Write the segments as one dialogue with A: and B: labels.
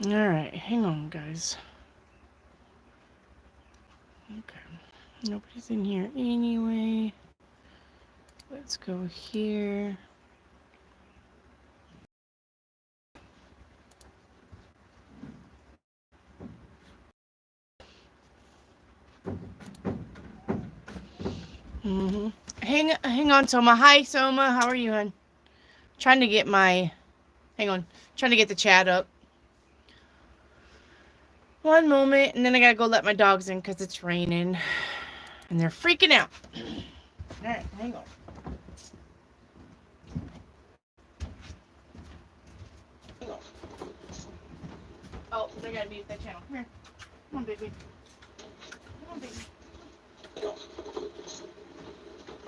A: All right, hang on, guys. Okay, nobody's in here anyway. Let's go here. Hang on, Soma. Hi, Soma. How are you, hon? Trying to get my, hang on, trying to get the chat up. One moment, and then I gotta go let my dogs in because it's raining, and they're freaking out. All right, hang on. Hang on. Oh, they gotta mute that channel. Come here. Come on, baby. Come on, baby.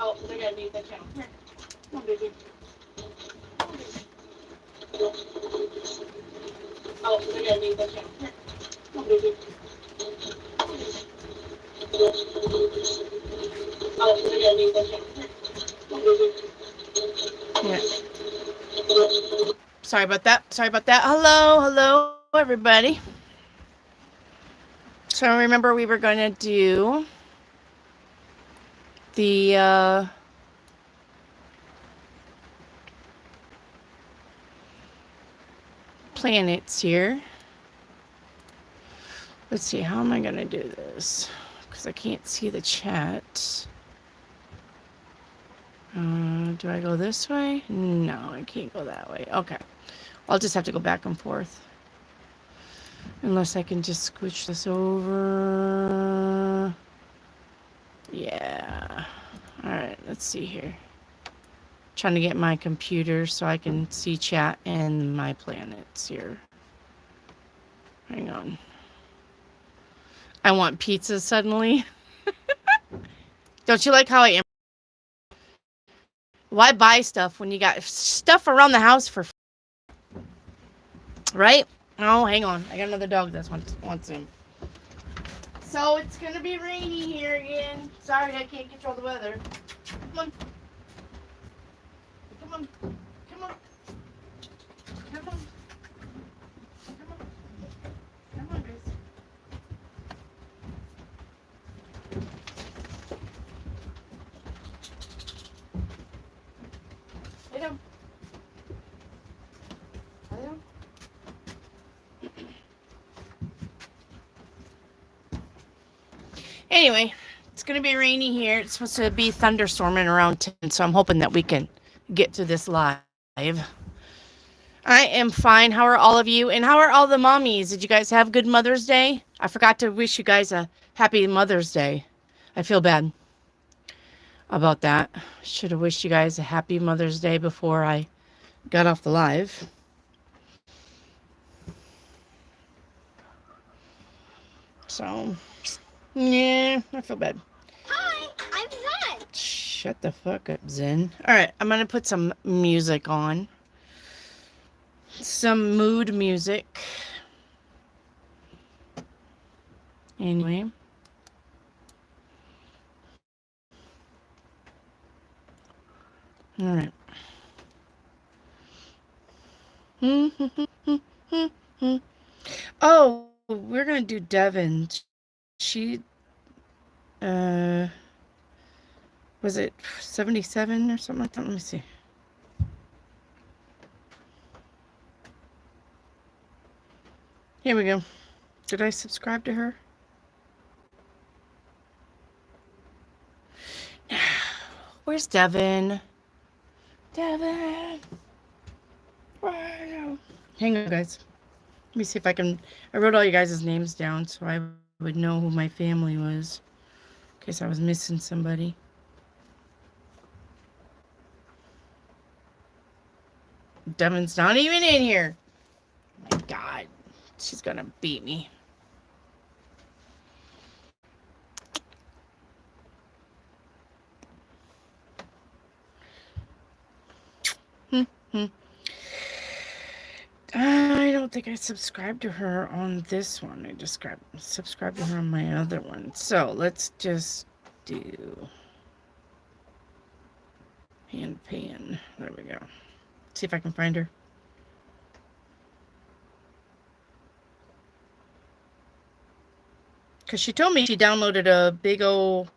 A: Oh, they gotta mute that channel. Come here. Come on, baby. Come on, baby. Oh, they gotta mute that channel. Come here. Come on, baby. Oh, they gotta mute that channel. Come on, baby. Yeah. Sorry about that. Sorry about that. Hello, everybody. So remember we were going to do the planets here. Let's see, how am I going to do this? Because I can't see the chat. Do I go this way? No, I can't go that way. Okay. I'll just have to go back and forth. Unless I can just scooch this over. Yeah. Alright, let's see here. Trying to get my computer so I can see chat and my planets here. Hang on. I want pizza suddenly. Don't you like how I am? Why buy stuff when you got stuff around the house for right? Oh, hang on. I got another dog that wants him. So it's gonna be rainy here again. Sorry, I can't control the weather. Come on. Come on. Come on. Come on. Come on. Come on, Grace. Lay down. Lay down. Anyway, it's going to be rainy here. It's supposed to be thunderstorming around 10, so I'm hoping that we can get to this live. I am fine. How are all of you? And how are all the mommies? Did you guys have good Mother's Day? I forgot to wish you guys a happy Mother's Day. I feel bad about that. Should have wished you guys a happy Mother's Day before I got off the live. So, yeah, I feel bad.
B: Hi, I'm Zen.
A: Shut the fuck up, Zen. All right, I'm going to put some music on. Some mood music. Anyway. All right. Oh, we're going to do Devin. She, was it 77 or something like that? Let me see. Here we go. Did I subscribe to her? Where's Devin? Devin. Wow. Hang on, guys. Let me see if I can. I wrote all you guys' names down so I would know who my family was. In case I was missing somebody. Devin's not even in here. Oh my God. She's gonna beat me. I don't think I subscribed to her on this one. I just subscribed to her on my other one. So let's just do pan. There we go. See if I can find her. Because she told me she downloaded a big old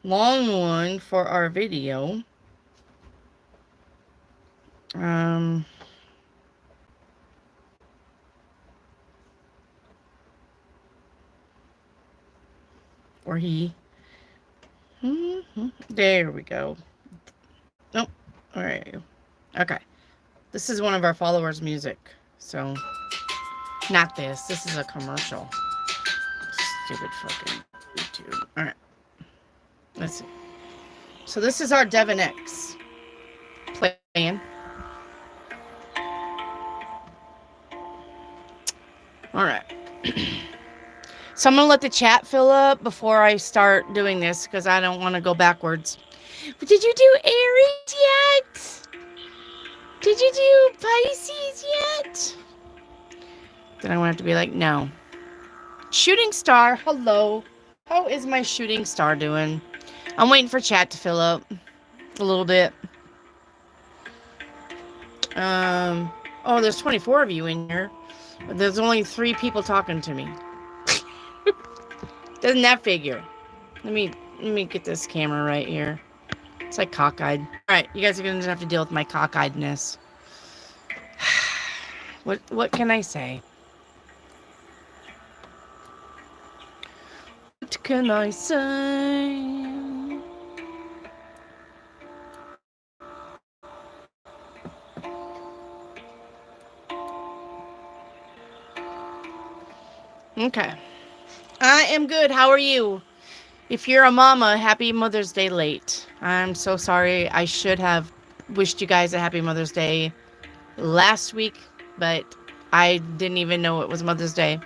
A: long one for our video. Or he. There we go. Nope. All right. Okay. This is one of our followers' music. So, not this. This is a commercial. Stupid fucking YouTube. All right. Let's see. So this is our Devon X playing. All right. So I'm going to let the chat fill up before I start doing this because I don't want to go backwards. But did you do Aries yet? Did you do Pisces yet? Then I want to have to be like, no. Shooting Star, hello. How is my Shooting Star doing? I'm waiting for chat to fill up a little bit. Oh, there's 24 of you in here. But there's only 3 people talking to me. Doesn't that figure? Let me get this camera right here. It's like cockeyed. All right, you guys are gonna have to deal with my cockeyedness. What can I say? What can I say? Okay. I am good. How are you? If you're a mama, happy Mother's Day late. I'm so sorry. I should have wished you guys a happy Mother's Day last week, but I didn't even know it was Mother's Day.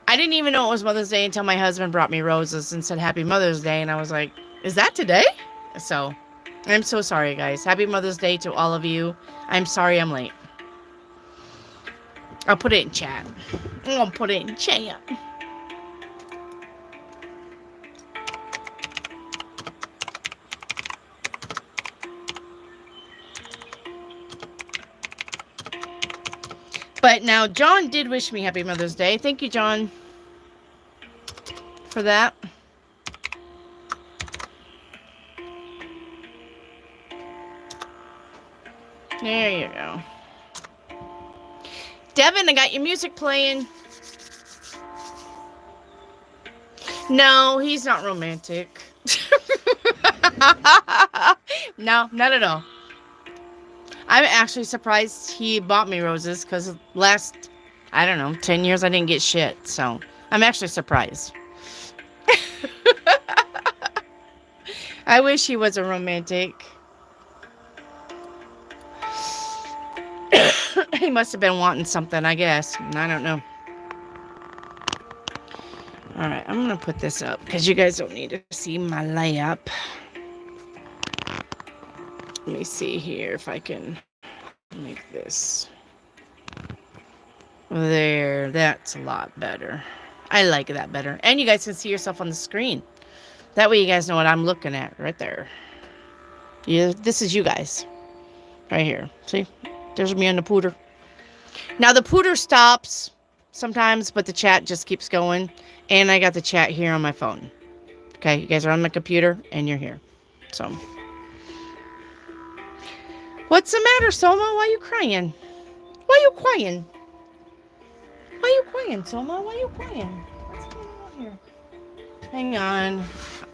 A: I didn't even know it was Mother's Day until my husband brought me roses and said happy Mother's Day, and I was like, is that today? So, I'm so sorry, guys. Happy Mother's Day to all of you. I'm sorry I'm late. I'll put it in chat. I'm gonna put it in chat. But now, John did wish me happy Mother's Day. Thank you, John, for that. There you go. Devin, I got your music playing. No, he's not romantic. No, not at all. I'm actually surprised he bought me roses because last, I don't know, 10 years I didn't get shit. So I'm actually surprised. I wish he was a romantic. He must have been wanting something, I guess. I don't know. All right, I'm going to put this up because you guys don't need to see my layup. Let me see here if I can make this. There, that's a lot better. I like that better. And you guys can see yourself on the screen. That way you guys know what I'm looking at right there. Yeah, this is you guys. Right here. See? There's me on the pooter. Now the pooter stops sometimes, but the chat just keeps going. And I got the chat here on my phone. Okay, you guys are on my computer and you're here. So. What's the matter, Soma? Why are you crying? Why are you crying? Why are you crying, Soma? Why are you crying? What's going on here? Hang on.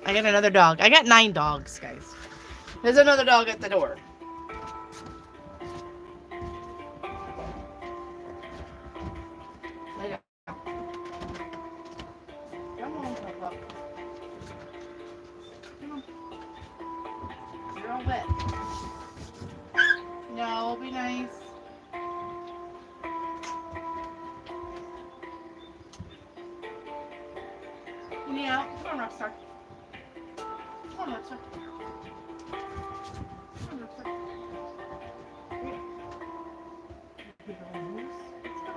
A: I got another dog. I got 9 dogs, guys. There's another dog at the door. Lay down. Come on, Papa. Come on. You're all wet. No, be nice. Yeah, come on, Rockstar. Come on, Rockstar. Come on, Rockstar. Let's go.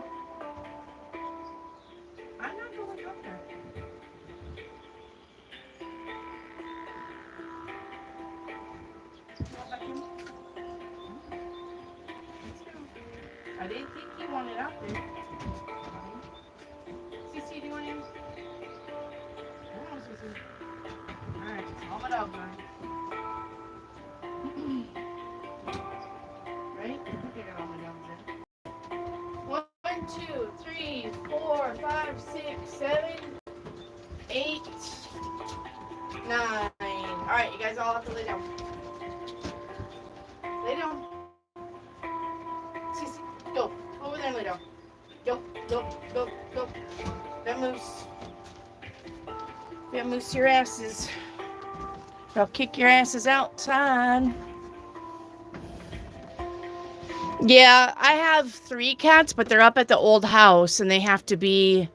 A: I'm not going up there. I didn't think he wanted out there. Cece, do you want him? Alright, all my dogs are. Right? I think I got all my dogs in. 1, 2, 3, 4, 5, 6, 7, 8, 9. Alright, you guys all have to lay down. Lay down. Cece, go. Go over there and lay down. Go, go, go, go. Vamoose. Vamoose your asses. I'll kick your asses outside. Yeah, I have 3 cats, but they're up at the old house, and they have to be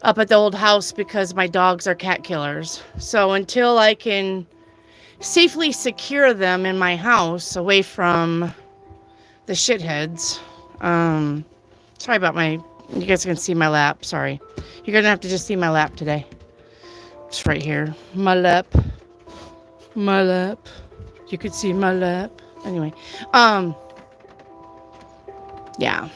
A: up at the old house because my dogs are cat killers. So until I can safely secure them in my house away from the shitheads. Sorry about you guys can see my lap. Sorry. You're going to have to just see my lap today. It's right here. My lap. My lap. You could see my lap. Anyway. Yeah.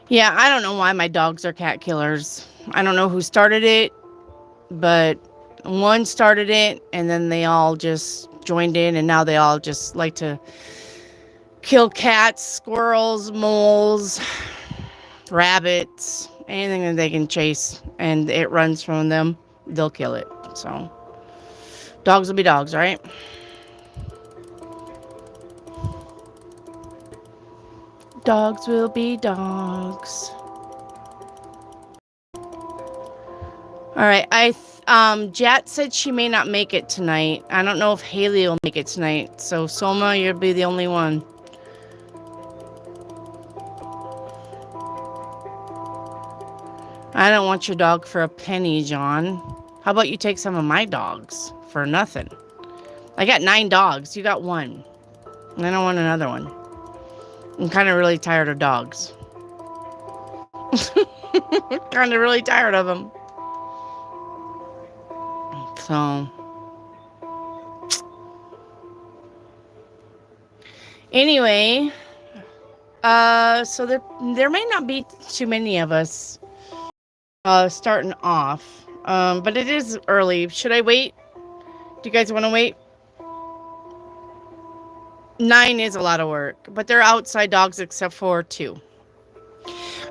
A: Yeah, I don't know why my dogs are cat killers. I don't know who started it, but one started it, and then they all just joined in, and now they all just like to kill cats, squirrels, moles, rabbits, anything that they can chase, and it runs from them, they'll kill it. So, dogs will be dogs, right? Dogs will be dogs. All right, Jat said she may not make it tonight. I don't know if Haley will make it tonight. So Soma, you'll be the only one. I don't want your dog for a penny, John. How about you take some of my dogs for nothing? I got 9 dogs. You got 1. And I don't want another one. I'm kind of really tired of dogs. Kind of really tired of them. So, anyway, so there may not be too many of us starting off, but it is early. Should I wait? Do you guys want to wait? 9 is a lot of work, but they're outside dogs except for 2.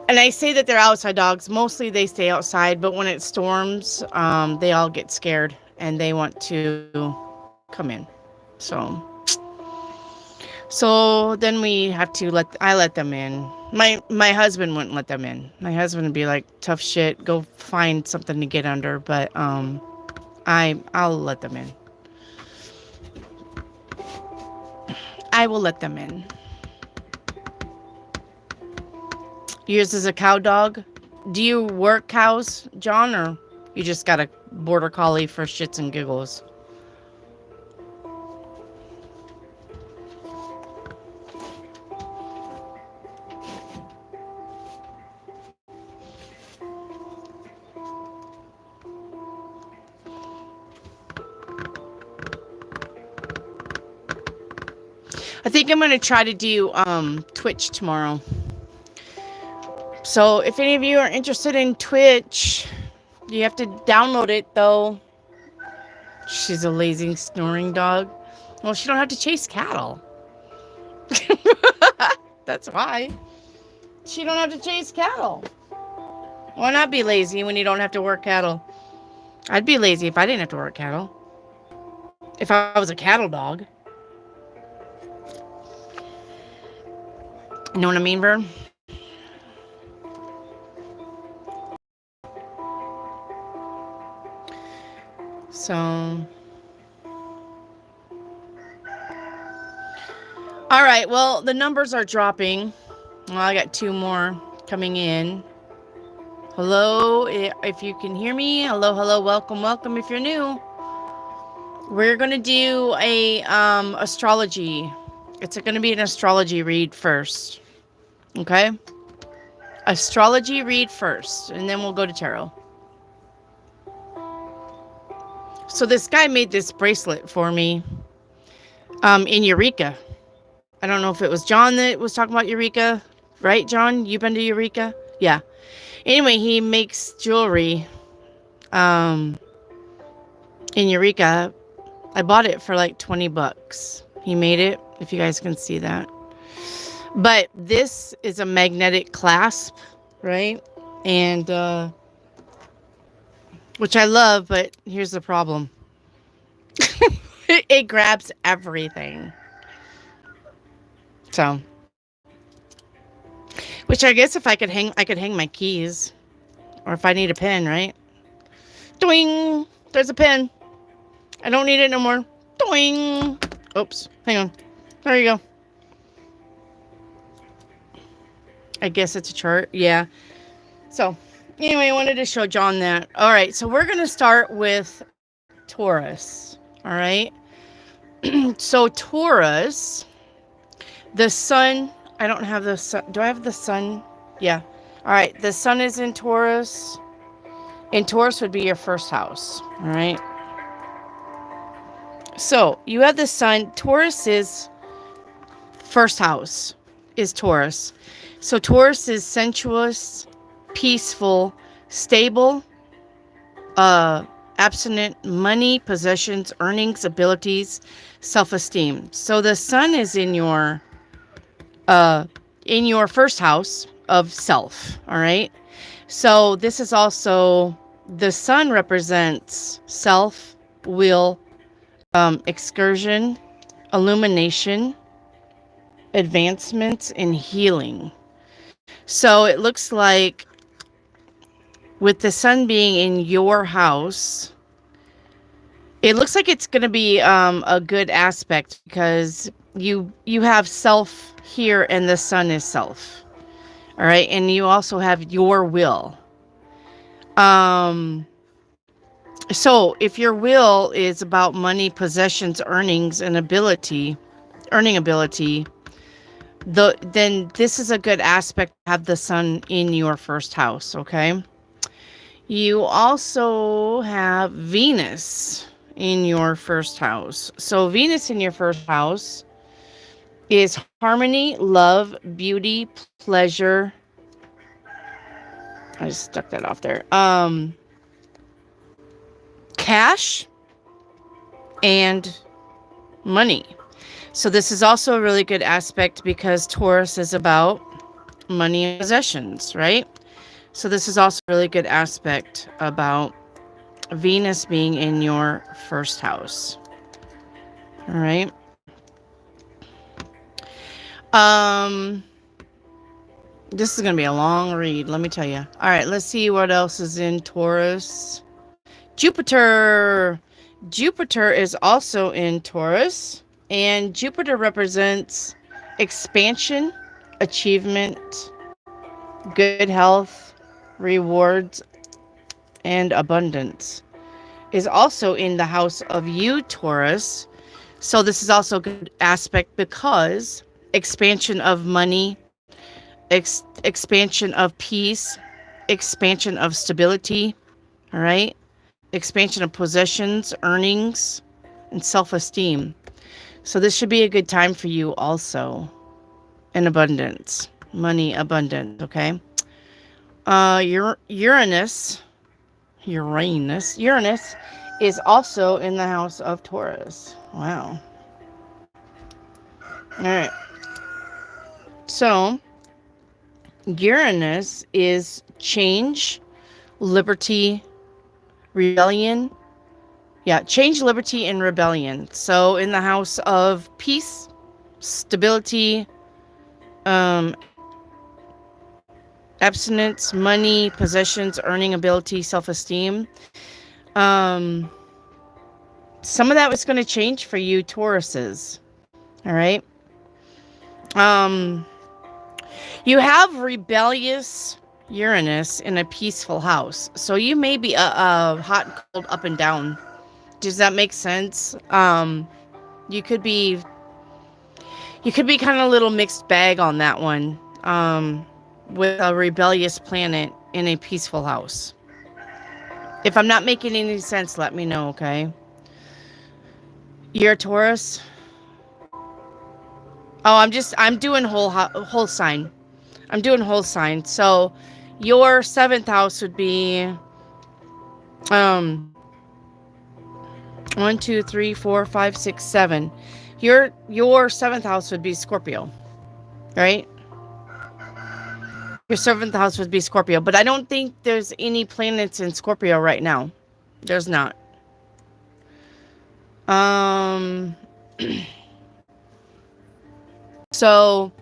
A: And I say that they're outside dogs. Mostly they stay outside, but when it storms, they all get scared and they want to come in. So then we have to let them in. My husband wouldn't let them in. My husband would be like, tough shit, go find something to get under. But I'll let them in. I will let them in. Yours is a cow dog. Do you work cows, John, or you just got a border collie for shits and giggles? I think I'm going to try to do Twitch tomorrow. So if any of you are interested in Twitch, you have to download it, though. She's a lazy, snoring dog. Well, she don't have to chase cattle. That's why. She don't have to chase cattle. Why not be lazy when you don't have to work cattle? I'd be lazy if I didn't have to work cattle. If I was a cattle dog. You know what I mean, Vern? So, all right, well, the numbers are dropping. Well, I got 2 more coming in. Hello, if you can hear me. Hello, hello, welcome, welcome if you're new. We're going to do a astrology. It's going to be an astrology read first. Okay? Astrology read first, and then we'll go to tarot. So this guy made this bracelet for me in Eureka. I don't know if it was John that was talking about Eureka. Right, John? You've been to Eureka? Yeah. Anyway, he makes jewelry. in Eureka. I bought it for like $20. He made it, if you guys can see that. But this is a magnetic clasp, right? And which I love, but here's the problem. It grabs everything. So, which I guess if I could hang my keys, or if I need a pen, right? Doing, there's a pen. I don't need it no more. Doing. Oops, hang on. There you go. I guess it's a chart. Yeah. So, anyway, I wanted to show John that. All right, so we're going to start with Taurus. All right. So, Taurus, the sun, I don't have the sun. Do I have the sun? Yeah. All right, the sun is in Taurus. And Taurus would be your first house. All right. So, you have the sun. Taurus is first house, is Taurus. So, Taurus is sensuous, peaceful, stable, abstinent, money, possessions, earnings, abilities, self-esteem. So the sun is in your first house of self. All right. So this is also, the sun represents self, will, excursion, illumination, advancements, and healing. So it looks like with the sun being in your house, it looks like it's going to be a good aspect because you have self here and the sun is self. All right. And you also have your will. So if your will is about money, possessions, earnings, and earning ability, then this is a good aspect to have the sun in your first house. Okay. You also have Venus in your first house. So Venus in your first house is harmony, love, beauty, pleasure. I just stuck that off there. Cash and money. So this is also a really good aspect because Taurus is about money and possessions, right? So this is also a really good aspect about Venus being in your first house. All right. This is going to be a long read, let me tell you. All right, let's see what else is in Taurus. Jupiter. Jupiter is also in Taurus, and Jupiter represents expansion, achievement, good health, rewards, and abundance. Is also in the house of you, Taurus. So this is also a good aspect because expansion of money, expansion of peace, expansion of stability, all right? Expansion of possessions, earnings, and self-esteem. So this should be a good time for you also. And abundance, money, abundance, okay? Uranus is also in the house of Taurus. Wow. All right. So, Uranus is change, liberty, rebellion. Yeah, change, liberty, and rebellion. So, in the house of peace, stability, abstinence, money, possessions, earning ability, self-esteem. Some of that was going to change for you, Tauruses. All right. You have rebellious Uranus in a peaceful house. So you may be hot and cold, up and down. Does that make sense? You could be kind of a little mixed bag on that one. With a rebellious planet in a peaceful house. If I'm not making any sense, let me know, okay? You're a Taurus? Oh, I'm doing whole sign. I'm doing whole sign. So your 7th house would be Um, 1, 2, 3, 4, 5, 6, 7. Your seventh house would be Scorpio, right? Your seventh house would be Scorpio, but I don't think there's any planets in Scorpio right now. There's not. Um, so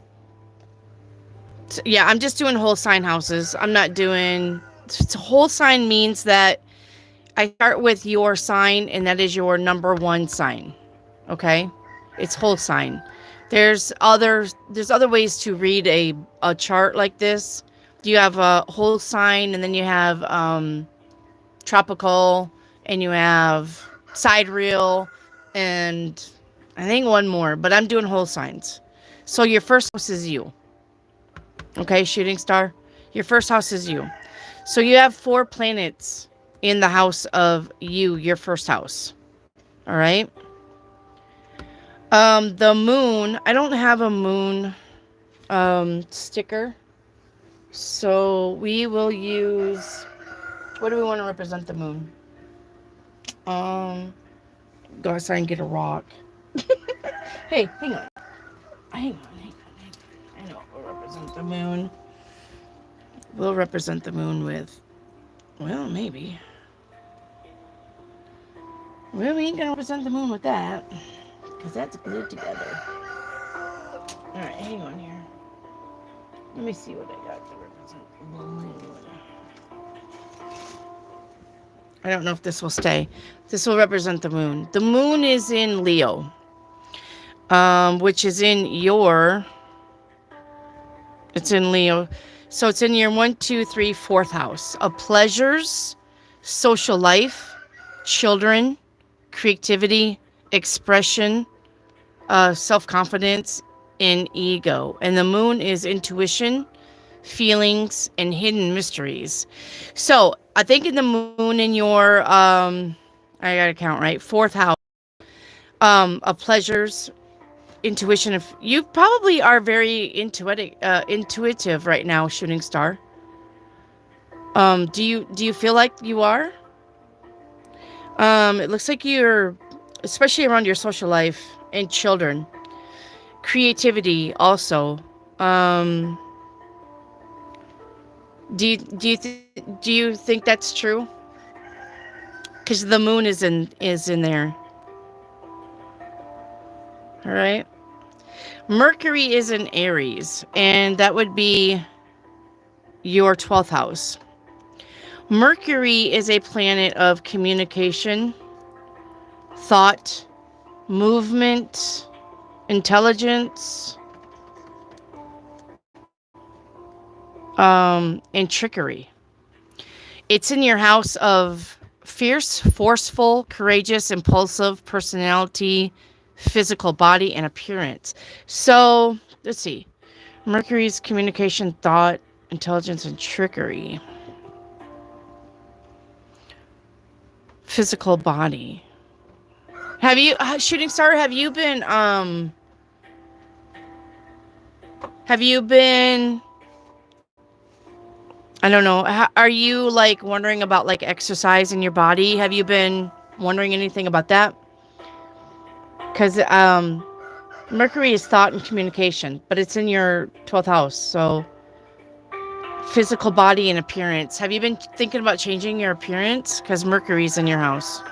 A: yeah, I'm just doing whole sign houses. I'm not doing whole sign means that I start with your sign, and that is your number one sign. Okay, it's whole sign. There's other ways to read a chart like this. You have a whole sign, and then you have tropical, and you have sidereal, and I think one more. But I'm doing whole signs. So your first house is you. Okay, shooting star. Your first house is you. So you have 4 planets in the house of you, your first house. All right. The moon, I don't have a moon sticker. So we will use, what do we want to represent the moon? Go outside and get a rock. Hey, hang on. Hang on. I know we'll represent the moon. We'll represent the moon with, well, maybe. Well, we ain't gonna represent the moon with that, because that's glued together. Alright, hang on here. Let me see what I got to represent the moon. I don't know if this will stay. This will represent the moon. The moon is in Leo, which is in your, it's in Leo. So it's in your 1, 2, 3, 4th house of pleasures, social life, children, creativity, expression, self-confidence, and ego. And the moon is intuition, feelings, and hidden mysteries. So I think in the moon in your I gotta count right, 4th house, of pleasures, intuition. If you probably are very intuitive right now, shooting star. Do you feel like you are? It looks like you're, especially around your social life and children, creativity also. Do you think that's true? Because the moon is in there. All right. Mercury is in Aries, and that would be your 12th house. Mercury is a planet of communication, thought, movement, intelligence, and trickery. It's in your house of fierce, forceful, courageous, impulsive personality, physical body, and appearance. So let's see. Mercury's communication, thought, intelligence, and trickery. Physical body. Have you, shooting star, have you been I don't know, are you like wondering about like exercise in your body? Have you been wondering anything about that? Because Mercury is thought and communication, but it's in your 12th house. So physical body and appearance. Have you been thinking about changing your appearance? Because Mercury's in your house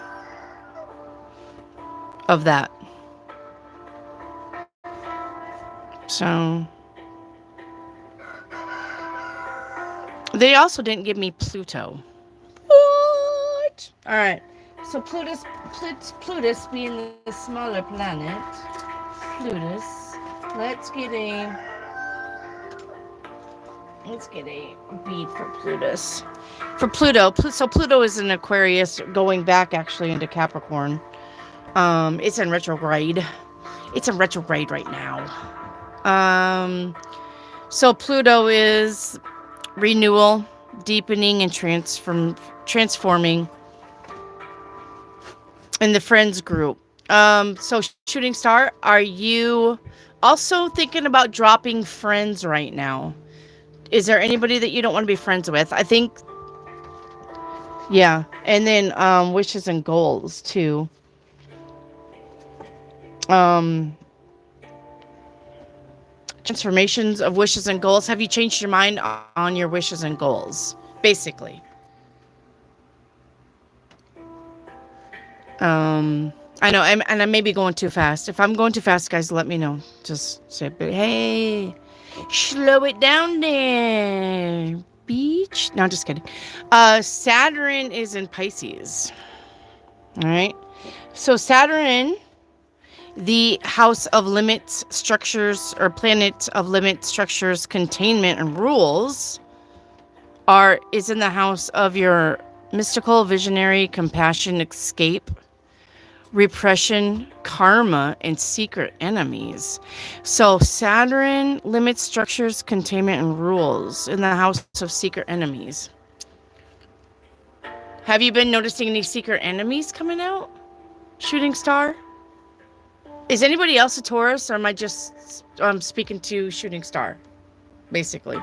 A: of that. So they also didn't give me Pluto. What? All right. So Plutus being the smaller planet. Plutus. Let's get a bead for Plutus. For Pluto. So Pluto is in Aquarius, going back actually into Capricorn. It's in retrograde. It's in retrograde right now. So Pluto is renewal, deepening, and transforming in the friends group. So shooting star, are you also thinking about dropping friends right now? Is there anybody that you don't want to be friends with? I think Yeah. And then wishes and goals too. Um Transformations of wishes and goals. Have you changed your mind on your wishes and goals? Basically. I know, and I may be going too fast. If I'm going too fast, guys, let me know. Just say, hey, slow it down there, beach. No, I'm just kidding. Saturn is in Pisces. All right. So Saturn, the house of limits, structures, or planet of limit, structures, containment, and rules, is in the house of your mystical, visionary, compassion, escape, repression, karma, and secret enemies. So Saturn limits, structures, containment, and rules in the house of secret enemies. Have you been noticing any secret enemies coming out? Shooting star? Is anybody else a Taurus, or am I just speaking to shooting star? Basically.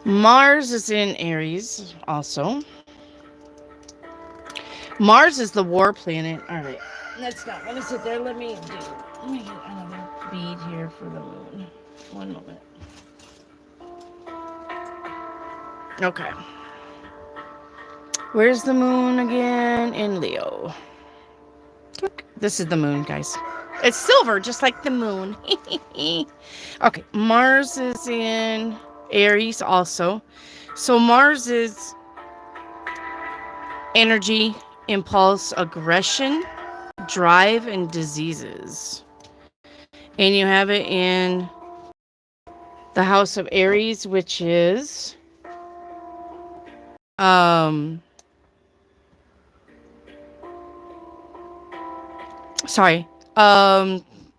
A: Mars is in Aries also. Mars is the war planet. All right. Let's not want to sit there. Let me get another bead here for the moon. One moment. Okay. Where's the moon again? In Leo. Look, this is the moon, guys. It's silver, just like the moon. Okay. Mars is in Aries also. So Mars is energy, impulse, aggression, drive, and diseases. And you have it in the house of Aries, which is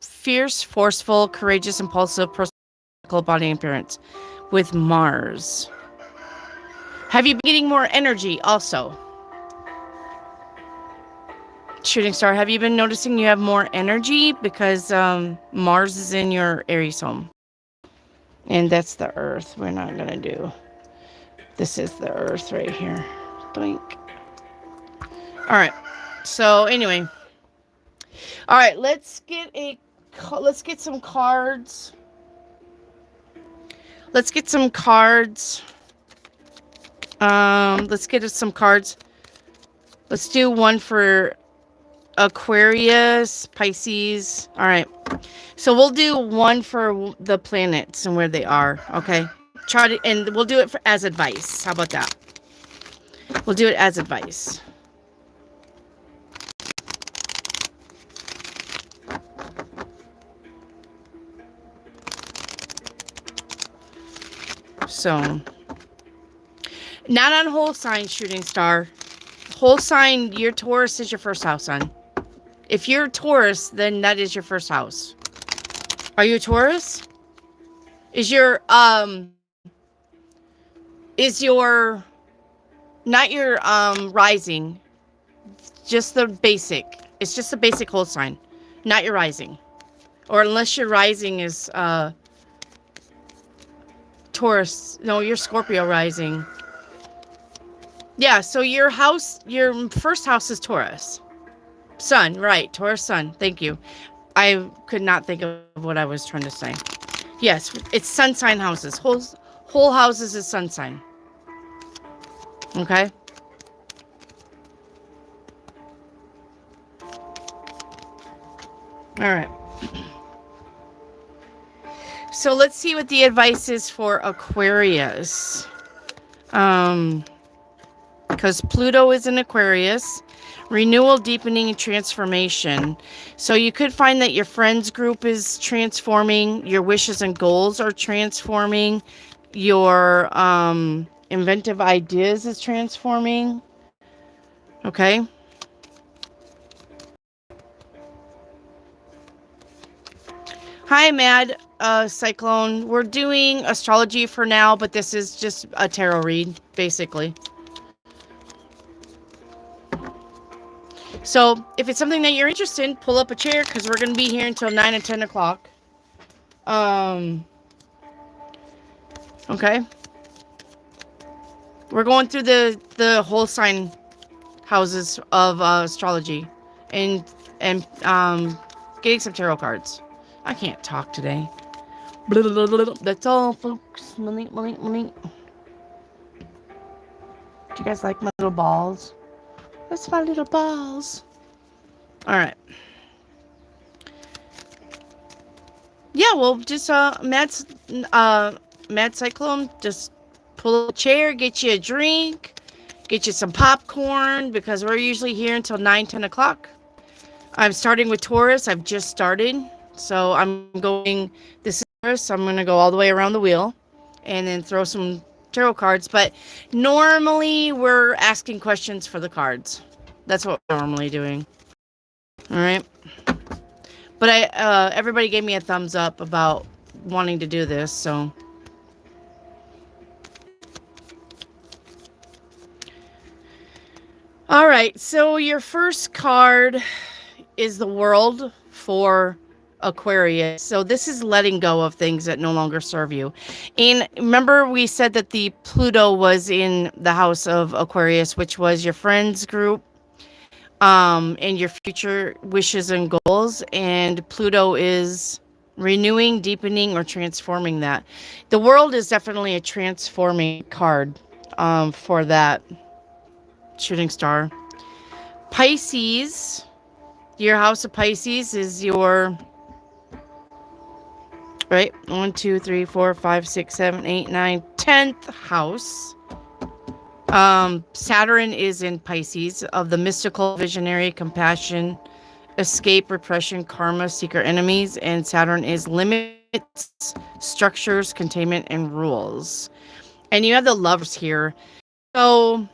A: fierce, forceful, courageous, impulsive, personal body appearance with Mars. Have you been getting more energy also? Shooting star, have you been noticing you have more energy? Because Mars is in your Aries home. And that's the Earth. We're not going to do. This is the Earth right here. Blink. All right. So anyway. All right. Let's get some cards. Let's get some cards. Let's get us some cards. Let's do one for Aquarius, Pisces. All right. So we'll do one for the planets and where they are. Okay. And we'll do it as advice. How about that? We'll do it as advice. So, not on whole sign, shooting star. Whole sign, your Taurus is your first house, son. If you're a Taurus, then that is your first house. Are you a Taurus? Is your not your rising, just the basic. It's just the basic whole sign, not your rising. Or unless your rising is Taurus. No, you're Scorpio rising. Yeah, so your first house is Taurus. Sun, right. Taurus sun. Thank you. I could not think of what I was trying to say. Yes, it's sun sign houses. Whole houses is sun sign. Okay? All right. So let's see what the advice is for Aquarius. Because Pluto is in Aquarius. Renewal, deepening, and transformation. So you could find that your friends group is transforming. Your wishes and goals are transforming. Your inventive ideas is transforming. Okay. Hi, Mad Cyclone. We're doing astrology for now, but this is just a tarot read, basically. So if it's something that you're interested in, pull up a chair because we're going to be here until 9 and 10 o'clock. Okay. We're going through the whole sign houses of astrology and getting some tarot cards. I can't talk today. That's all, folks. Money. Do you guys like my little balls? That's my little balls. All right. Yeah, well, just Mad Cyclone, just pull a chair, get you a drink, get you some popcorn, because we're usually here until 9-10 o'clock. I'm starting with Taurus. I've just started, so I'm going. This is Taurus. I'm going to go all the way around the wheel, and then throw some tarot cards. But normally we're asking questions for the cards. That's what we're normally doing. All right. But everybody gave me a thumbs up about wanting to do this, so. All right, so your first card is the World for Aquarius. So this is letting go of things that no longer serve you. And remember we said that the Pluto was in the house of Aquarius, which was your friends group, and your future wishes and goals. And Pluto is renewing, deepening, or transforming that. The World is definitely a transforming card for that shooting star. Pisces, your house of Pisces is your, right, 1, 2, 3, 4, 5, 6, 7, 8, 9, 10th house. Saturn is in Pisces, of the mystical, visionary, compassion, escape, repression, karma, secret enemies. And Saturn is limits, structures, containment, and rules. And you have the Lovers here. So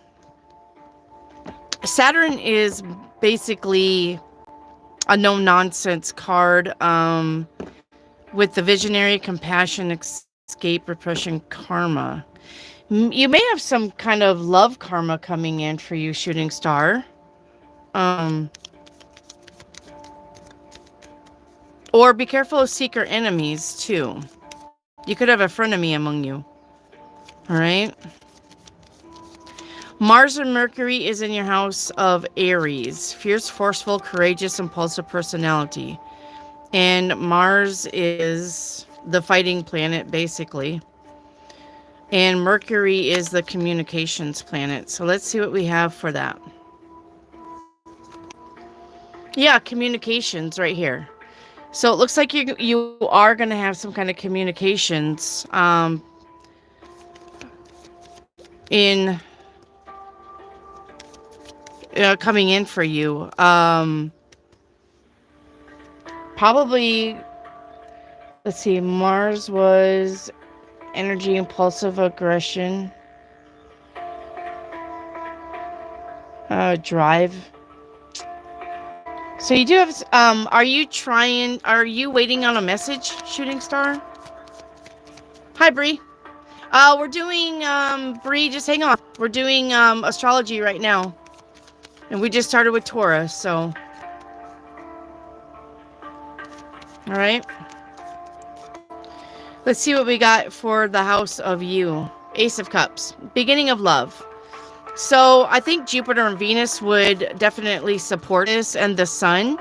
A: Saturn is basically a no-nonsense card, with the visionary, compassion, escape, repression, karma. You may have some kind of love karma coming in for you, shooting star. Or be careful of secret enemies, too. You could have a frenemy among you. All right? Mars and Mercury is in your house of Aries. Fierce, forceful, courageous, impulsive personality. And Mars is the fighting planet, basically. And Mercury is the communications planet. So let's see what we have for that. Yeah, communications right here. So it looks like you are going to have some kind of communications in coming in for you. Probably, let's see, Mars was energy, impulsive aggression, drive. So you do have, are you waiting on a message, shooting star? Hi, Bree. We're doing, Bree, just hang on. We're doing, astrology right now. And we just started with Taurus, so. All right. Let's see what we got for the house of you. Ace of Cups, beginning of love. So I think Jupiter and Venus would definitely support this, and the Sun.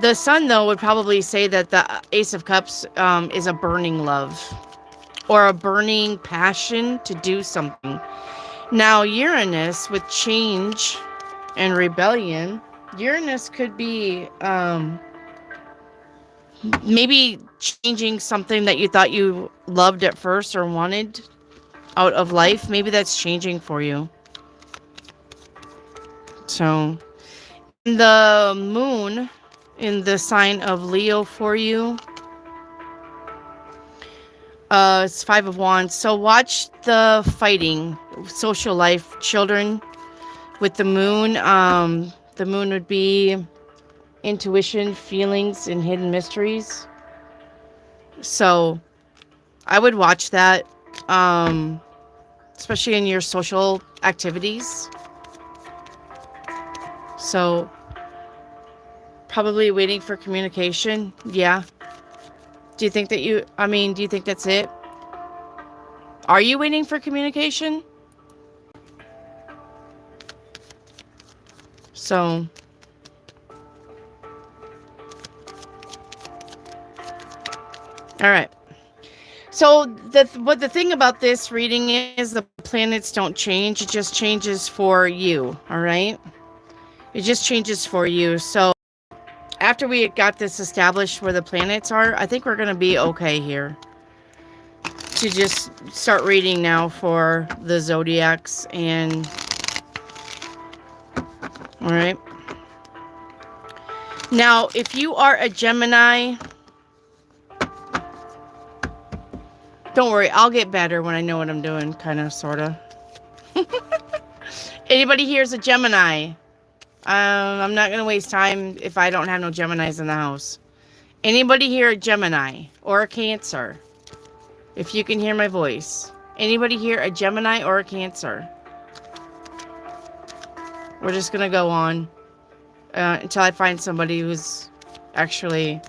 A: The Sun, though, would probably say that the Ace of Cups is a burning love or a burning passion to do something. Now, Uranus, with change and rebellion, Uranus could be maybe changing something that you thought you loved at first or wanted out of life. Maybe that's changing for you. So, the moon in the sign of Leo for you. It's 5 of Wands. So watch the fighting, social life, children with the moon. The moon would be intuition, feelings, and hidden mysteries. So I would watch that, especially in your social activities. So probably waiting for communication. Yeah. Do you think that's it? Are you waiting for communication? So, all right. So the thing about this reading is the planets don't change. It just changes for you. All right. It just changes for you. So after we got this established where the planets are, I think we're going to be okay here. To just start reading now for the zodiacs and all right. Now, if you are a Gemini, don't worry, I'll get better when I know what I'm doing, kind of, sort of. Anybody here is a Gemini? I'm not going to waste time if I don't have no Geminis in the house. Anybody here a Gemini or a Cancer? If you can hear my voice. Anybody here a Gemini or a Cancer? We're just going to go on until I find somebody who's actually...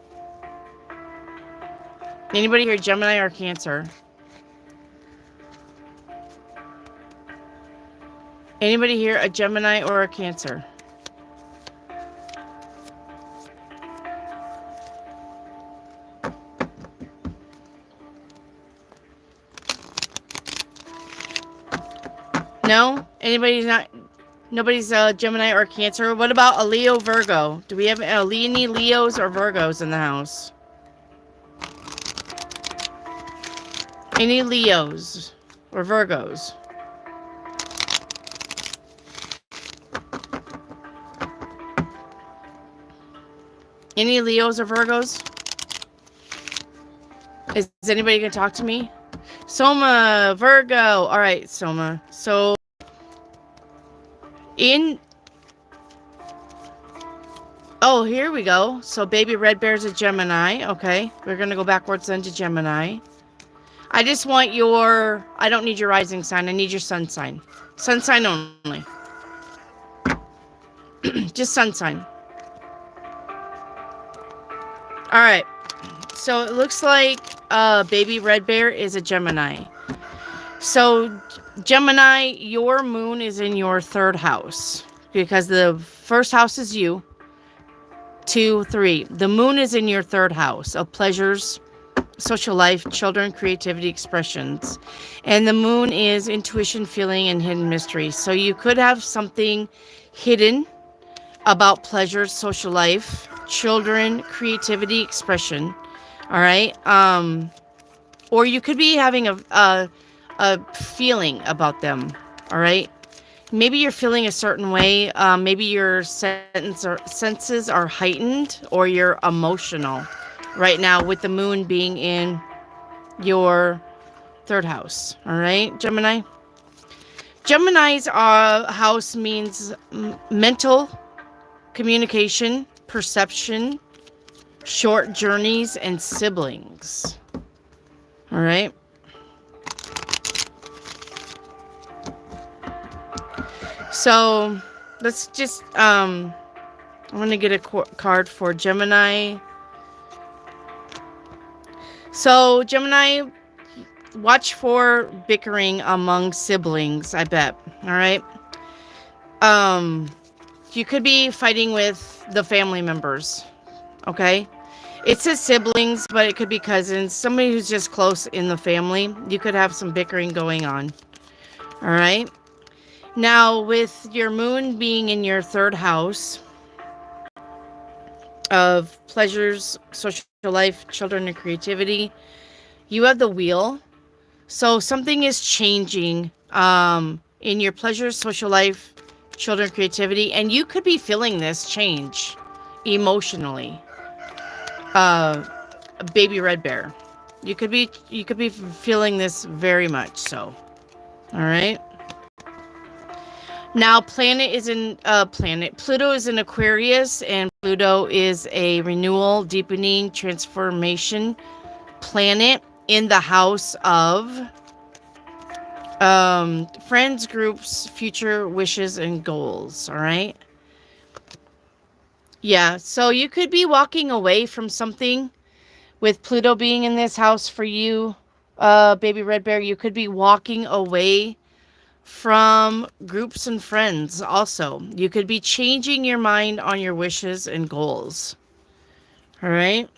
A: Anybody here Gemini or Cancer? Anybody here a Gemini or a Cancer? No? Nobody's a Gemini or Cancer? What about a Leo, Virgo? Do we have any Leos or Virgos in the house? Any Leos or Virgos? Any Leos or Virgos? Is anybody going to talk to me? Soma, Virgo. All right, Soma. So, oh, here we go. So, baby red bear's a Gemini. Okay, we're going to go backwards then to Gemini. I just want I don't need your rising sign. I need your sun sign. Sun sign only. Just sun sign. All right. So it looks like baby red bear is a Gemini. So Gemini, your moon is in your third house because the first house is you. 2, 3. The moon is in your third house of pleasures, social life, children, creativity, expressions. And the moon is intuition, feeling, and hidden mysteries. So you could have something hidden about pleasures, social life, children, creativity, expression. All right. Or you could be having a feeling about them. All right. Maybe you're feeling a certain way. Maybe your senses are heightened, or you're emotional right now with the moon being in your third house. All right, Gemini. Gemini's house means mental communication, perception, short journeys, and siblings. All right. So let's just, I'm going to get a card for Gemini. So Gemini, watch for bickering among siblings, I bet. All right. You could be fighting with the family members. Okay. It says siblings, but it could be cousins, somebody who's just close in the family. You could have some bickering going on. All right. Now, with your moon being in your third house of pleasures, social life, children, and creativity, you have the wheel. So something is changing in your pleasures, social life, children, creativity, and you could be feeling this change emotionally. Baby red bear, you could be feeling this very much so. All right. Now, Pluto is in Aquarius, and Pluto is a renewal, deepening, transformation planet in the house of friends, groups, future wishes, and goals. All right. Yeah, so you could be walking away from something with Pluto being in this house for you. Baby Red Bear, you could be walking away from groups and friends also. You could be changing your mind on your wishes and goals. All right.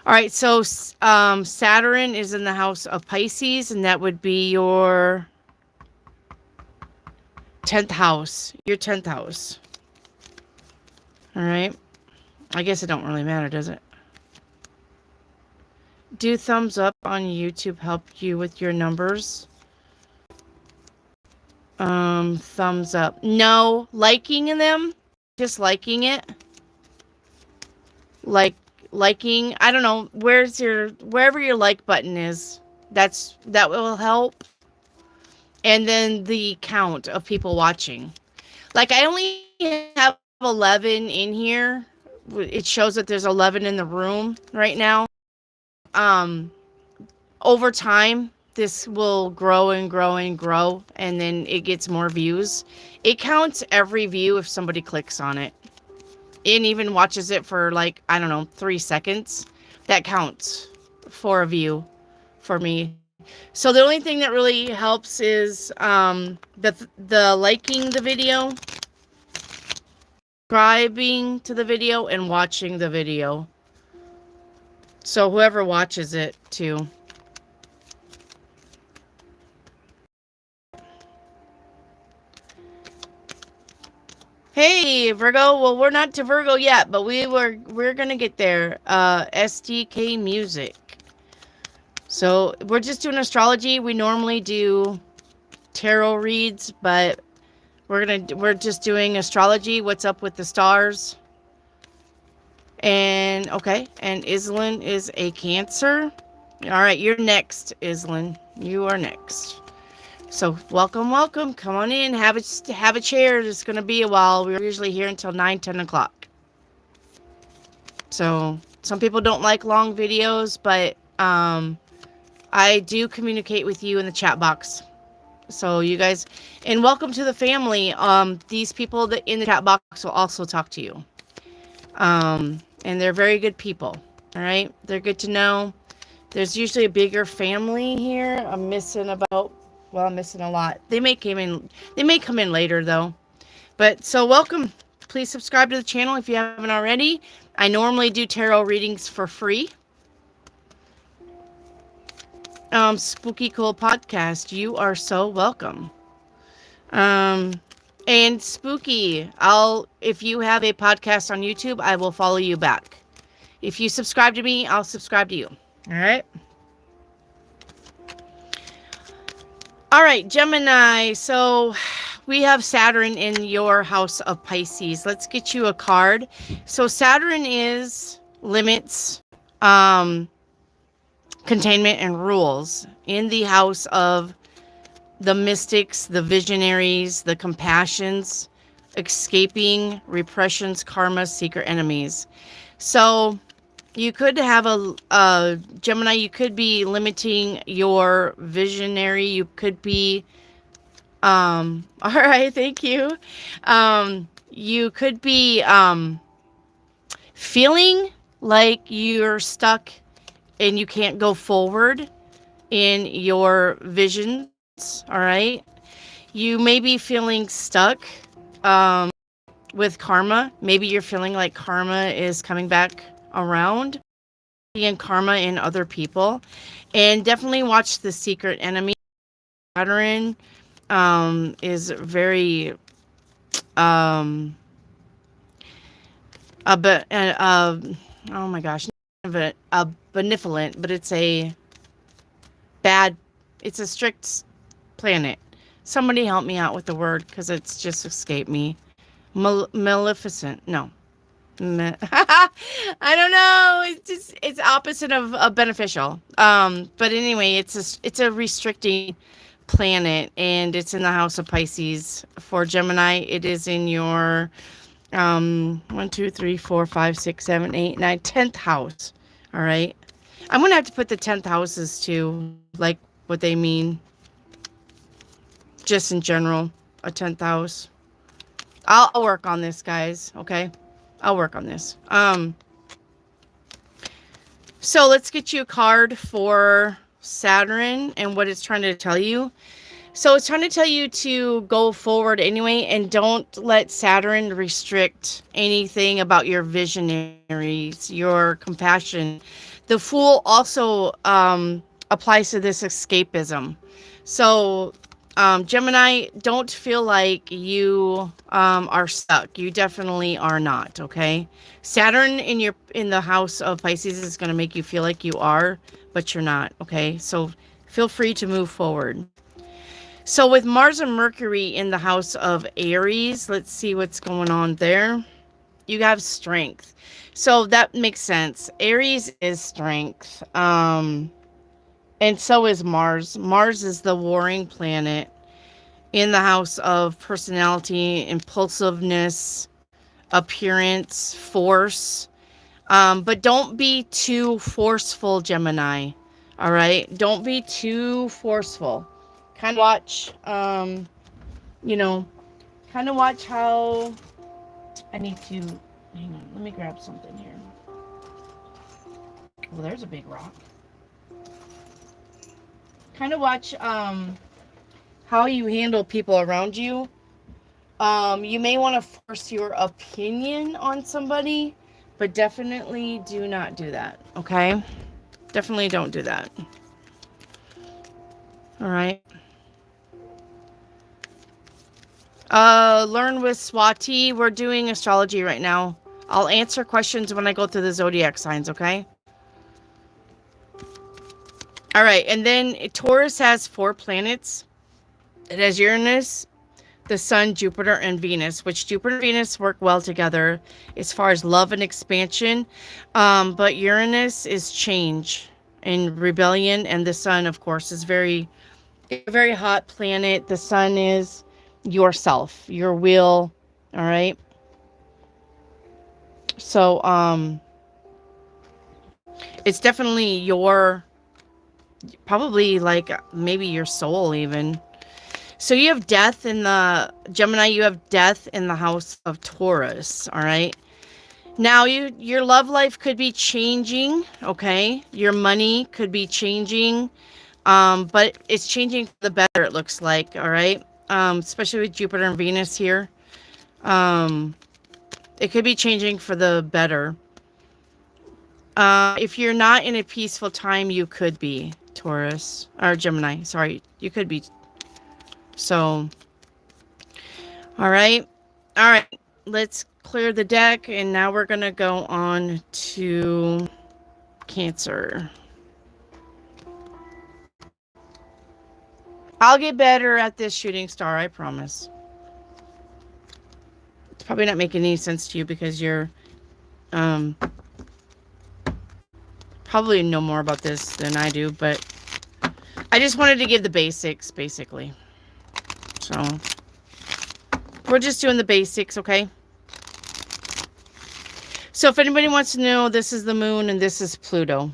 A: All right. So Saturn is in the house of Pisces, and that would be your 10th house. Your 10th house. All right. I guess it don't really matter, does it? Do thumbs up on YouTube help you with your numbers? Thumbs up. No, liking them, just liking it. Liking, I don't know, wherever your like button is, that will help. And then the count of people watching. Like, I only have 11 in here. It shows that there's 11 in the room right now. Over time, this will grow and grow and grow, and then it gets more views. It counts every view if somebody clicks on it. And even watches it for, like, I don't know, 3 seconds. That counts for a view for me. So the only thing that really helps is the liking the video, subscribing to the video, and watching the video. So whoever watches it too. Hey, Virgo. Well, we're not to Virgo yet, but we're gonna get there. SDK Music. So we're just doing astrology. We normally do tarot reads, but we're just doing astrology. What's up with the stars? And okay, and Islin is a Cancer. All right, you're next, Islin. You are next. So welcome, welcome. Come on in. Have a chair. It's going to be a while. We're usually here until 9, 10 o'clock. So some people don't like long videos, but I do communicate with you in the chat box. So you guys, and welcome to the family. These people that in the chat box will also talk to you. And they're very good people. All right, they're good to know. There's usually a bigger family here. I'm missing a lot. They may come in later though. But so welcome. Please subscribe to the channel if you haven't already. I normally do tarot readings for free. Spooky Cool Podcast. You are so welcome. And Spooky, if you have a podcast on YouTube, I will follow you back. If you subscribe to me, I'll subscribe to you. All right. All right, Gemini. So we have Saturn in your house of Pisces. Let's get you a card. So Saturn is limits, containment, and rules in the house of the mystics, the visionaries, the compassions, escaping, repressions, karma, secret enemies. So you could have a Gemini, you could be limiting your visionary. You could be, all right, thank you. You could be feeling like you're stuck and you can't go forward in your visions. All right. You may be feeling stuck with karma. Maybe you're feeling like karma is coming back around, and karma in other people. And definitely watch the secret enemy. Saturn is very oh my gosh, a benevolent, but it's a strict planet. Somebody help me out with the word because it's just escaped me. Maleficent. No. I don't know. It's opposite of beneficial. But anyway, it's a restricting planet, and it's in the house of Pisces. For Gemini, it is in your 1, 2, 3, 4, 5, 6, 7, 8, 9, 10th house. All right. I'm gonna have to put the 10th houses to like what they mean. Just in general, a 10th house. I'll work on this, guys. Okay. I'll work on this. So let's get you a card for Saturn and what it's trying to tell you. So it's trying to tell you to go forward anyway, and don't let Saturn restrict anything about your visionaries, your compassion. The Fool also applies to this escapism. So Gemini, don't feel like you are stuck. You definitely are not, okay? Saturn in the house of Pisces is going to make you feel like you are, but you're not, okay? So feel free to move forward. So with Mars and Mercury in the house of Aries, let's see what's going on there. You have strength. So that makes sense. Aries is strength. And so is Mars. Mars is the warring planet in the house of personality, impulsiveness, appearance, force. But don't be too forceful, Gemini. All right? Don't be too forceful. Kind of watch, you know, kind of watch how I need to, hang on, let me grab something here. Well, there's a big rock. Kind of watch, how you handle people around you. You may want to force your opinion on somebody, but definitely do not do that, okay? Definitely don't do that. All right. Learn with Swati. We're doing astrology right now. I'll answer questions when I go through the zodiac signs, okay? All right, and then Taurus has 4 planets. It has Uranus, the Sun, Jupiter, and Venus, which Jupiter and Venus work well together as far as love and expansion. But Uranus is change and rebellion, and the Sun, of course, is a very hot planet. The Sun is yourself, your will, all right? So, it's definitely your, probably like maybe your soul even. So you have death in the Gemini, you have death in the house of Taurus, all right? Now your love life could be changing, okay? Your money could be changing, but it's changing for the better, it looks like, all right? Especially with Jupiter and Venus here. It could be changing for the better. If you're not in a peaceful time, you could be Taurus, or Gemini, sorry, you could be. So, all right, let's clear the deck, and now we're gonna go on to Cancer. I'll get better at this, shooting star, I promise. It's probably not making any sense to you because you're probably know more about this than I do, but I just wanted to give the basics, basically. So we're just doing the basics, okay? So if anybody wants to know, this is the moon and this is Pluto.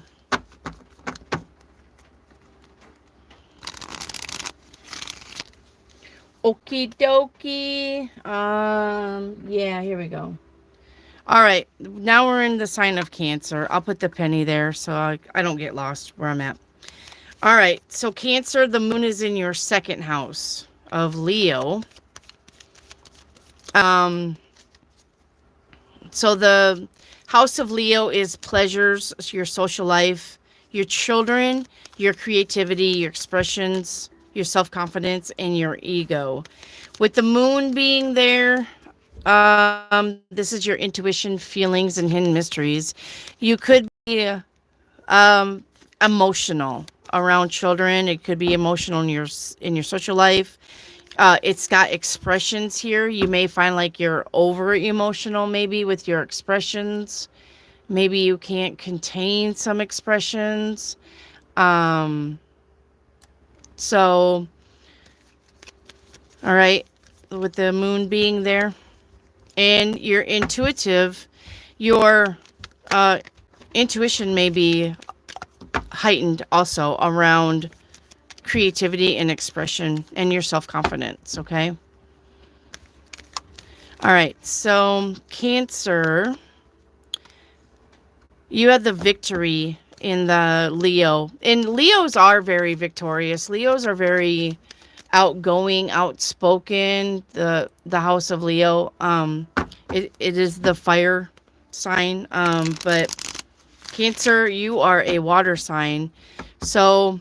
A: Okie dokie. Yeah, here we go. All right, now we're in the sign of Cancer. I'll put the penny there so I don't get lost where I'm at. All right, so Cancer, the moon is in your 2nd house of Leo. So the house of Leo is pleasures, your social life, your children, your creativity, your expressions, your self-confidence, and your ego. With the moon being there, this is your intuition, feelings, and hidden mysteries. You could be emotional around children. It could be emotional in your social life. It's got expressions here. You may find like you're over emotional maybe with your expressions. Maybe you can't contain some expressions. So, all right, with the moon being there. And you're intuitive, your intuition may be heightened also around creativity and expression and your self-confidence, okay? All right, so Cancer, you have the victory in the Leo. And Leos are very victorious. Leos are very outgoing, outspoken. The house of Leo. It is the fire sign. But Cancer, you are a water sign. So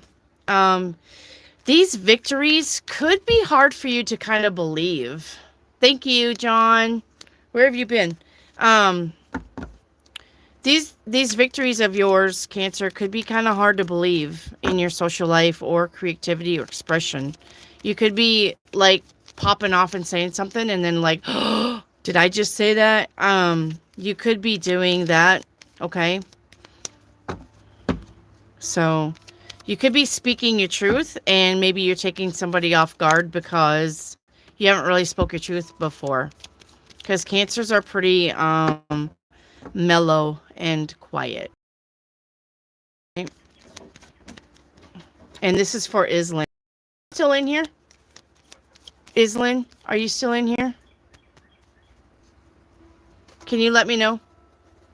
A: these victories could be hard for you to kind of believe. Thank you, John. Where have you been? These victories of yours, Cancer, could be kind of hard to believe in your social life or creativity or expression. You could be like popping off and saying something and then like, oh, did I just say that? You could be doing that, okay? So you could be speaking your truth and maybe you're taking somebody off guard because you haven't really spoke your truth before. Because Cancers are pretty mellow and quiet. Okay. And this is for Islin. Still in here? Islin, are you still in here? Can you let me know?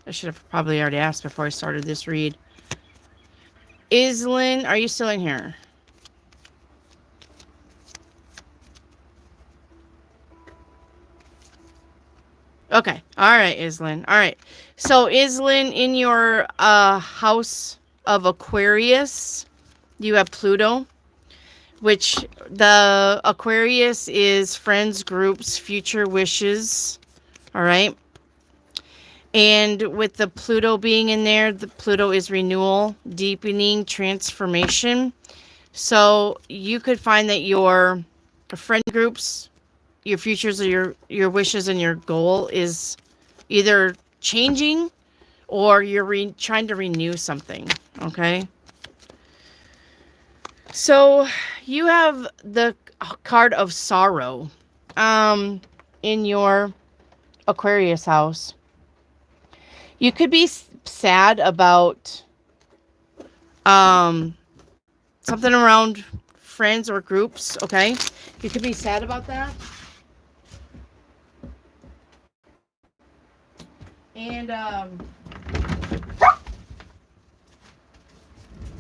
A: I should have probably already asked before I started this read. Islin, are you still in here? Okay. All right, Islin. All right. So, Islin, in your house of Aquarius, you have Pluto, which the Aquarius is friends, groups, future wishes. All right. And with the Pluto being in there, the Pluto is renewal, deepening, transformation. So you could find that your friend groups, your futures, or your wishes and your goal is either changing or you're trying to renew something. Okay. So you have the card of sorrow in your Aquarius house. You could be sad about something around friends or groups, okay? You could be sad about that. And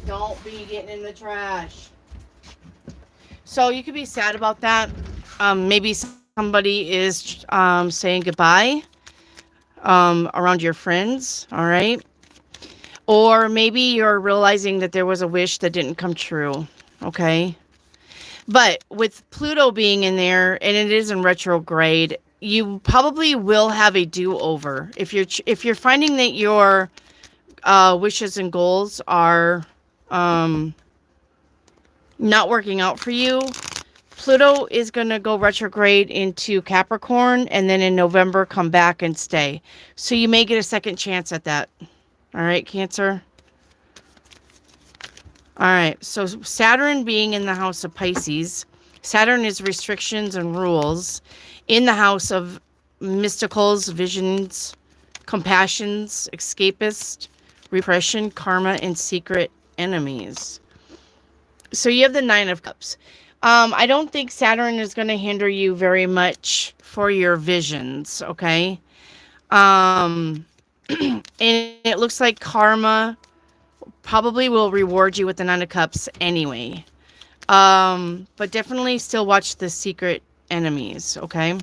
A: don't be getting in the trash. So you could be sad about that. Maybe somebody is saying goodbye. Around your friends, all right? Or maybe you're realizing that there was a wish that didn't come true, okay? But with Pluto being in there, and it is in retrograde, you probably will have a do-over. If you're finding that your wishes and goals are not working out for you, Pluto is going to go retrograde into Capricorn and then in November come back and stay. So you may get a second chance at that. All right, Cancer. All right, so Saturn being in the house of Pisces. Saturn is restrictions and rules in the house of mysticals, visions, compassions, escapist, repression, karma, and secret enemies. So you have the Nine of Cups. I don't think Saturn is going to hinder you very much for your visions, okay? And it looks like karma probably will reward you with the Nine of Cups anyway. But definitely still watch the secret enemies, okay? All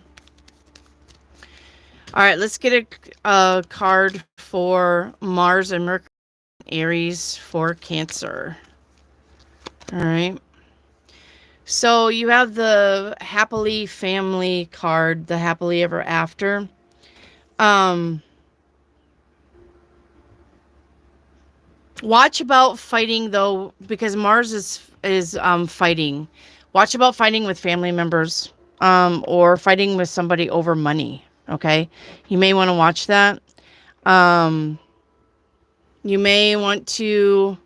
A: right, let's get a card for Mars and Mercury, Aries for Cancer. All right. So you have the happily family card, the happily ever after. Watch about fighting though, because Mars is fighting. Watch about fighting with family members, or fighting with somebody over money. Okay, you may want to watch that. You may want to.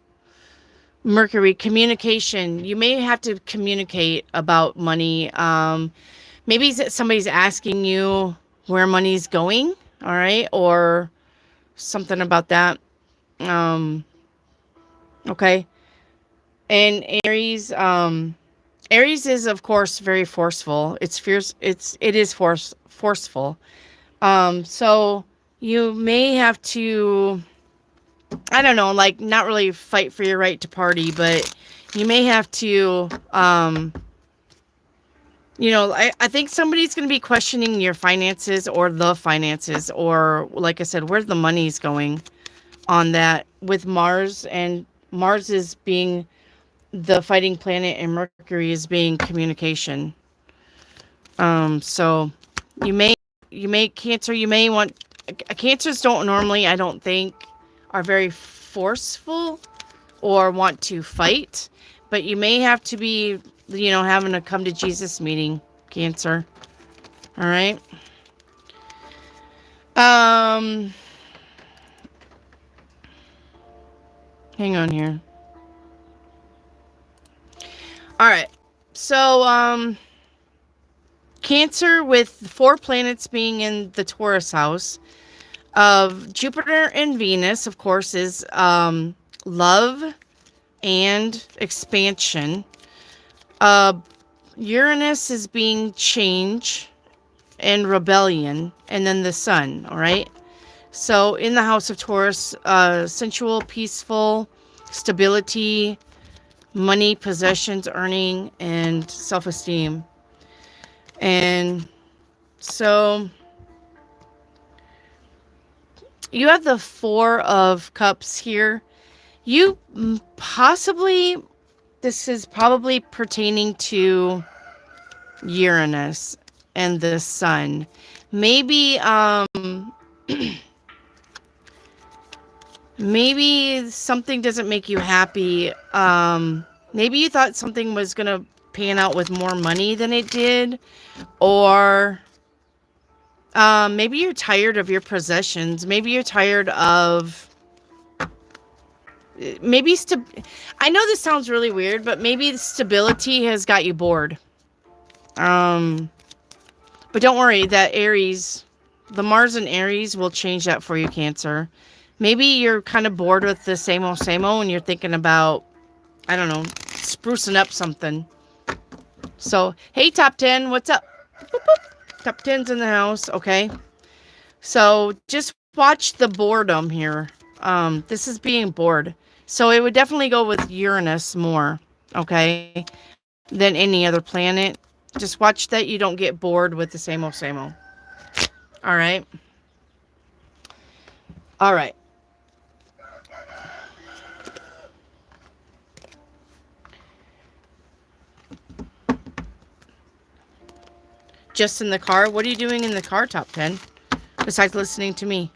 A: Mercury, communication. You may have to communicate about money. Maybe somebody's asking you where money's going, all right? Or something about that. Okay. And Aries, Aries is of course very forceful. It's fierce. It is forceful. So you may have to I don't know, like not really fight for your right to party, but you may have to, I think somebody's going to be questioning your finances or the finances, or like I said, where the money's going on that with Mars, and Mars is being the fighting planet and Mercury is being communication. So you may Cancer, you may want, Cancers don't normally, I don't think, are very forceful or want to fight, but you may have to be, having a come to Jesus meeting, Cancer. All right. Hang on here. All right. So, Cancer, with 4 planets being in the Taurus house of Jupiter and Venus, of course, is love and expansion. Uranus is being change and rebellion, and then the sun. All right. So in the house of Taurus, sensual, peaceful, stability, money, possessions, earning, and self-esteem. And so you have the 4 of Cups here. You possibly, this is probably pertaining to Uranus and the sun. Maybe, maybe something doesn't make you happy. Maybe you thought something was going to pan out with more money than it did. Or maybe you're tired of your possessions. Maybe you're tired of... I know this sounds really weird, but maybe the stability has got you bored. But don't worry, that Aries, the Mars in Aries will change that for you, Cancer. Maybe you're kind of bored with the same old, and you're thinking about, I don't know, sprucing up something. So, hey, Top 10, what's up? Boop, boop. Top 10's in the house, okay? So, just watch the boredom here. This is being bored. So, it would definitely go with Uranus more, okay, than any other planet. Just watch that you don't get bored with the same old, All right? All right. Just in the car? What are you doing in the car, Top 10? Besides listening to me.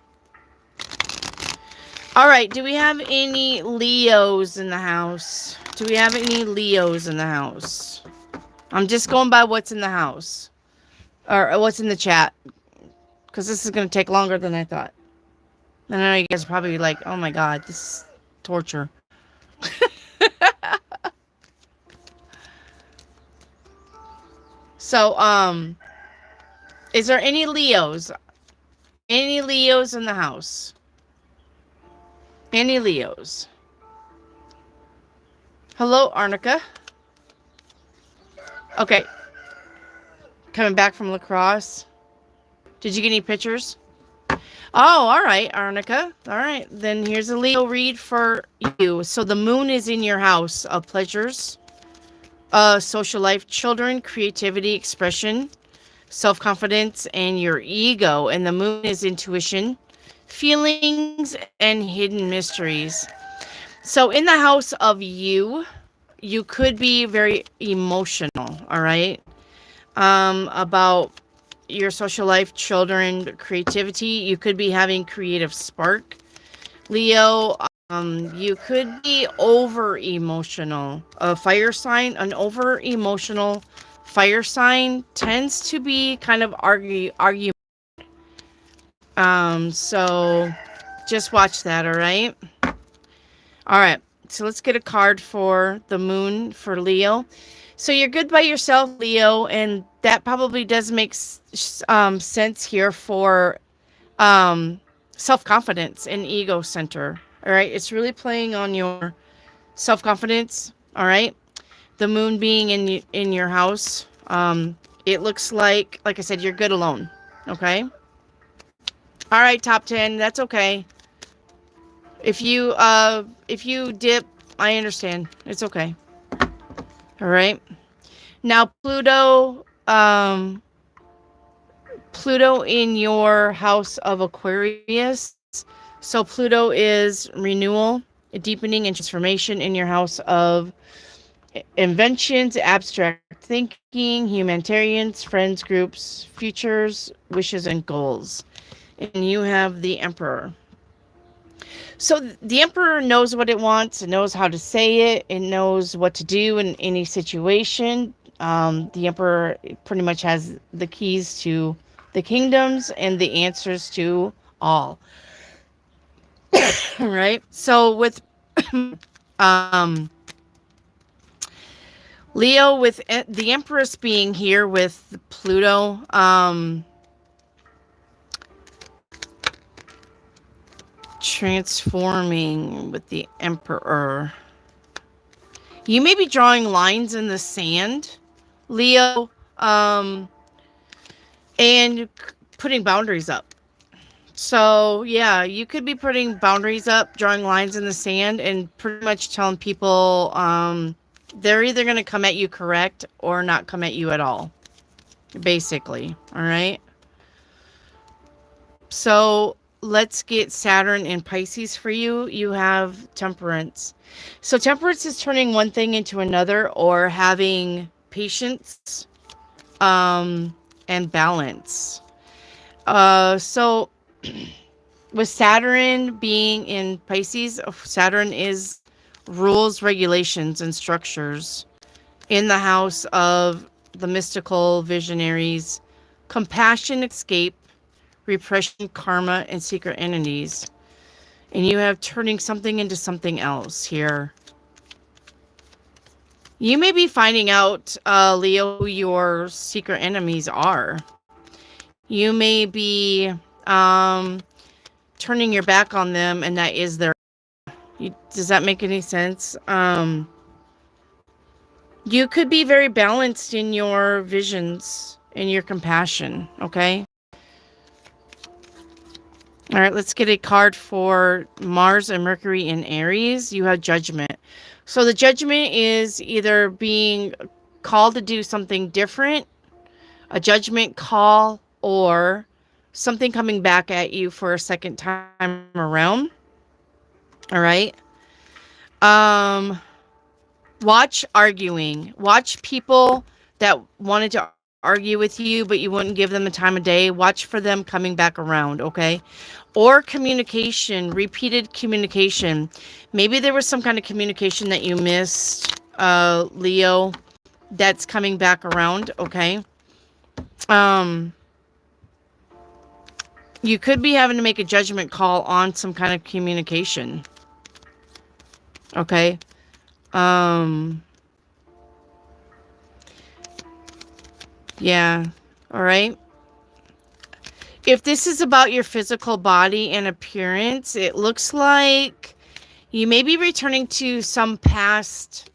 A: All right. Do we have any Leos in the house? Do we have any Leos in the house? I'm just going by what's in the house. Or what's in the chat. Because this is going to take longer than I thought. I know you guys are probably like, oh my God, this is torture. So, is there any Leos? Any Leos in the house? Any Leos? Hello, Arnica. Okay. Coming back from lacrosse. Did you get any pictures? Oh, all right, Arnica. All right, then here's a Leo read for you. So the moon is in your house of pleasures, social life, children, creativity, expression, self-confidence, and your ego. And the moon is intuition, feelings, and hidden mysteries. So in the house of you could be very emotional, all right? About your social life, children, creativity. You could be having creative spark. Leo, you could be over emotional. A fire sign, an over emotional fire sign tends to be kind of argue. So just watch that, all right? All right. So let's get a card for the moon for Leo. So you're good by yourself, Leo, and that probably does make sense here for self-confidence and ego center. All right. It's really playing on your self-confidence. All right. The moon being in your house. It looks like I said, you're good alone. Okay. All right, Top 10. That's okay. If you dip, I understand. It's okay. All right. Now Pluto in your house of Aquarius. So Pluto is renewal, deepening, and transformation in your house of inventions, abstract thinking, humanitarians, friends groups, futures, wishes, and goals. And you have the Emperor. So the Emperor knows what it wants, it knows how to say it, it knows what to do in any situation. The Emperor pretty much has the keys to the kingdoms and the answers to all. Right? So with Leo, with the Empress being here with Pluto, transforming with the Emperor. You may be drawing lines in the sand, Leo, and putting boundaries up. So, yeah, you could be putting boundaries up, drawing lines in the sand, and pretty much telling people they're either going to come at you correct or not come at you at all, basically. All right. So, let's get Saturn in Pisces for you. You have Temperance. So, Temperance is turning one thing into another or having patience and balance. So with Saturn being in Pisces, Saturn is rules, regulations, and structures in the house of the mystical visionaries, compassion, escape, repression, karma, and secret entities. And you have turning something into something else here. You may be finding out, Leo, who your secret enemies are. You may be turning your back on them, and that is their. Does that make any sense? You could be very balanced in your visions, in your compassion, okay? All right, let's get a card for Mars and Mercury in Aries. You have Judgment. So the Judgment is either being called to do something different, a judgment call, or something coming back at you for a second time around. All right. Watch arguing. Watch people that wanted to argue with you, but you wouldn't give them the time of day. Watch for them coming back around, okay? Or communication, repeated communication. Maybe there was some kind of communication that you missed, Leo, that's coming back around, okay? You could be having to make a judgment call on some kind of communication. Okay. Yeah. All right. If this is about your physical body and appearance, it looks like you may be returning to some past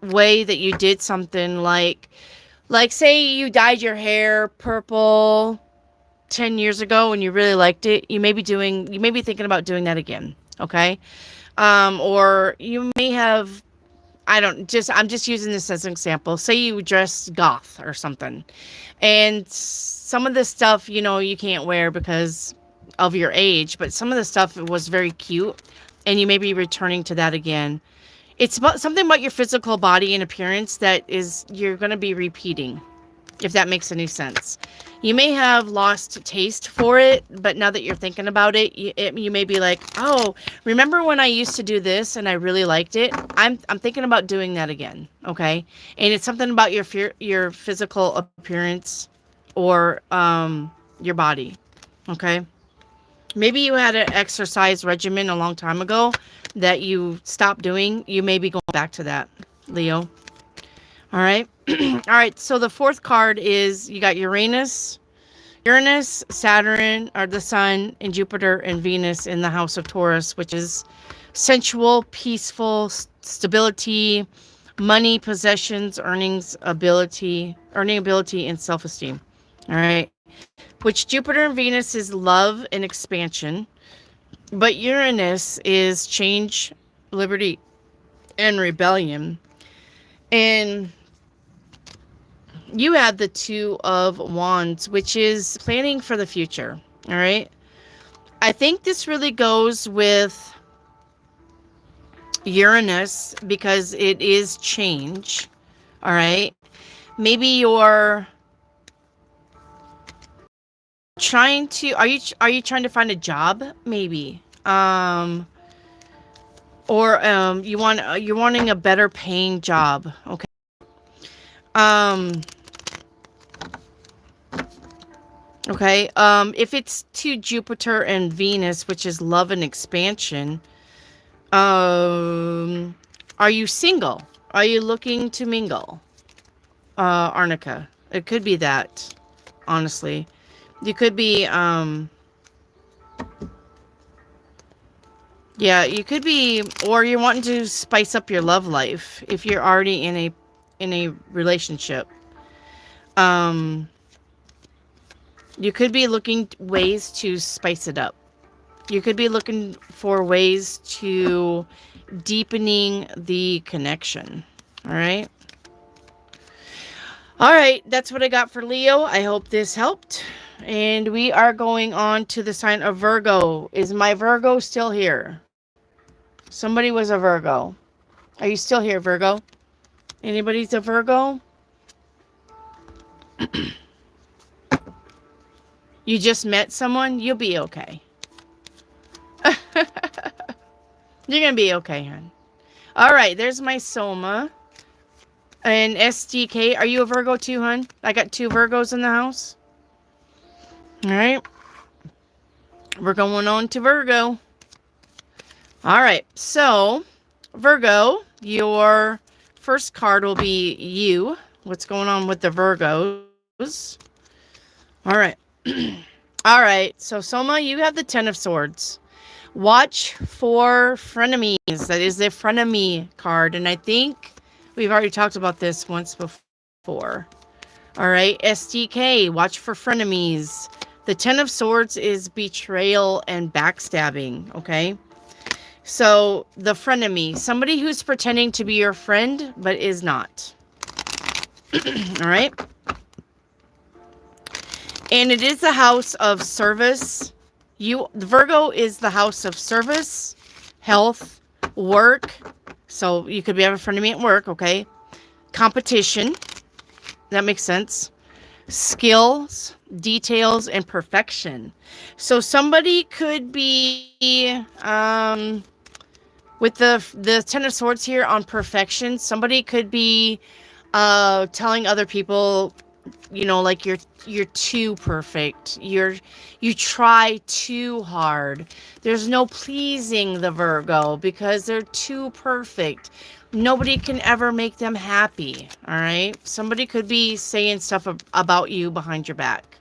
A: way that you did something like say you dyed your hair purple 10 years ago and you really liked it. You may be thinking about doing that again. Okay. Or you may have, I'm just using this as an example. Say you dress goth or something, and some of the stuff, you can't wear because of your age, but some of the stuff was very cute, and you may be returning to that again. It's about something about your physical body and appearance that you're going to be repeating, if that makes any sense. You may have lost taste for it, but now that you're thinking about it, you may be like, oh, remember when I used to do this and I really liked it? I'm thinking about doing that again, okay? And it's something about your physical appearance or your body, okay? Maybe you had an exercise regimen a long time ago that you stopped doing. You may be going back to that, Leo. All right. All right. So the fourth card is you got Uranus, Saturn, or the Sun, and Jupiter and Venus in the house of Taurus, which is sensual, peaceful, stability, money, possessions, earning ability, and self-esteem. All right. Which Jupiter and Venus is love and expansion. But Uranus is change, liberty, and rebellion. And you had the Two of Wands, which is planning for the future. All right. I think this really goes with Uranus because it is change. All right. Maybe you're trying to, are you trying to find a job? Maybe. Or you're wanting a better paying job. Okay. Okay. If it's to Jupiter and Venus, which is love and expansion, are you single? Are you looking to mingle? Arnica. It could be that, honestly. You could be, yeah, you could be, or you're wanting to spice up your love life if you're already in a relationship. You could be looking ways to spice it up. You could be looking for ways to deepening the connection. All right. All right. That's what I got for Leo. I hope this helped. And we are going on to the sign of Virgo. Is my Virgo still here? Somebody was a Virgo. Are you still here, Virgo? Anybody's a Virgo? You just met someone? You'll be okay. You're going to be okay, hon. All right, there's my Soma. And SDK, are you a Virgo too, hon? I got 2 Virgos in the house. All right. We're going on to Virgo. All right, so Virgo, your first card will be you. What's going on with the Virgos? All right. All right, so Soma, you have the 10 of Swords. Watch for frenemies. That is the frenemy card. And I think we've already talked about this once before. All right, SDK, watch for frenemies. The 10 of Swords is betrayal and backstabbing, okay? So the frenemy, somebody who's pretending to be your friend, but is not. All right? And it is the house of service. Virgo is the house of service, health, work. So you could be having a frenemy at work, okay? Competition. That makes sense. Skills, details, and perfection. So somebody could be with the 10 of Swords here on perfection. Somebody could be telling other people, you know, like you're too perfect. You try too hard. There's no pleasing the Virgo because they're too perfect. Nobody can ever make them happy. All right. Somebody could be saying stuff about you behind your back.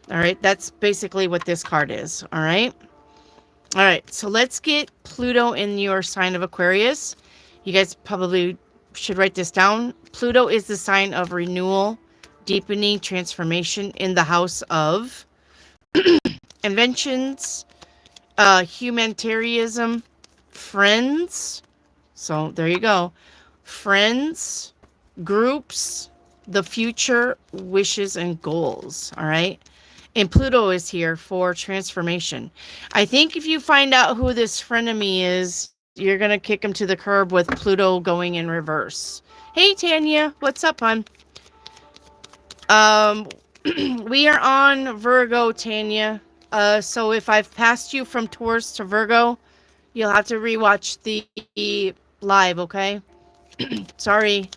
A: All right. That's basically what this card is. All right. All right. So let's get Pluto in your sign of Aquarius. You guys probably should write this down. Pluto is the sign of renewal, deepening, transformation in the house of inventions, humanitarianism, friends. So there you go. Friends, groups, the future, wishes, and goals. All right. And Pluto is here for transformation. I think if you find out who this frenemy is, you're going to kick him to the curb with Pluto going in reverse. Hey, Tanya. What's up, hon? We are on Virgo, Tanya. So if I've passed you from Taurus to Virgo, you'll have to rewatch the live, okay? Sorry.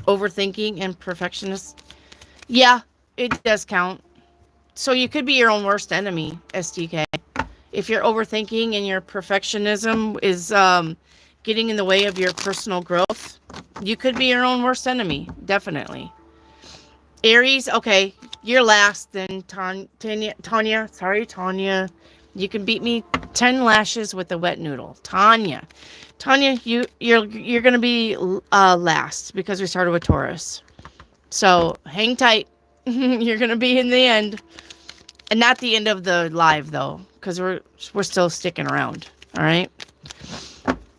A: Overthinking and perfectionist. Yeah, it does count. So you could be your own worst enemy, SDK. If you're overthinking and your perfectionism is getting in the way of your personal growth, you could be your own worst enemy. Definitely. Aries, okay, you're last then, Tanya. Sorry, Tanya. You can beat me 10 lashes with a wet noodle. Tanya, you're going to be last because we started with Taurus. So hang tight. You're going to be in the end. And not the end of the live though, because we're still sticking around. All right.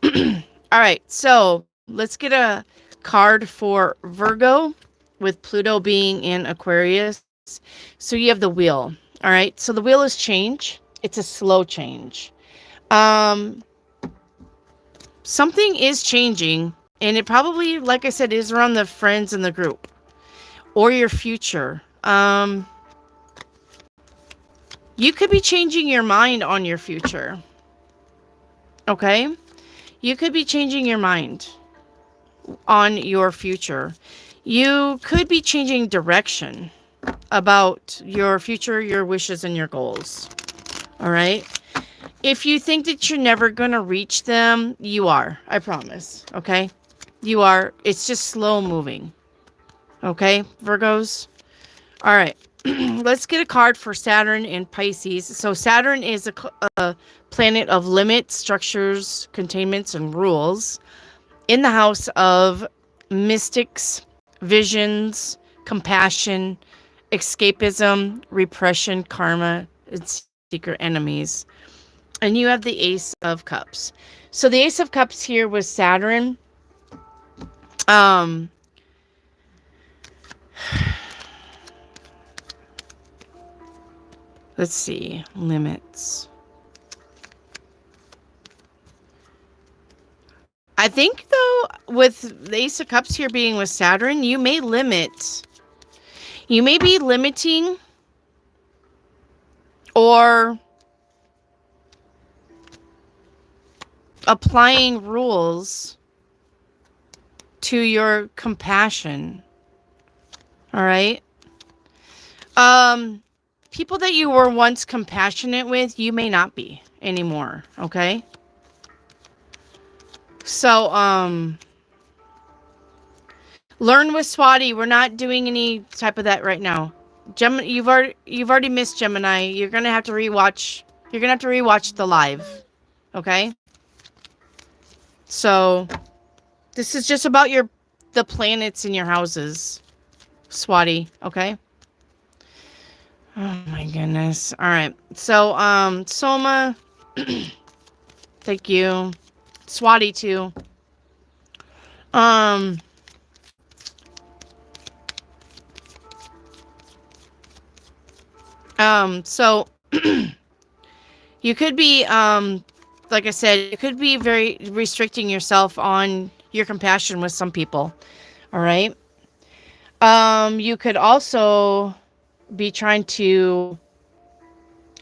A: All right. So let's get a card for Virgo with Pluto being in Aquarius. So you have the wheel. All right. So the wheel is change. It's a slow change. Something is changing, and it probably, like I said, is around the friends in the group or your future. You could be changing your mind on your future. Okay? You could be changing your mind on your future. You could be changing direction about your future, your wishes, and your goals. All right? If you think that you're never going to reach them, you are. I promise. Okay? You are. It's just slow moving. Okay, Virgos? All right. Let's get a card for Saturn and Pisces. So Saturn is a planet of limits, structures, containments, and rules in the house of mystics, visions, compassion, escapism, repression, karma, and secret enemies. And you have the Ace of Cups. So the Ace of Cups here was Saturn. Let's see. Limits. I think, though, with the Ace of Cups here being with Saturn, you may limit. You may be limiting or applying rules to your compassion. All right? People that you were once compassionate with, you may not be anymore, okay? So, learn with Swati. We're not doing any type of that right now. Gemini, you've already missed Gemini. You're gonna have to rewatch. You're gonna have to rewatch the live, okay? So, this is just about the planets in your houses, Swati, okay? Oh my goodness. All right. So, Soma, thank you. Swati too. So you could be, like I said, you could be very restricting yourself on your compassion with some people. All right. You could also be trying to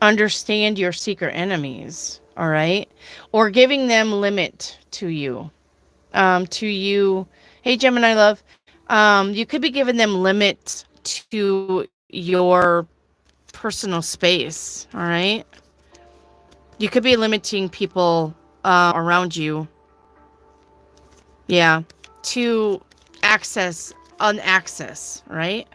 A: understand your secret enemies. All right. Or giving them limit to you. Hey, Gemini love. You could be giving them limit to your personal space. All right. You could be limiting people around you. Yeah. To unaccess, right?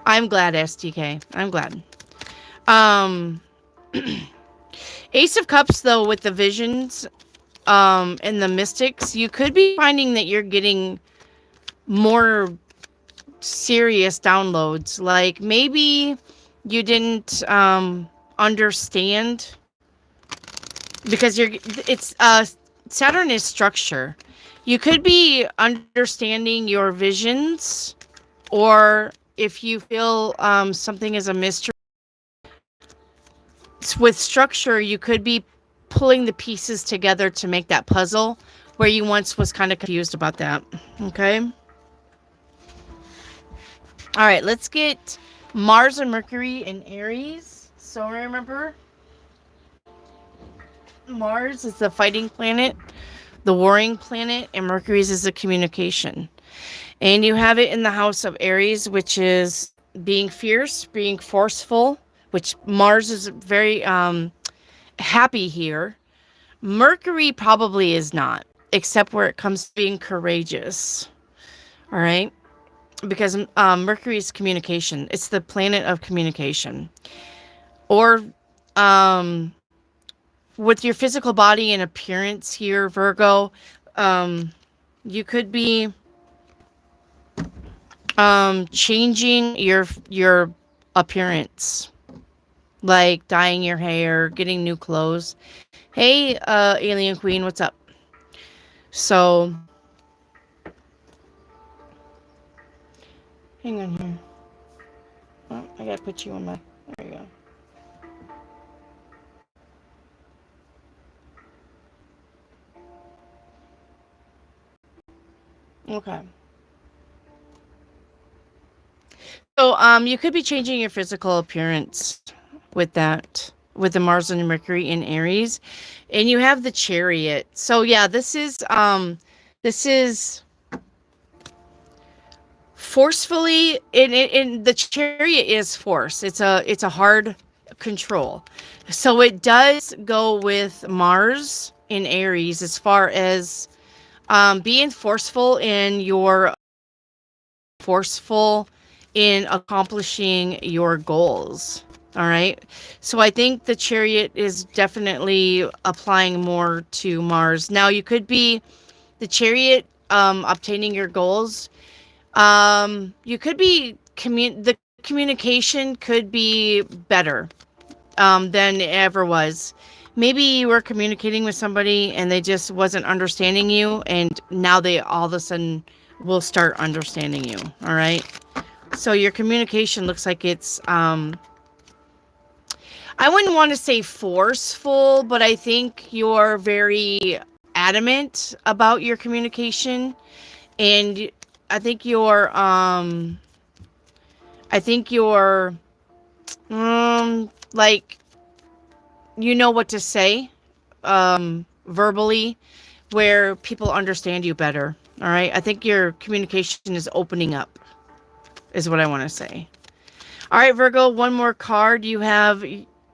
A: I'm glad, STK. I'm glad. Ace of Cups, though, with the visions and the mystics, you could be finding that you're getting more serious downloads. Like maybe you didn't understand because Saturn is structure. You could be understanding your visions, or if you feel something is a mystery with structure, you could be pulling the pieces together to make that puzzle where you once was kind of confused about that. Okay. All right, let's get Mars and Mercury in Aries. So remember, Mars is the fighting planet, the warring planet, and Mercury is the communication. And you have it in the house of Aries, which is being fierce, being forceful, which Mars is very happy here. Mercury probably is not, except where it comes to being courageous. All right. Because Mercury is communication. It's the planet of communication. Or with your physical body and appearance here, Virgo, you could be changing your appearance, like dyeing your hair, getting new clothes. Hey, Alien Queen, what's up? So, hang on here. Oh, I gotta put you on my. There you go. Okay. So, you could be changing your physical appearance with that, with the Mars and Mercury in Aries, and you have the Chariot. So, yeah, this is forcefully in the Chariot is force. It's a hard control. So it does go with Mars in Aries as far as being forceful in accomplishing your goals. All right. So I think the Chariot is definitely applying more to Mars. Now you could be the Chariot obtaining your goals. You could be the communication could be better than it ever was. Maybe you were communicating with somebody and they just wasn't understanding you, and now they all of a sudden will start understanding you. All right. So your communication looks like it's I wouldn't want to say forceful, but I think you're very adamant about your communication, and I think you're like, you know what to say verbally, where people understand you better. All right. I think your communication is opening up, is what I want to say. All right, Virgo, one more card. You have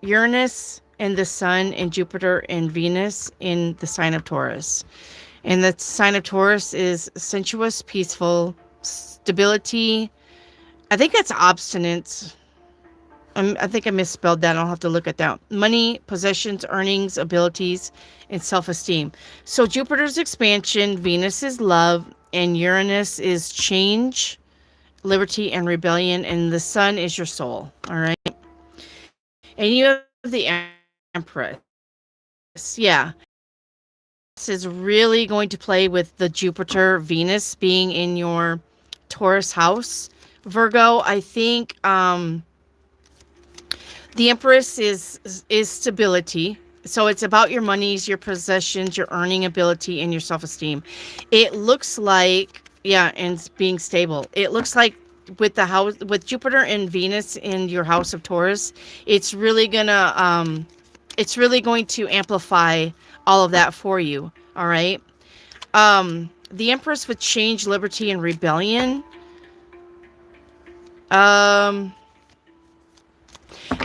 A: Uranus and the Sun and Jupiter and Venus in the sign of Taurus. And the sign of Taurus is sensuous, peaceful, stability. I think that's obstinance. I think I misspelled that. I'll have to look at that. Money, possessions, earnings, abilities, and self-esteem. So Jupiter's expansion, Venus is love, and Uranus is change, liberty, and rebellion, and the Sun is your soul. All right. And you have the Empress. Yeah. This is really going to play with the Jupiter, Venus being in your Taurus house. Virgo, I think the Empress is stability. So it's about your monies, your possessions, your earning ability, and your self-esteem. It looks like, yeah, and being stable. It looks like with the house, with Jupiter and Venus in your house of Taurus, it's really going to amplify all of that for you. All right. The Empress with change, liberty, and rebellion.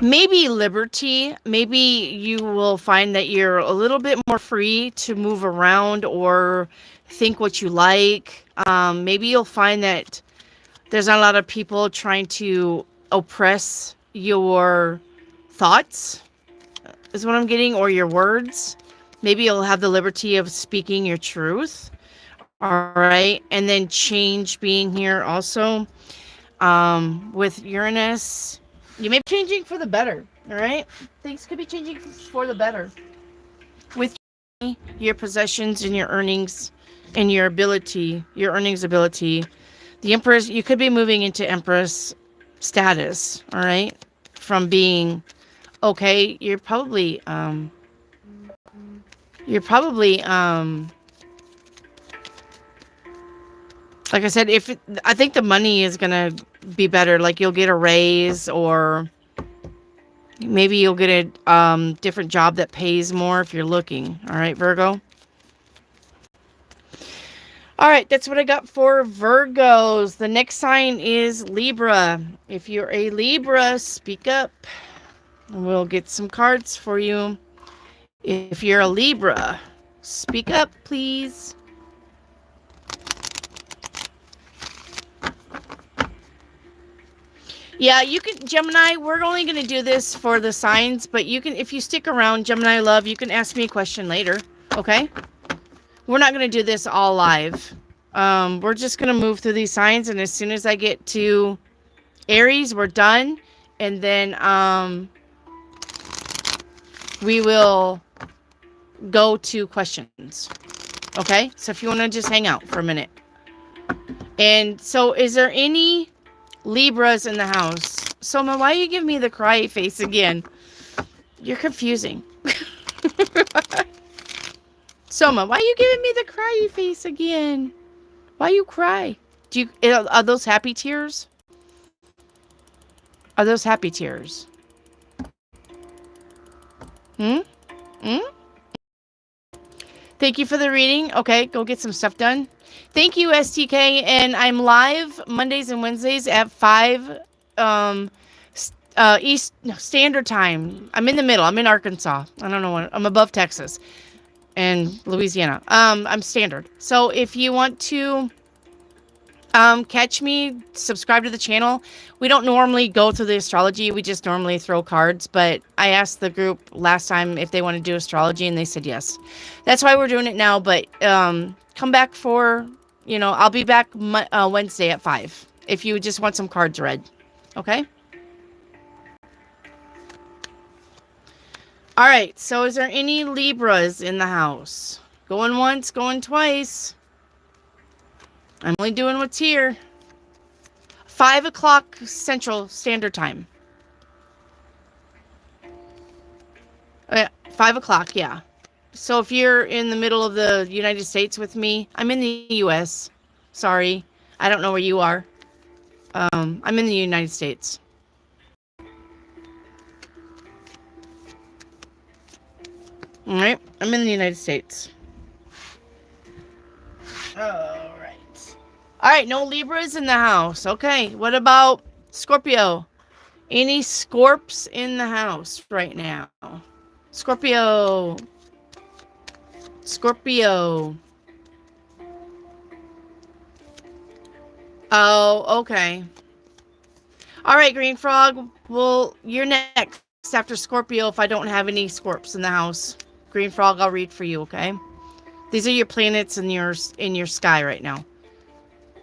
A: Maybe liberty. Maybe you will find that you're a little bit more free to move around or think what you like. Maybe you'll find that there's not a lot of people trying to oppress your thoughts, is what I'm getting, or your words. Maybe you'll have the liberty of speaking your truth. All right. And then change being here also. With Uranus, you may be changing for the better. All right. Things could be changing for the better. With your possessions and your earnings and your ability, your earnings ability, the Empress, you could be moving into Empress status. All right. From being okay, you're probably like I said, I think the money is gonna be better. Like you'll get a raise, or maybe you'll get a different job that pays more if you're looking. All right, Virgo. All right, that's what I got for Virgos. The next sign is Libra. If you're a Libra, speak up. We'll get some cards for you. If you're a Libra, speak up, please. Yeah, you can, Gemini, we're only going to do this for the signs, but you can, if you stick around, Gemini love, you can ask me a question later, okay? We're not going to do this all live. We're just going to move through these signs, and as soon as I get to Aries, we're done. And then we will go to questions. Okay? So if you want to just hang out for a minute. And so is there any Libras in the house? Soma, why are you giving me the cry face again? You're confusing. Soma, why are you giving me the cry face again? Why you cry? Are those happy tears? Are those happy tears? Hmm? Thank you for the reading. Okay, go get some stuff done. Thank you, STK. And I'm live Mondays and Wednesdays at 5 East Standard Time. I'm in the middle. I'm in Arkansas. I don't know what. I'm above Texas and Louisiana. I'm standard. So if you want to catch me, subscribe to the channel. We don't normally go through the astrology. We just normally throw cards. But I asked the group last time if they want to do astrology, and they said yes. That's why we're doing it now. But come back for, I'll be back Wednesday at 5 if you just want some cards read. Okay? All right. So is there any Libras in the house? Going once, going twice. I'm only doing what's here. 5 o'clock Central Standard Time. 5 o'clock, yeah. So if you're in the middle of the United States with me, I'm in the U.S. Sorry. I don't know where you are. I'm in the United States. All right. I'm in the United States. All right. All right, no Libras in the house. Okay, what about Scorpio? Any Scorps in the house right now? Scorpio. Oh, okay. All right, Green Frog. Well, you're next after Scorpio if I don't have any Scorps in the house. Green Frog, I'll read for you, okay? These are your planets in your sky right now.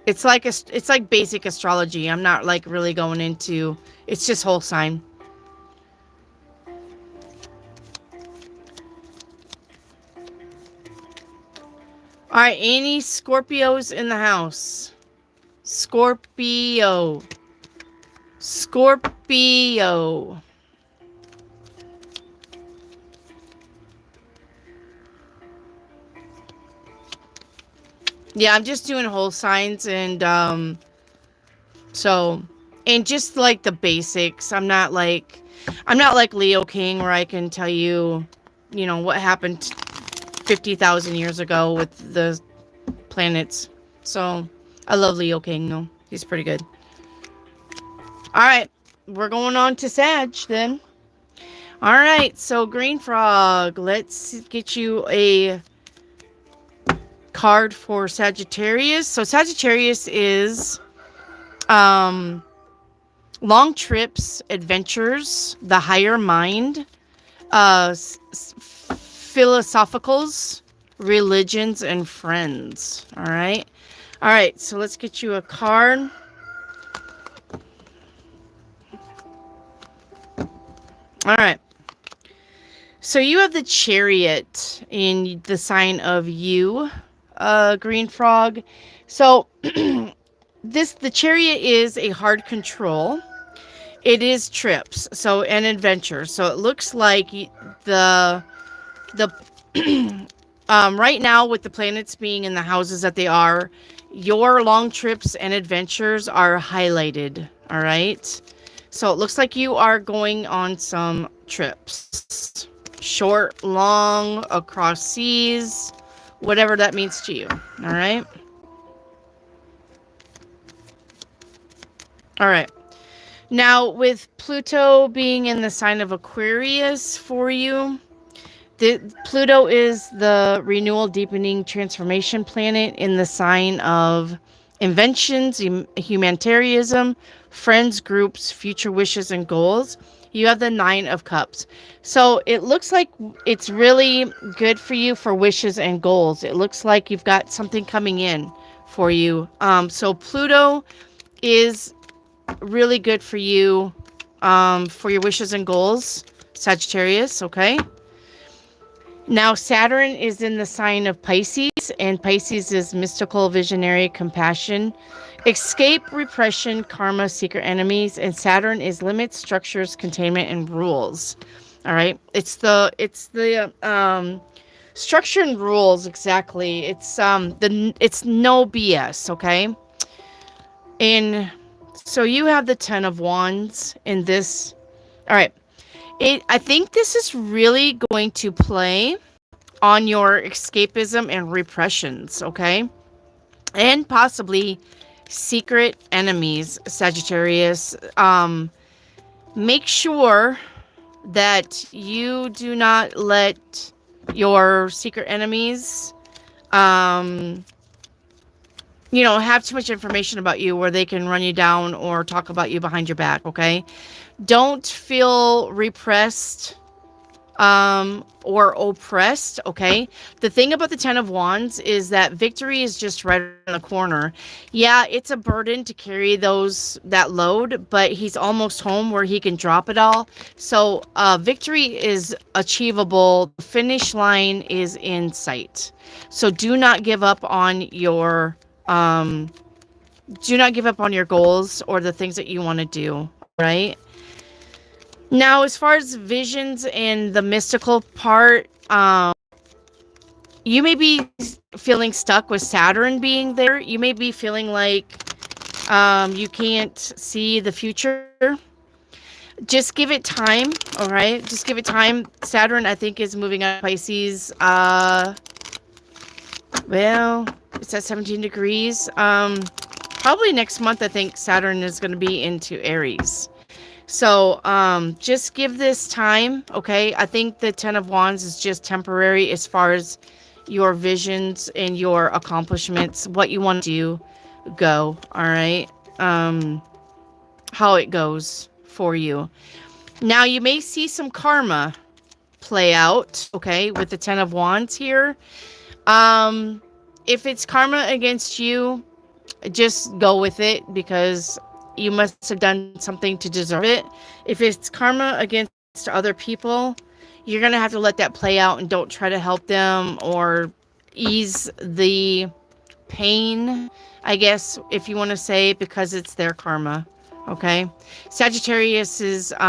A: It's like basic astrology. I'm not like really going into, it's just whole sign. All right, any Scorpios in the house? Scorpio. Yeah, I'm just doing whole signs and and just like the basics. I'm not like Leo King where I can tell you, what happened 50,000 years ago with the planets. So, I love Leo King though. He's pretty good. All right, we're going on to Sag then. All right, so Green Frog, let's get you a card for Sagittarius. So Sagittarius is long trips, adventures, the higher mind, philosophicals, religions, and friends. All right. So let's get you a card. All right. So you have the Chariot in the sign of you, Green Frog. So the Chariot is a hard control. It is trips, so an adventure. So it looks like the right now with the planets being in the houses that they are, your long trips and adventures are highlighted. All right. So it looks like you are going on some trips. Short, long, across seas, whatever that means to you. All right. All right. Now, with Pluto being in the sign of Aquarius for you, Pluto is the renewal, deepening, transformation planet in the sign of inventions, humanitarianism, friends, groups, future wishes, and goals. You have the 9 of Cups. So it looks like it's really good for you for wishes and goals. It looks like you've got something coming in for you. So Pluto is really good for you, for your wishes and goals, Sagittarius, okay? Now, Saturn is in the sign of Pisces, and Pisces is mystical, visionary, compassion, escape, repression, karma, secret enemies, and Saturn is limits, structures, containment, and rules. All right, it's the structure and rules, exactly. It's no BS, okay? And so you have the 10 of Wands in this. All right. I think this is really going to play on your escapism and repressions, okay? And possibly secret enemies, Sagittarius. Make sure that you do not let your secret enemies, have too much information about you where they can run you down or talk about you behind your back, okay? Don't feel repressed or oppressed, okay? The thing about the 10 of Wands is that victory is just right around the corner. Yeah, it's a burden to carry that load, but he's almost home where he can drop it all. So victory is achievable. The finish line is in sight. So do not give up on your goals or the things that you want to do, right? Now, as far as visions and the mystical part, you may be feeling stuck with Saturn being there. You may be feeling like you can't see the future. Just give it time, all right? Just give it time. Saturn, I think, is moving out of Pisces. Well, it's at 17 degrees. Probably next month, I think Saturn is going to be into Aries. So, just give this time, okay? I think the 10 of Wands is just temporary as far as your visions and your accomplishments, what you want to do, go, all right? How it goes for you. Now, you may see some karma play out, okay, with the 10 of Wands here. If it's karma against you, just go with it because you must have done something to deserve it. If it's karma against other people, you're going to have to let that play out and don't try to help them or ease the pain, I guess, if you want to say, because it's their karma. Okay? Sagittarius is, like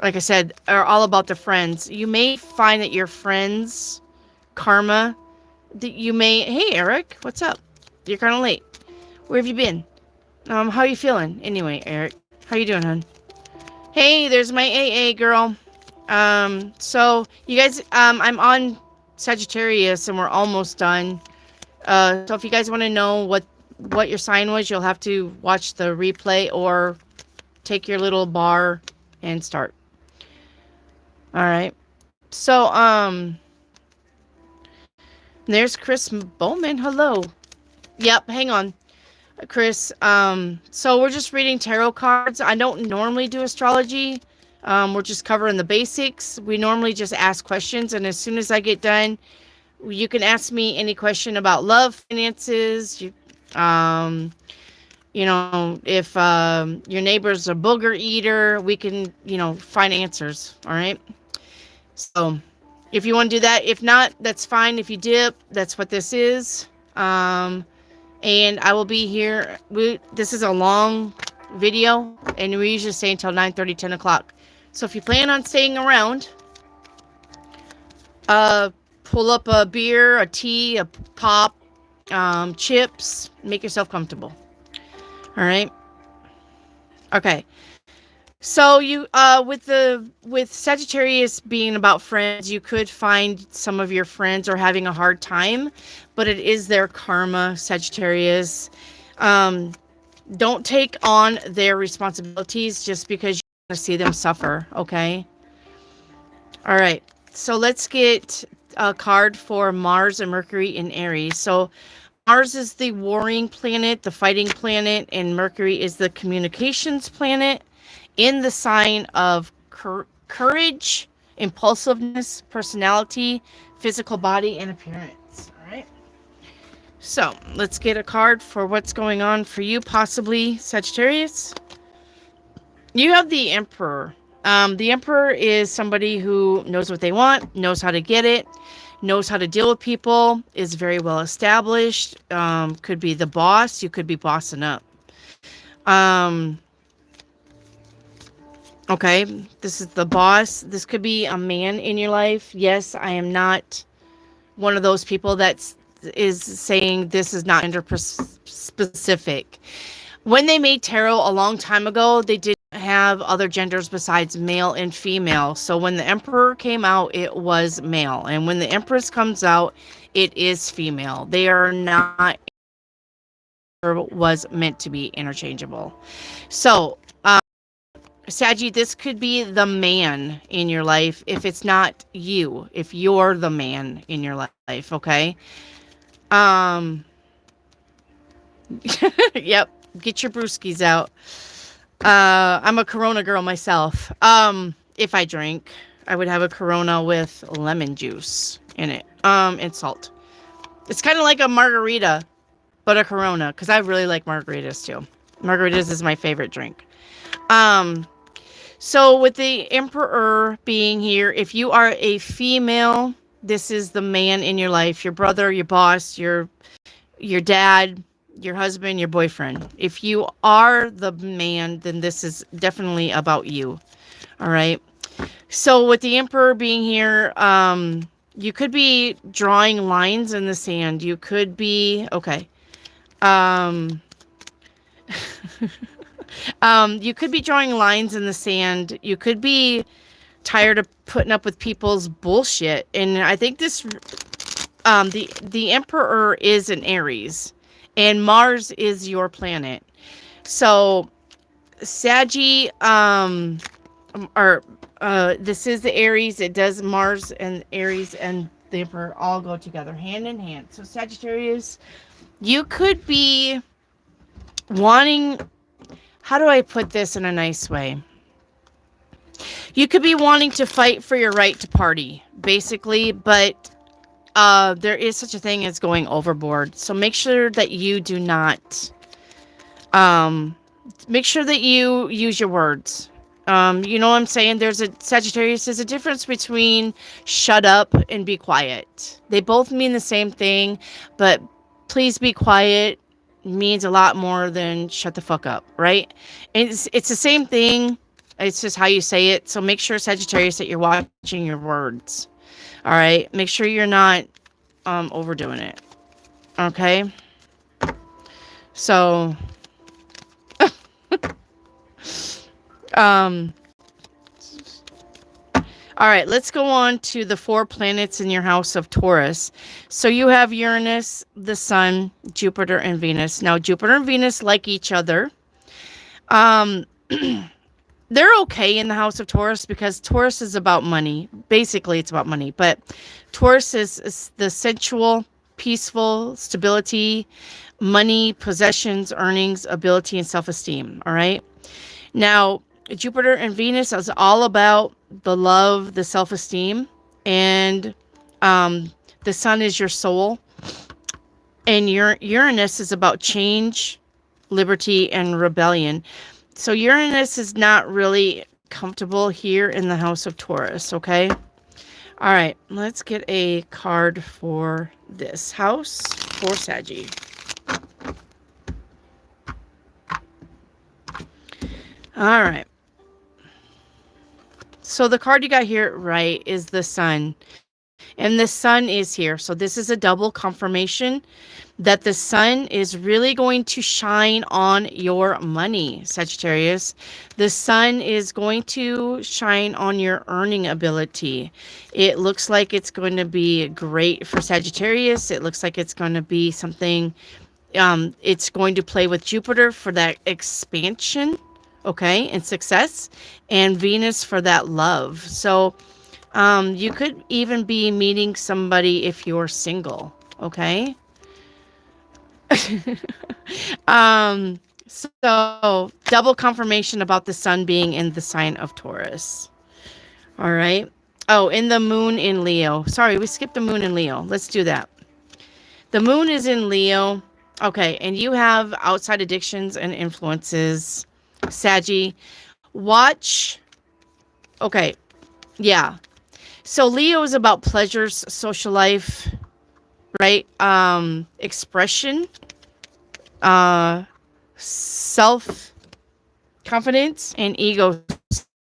A: I said, are all about the friends. You may find that your friends' karma, hey, Eric, what's up? You're kind of late. Where have you been? How are you feeling? Anyway, Eric, how you doing, hon? Hey, there's my AA girl. So you guys, I'm on Sagittarius and we're almost done. So if you guys want to know what your sign was, you'll have to watch the replay or take your little bar and start. All right. So, there's Chris Bowman. Hello. Yep, hang on. Chris, so we're just reading tarot cards. I don't normally do astrology. We're just covering the basics. We normally just ask questions, and as soon as I get done, you can ask me any question about love, finances, if your neighbor's a booger eater, we can, find answers, all right? So if you want to do that, if not, that's fine. If you dip, that's what this is. And I will be here. This is a long video, and we usually stay until 9:30, 10 o'clock. So if you plan on staying around, pull up a beer, a tea, a pop, chips. Make yourself comfortable. All right. Okay. So you, with Sagittarius being about friends, you could find some of your friends are having a hard time, but it is their karma, Sagittarius. Don't take on their responsibilities just because you want to see them suffer, okay? All right. So let's get a card for Mars and Mercury in Aries. So Mars is the warring planet, the fighting planet, and Mercury is the communications planet, in the sign of courage, impulsiveness, personality, physical body, and appearance. All right. So let's get a card for what's going on for you, possibly Sagittarius. You have the Emperor. The Emperor is somebody who knows what they want, knows how to get it, knows how to deal with people, is very well established, could be the boss. You could be bossing up. Okay, this is the boss. This could be a man in your life. Yes, I am not one of those people that is saying this is not gender specific. When they made tarot a long time ago, they didn't have other genders besides male and female. So when the Emperor came out, it was male. And when the Empress comes out, it is female. They are not, was meant to be interchangeable. So, Saggy, this could be the man in your life if it's not you, if you're the man in your life, okay? Yep, get your brewskis out. I'm a Corona girl myself. If I drink, I would have a Corona with lemon juice in it, and salt. It's kind of like a margarita, but a Corona, because I really like margaritas too. Margaritas is my favorite drink. So with the Emperor being here, if you are a female, this is the man in your life, your brother, your boss, your dad, your husband, your boyfriend. If you are the man, then this is definitely about you. All right. So with the Emperor being here, you could be drawing lines in the sand. You could be, okay. You could be drawing lines in the sand. You could be tired of putting up with people's bullshit. And I think this, the Emperor is an Aries, and Mars is your planet. So, Saggy, this is the Aries. It does Mars and Aries and the Emperor all go together, hand in hand. So, Sagittarius, you could be wanting, how do I put this in a nice way? You could be wanting to fight for your right to party, basically, but there is such a thing as going overboard. So make sure that you do not, make sure that you use your words. You know what I'm saying? Sagittarius, there's a difference between shut up and be quiet. They both mean the same thing, but please be quiet means a lot more than shut the fuck up, right? And it's the same thing. It's just how you say it. So make sure, Sagittarius, that you're watching your words. All right? Make sure you're not overdoing it. Okay? So all right, let's go on to the 4 planets in your house of Taurus. So you have Uranus, the Sun, Jupiter, and Venus. Now, Jupiter and Venus like each other. They're okay in the house of Taurus because Taurus is about money. Basically, it's about money. But Taurus is the sensual, peaceful, stability, money, possessions, earnings, ability, and self-esteem. All right? Now, Jupiter and Venus is all about the love, the self-esteem, and the Sun is your soul, and Uranus is about change, liberty, and rebellion. So Uranus is not really comfortable here in the house of Taurus, okay? All right, let's get a card for this house for Saggy. All right. So the card you got here right is the Sun. And the Sun is here. So this is a double confirmation that the Sun is really going to shine on your money, Sagittarius. The Sun is going to shine on your earning ability. It looks like it's going to be great for Sagittarius. It looks like it's going to be something, it's going to play with Jupiter for that expansion, okay, and success, and Venus for that love. So you could even be meeting somebody if you're single, okay? So double confirmation about the Sun being in the sign of Taurus. All right. Oh, in the moon in Leo. Sorry, we skipped the moon in Leo. Let's do that. The moon is in Leo. Okay, and you have outside addictions and influences. Saggy. Watch. Okay, yeah. So Leo is about pleasures, social life, right? Expression, self confidence, and ego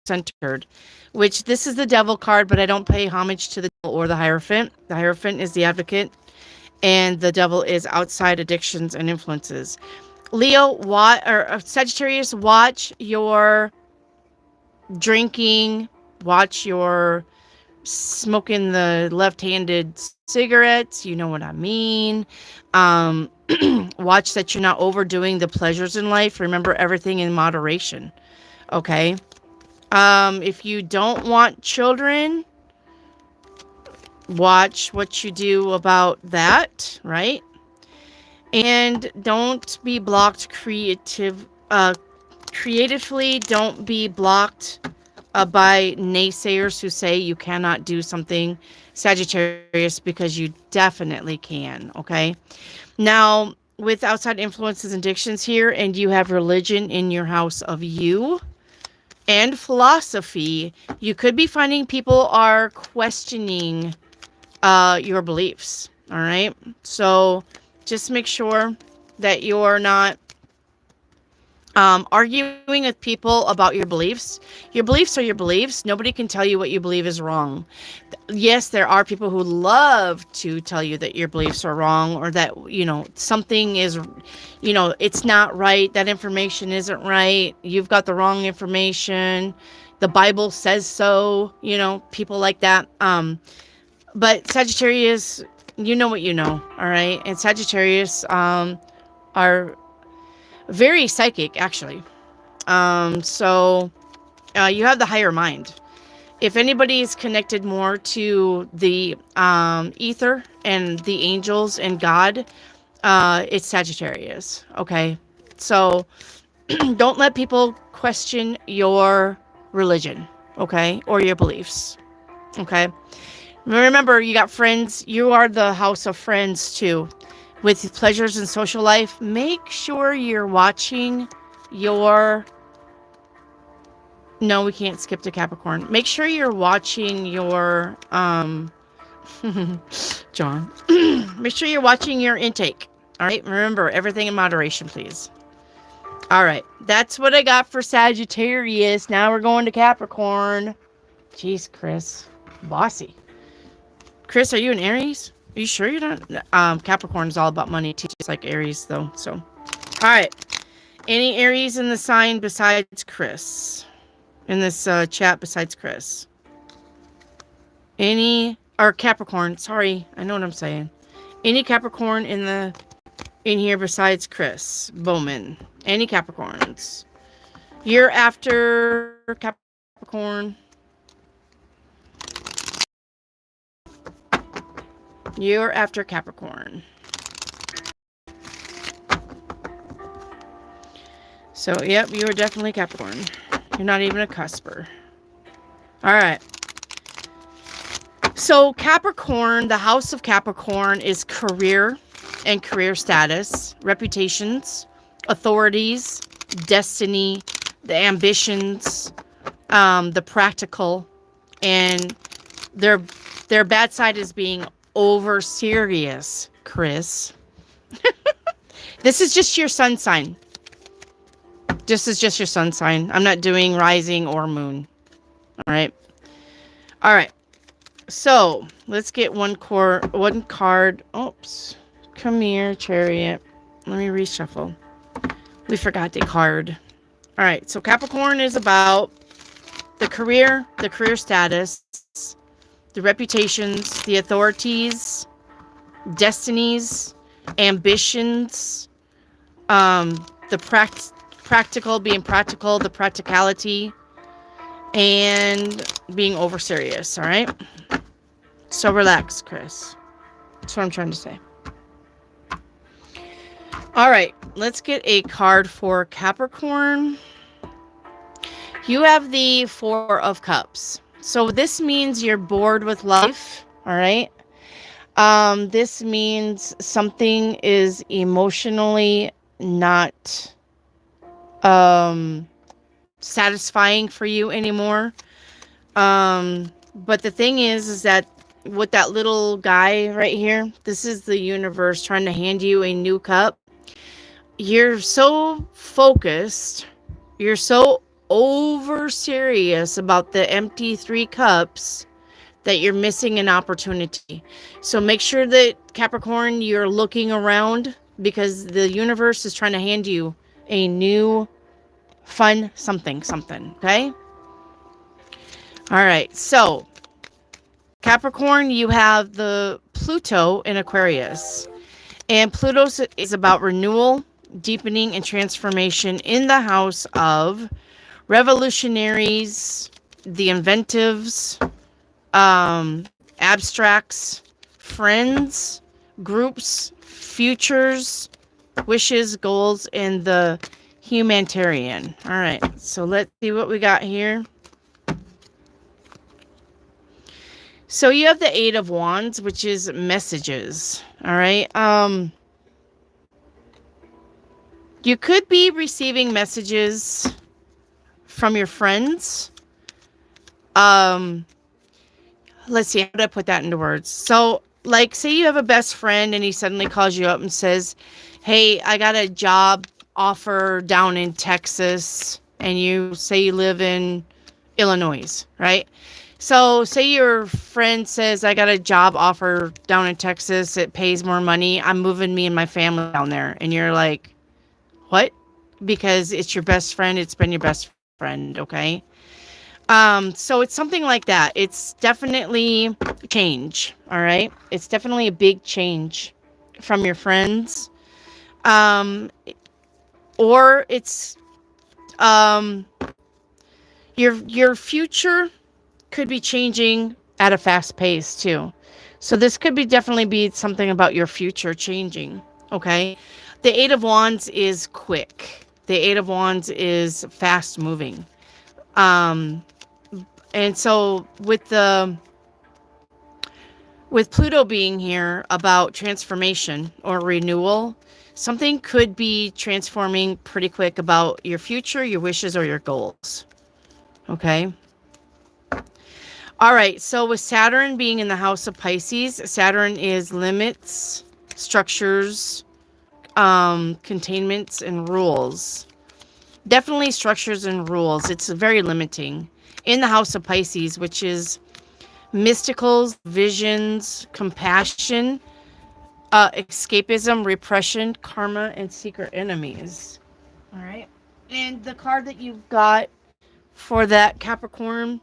A: centered, which this is the devil card, but I don't pay homage to the devil or the Hierophant. The Hierophant is the advocate, and the devil is outside addictions and influences. Leo, Sagittarius, watch your drinking, watch your smoking the left-handed cigarettes. You know what I mean. Watch that you're not overdoing the pleasures in life. Remember, everything in moderation. Okay. If you don't want children, watch what you do about that, right? And don't be blocked creatively. Don't be blocked by naysayers who say you cannot do something, Sagittarius, because you definitely can, okay? Now, with outside influences and addictions here, and you have religion in your house of you and philosophy, you could be finding people are questioning your beliefs, all right? So just make sure that you're not arguing with people about your beliefs. Your beliefs are your beliefs. Nobody can tell you what you believe is wrong. Yes, there are people who love to tell you that your beliefs are wrong, or that, something is, it's not right. That information isn't right. You've got the wrong information. The Bible says so, people like that. But Sagittarius, you know what you know, all right? And Sagittarius are very psychic, actually. So you have the higher mind. If anybody is connected more to the ether and the angels and God, it's Sagittarius. Okay, so don't let people question your religion, okay, or your beliefs. Okay, remember, you got friends. You are the house of friends too. With pleasures and social life, make sure you're watching your... No, we can't skip to Capricorn. Make sure you're watching your... John. Make sure you're watching your intake. All right? Remember, everything in moderation, please. All right. That's what I got for Sagittarius. Now we're going to Capricorn. Jeez, Chris. Bossy. Chris, are you an Aries? Are you sure you're not? Capricorn is all about money, too, just like Aries, though. So, all right. Any Aries in the sign besides Chris? In this chat besides Chris? Or Capricorn? Sorry, I know what I'm saying. Any Capricorn in here besides Chris Bowman? Any Capricorns? Year after Capricorn? You're after Capricorn. So, yep, you are definitely Capricorn. You're not even a cusper. All right. So, Capricorn, the house of Capricorn is career and career status, reputations, authorities, destiny, the ambitions, the practical, and their bad side is being over serious, Chris. This is just your sun sign. This is just your sun sign. I'm not doing rising or moon. All right. All right. So let's get one card. Oops. Come here, Chariot. Let me reshuffle. We forgot the card. All right. So Capricorn is about the career status, the reputations, the authorities, destinies, ambitions, the practical, being practical, the practicality, and being over serious. All right. So relax, Chris. That's what I'm trying to say. All right. Let's get a card for Capricorn. You have the Four of Cups. So this means you're bored with life, all right? This means something is emotionally not satisfying for you anymore. But the thing is that with that little guy right here, this is the universe trying to hand you a new cup. You're so focused, you're so over serious about the empty 3 cups that you're missing an opportunity. So make sure that, Capricorn, you're looking around, because the universe is trying to hand you a new fun something, okay? All right, so Capricorn, you have the Pluto in Aquarius. And Pluto is about renewal, deepening, and transformation in the house of revolutionaries, the inventives, abstracts, friends, groups, futures, wishes, goals, and the humanitarian. All right, so let's see what we got here. So you have the 8 of Wands, which is messages. All right. You could be receiving messages from your friends. Let's see, how do I put that into words? So, like, say you have a best friend and he suddenly calls you up and says, hey, I got a job offer down in Texas, and you say you live in Illinois, right? So say your friend says, I got a job offer down in Texas. It pays more money. I'm moving me and my family down there. And you're like, what? Because it's your best friend. It's been your best friend. Okay. So it's something like that. It's definitely change. All right. It's definitely a big change from your friends. Or it's, your future could be changing at a fast pace too. So this could be definitely be something about your future changing. Okay. The 8 of Wands is quick. The 8 of Wands is fast moving. And so with Pluto being here about transformation or renewal, something could be transforming pretty quick about your future, your wishes, or your goals. Okay. All right, so with Saturn being in the house of Pisces, Saturn is limits, structures, containments, and rules. Definitely structures and rules. It's very limiting. In the house of Pisces, which is mysticals, visions, compassion, escapism, repression, karma, and secret enemies. All right. And the card that you've got for that, Capricorn,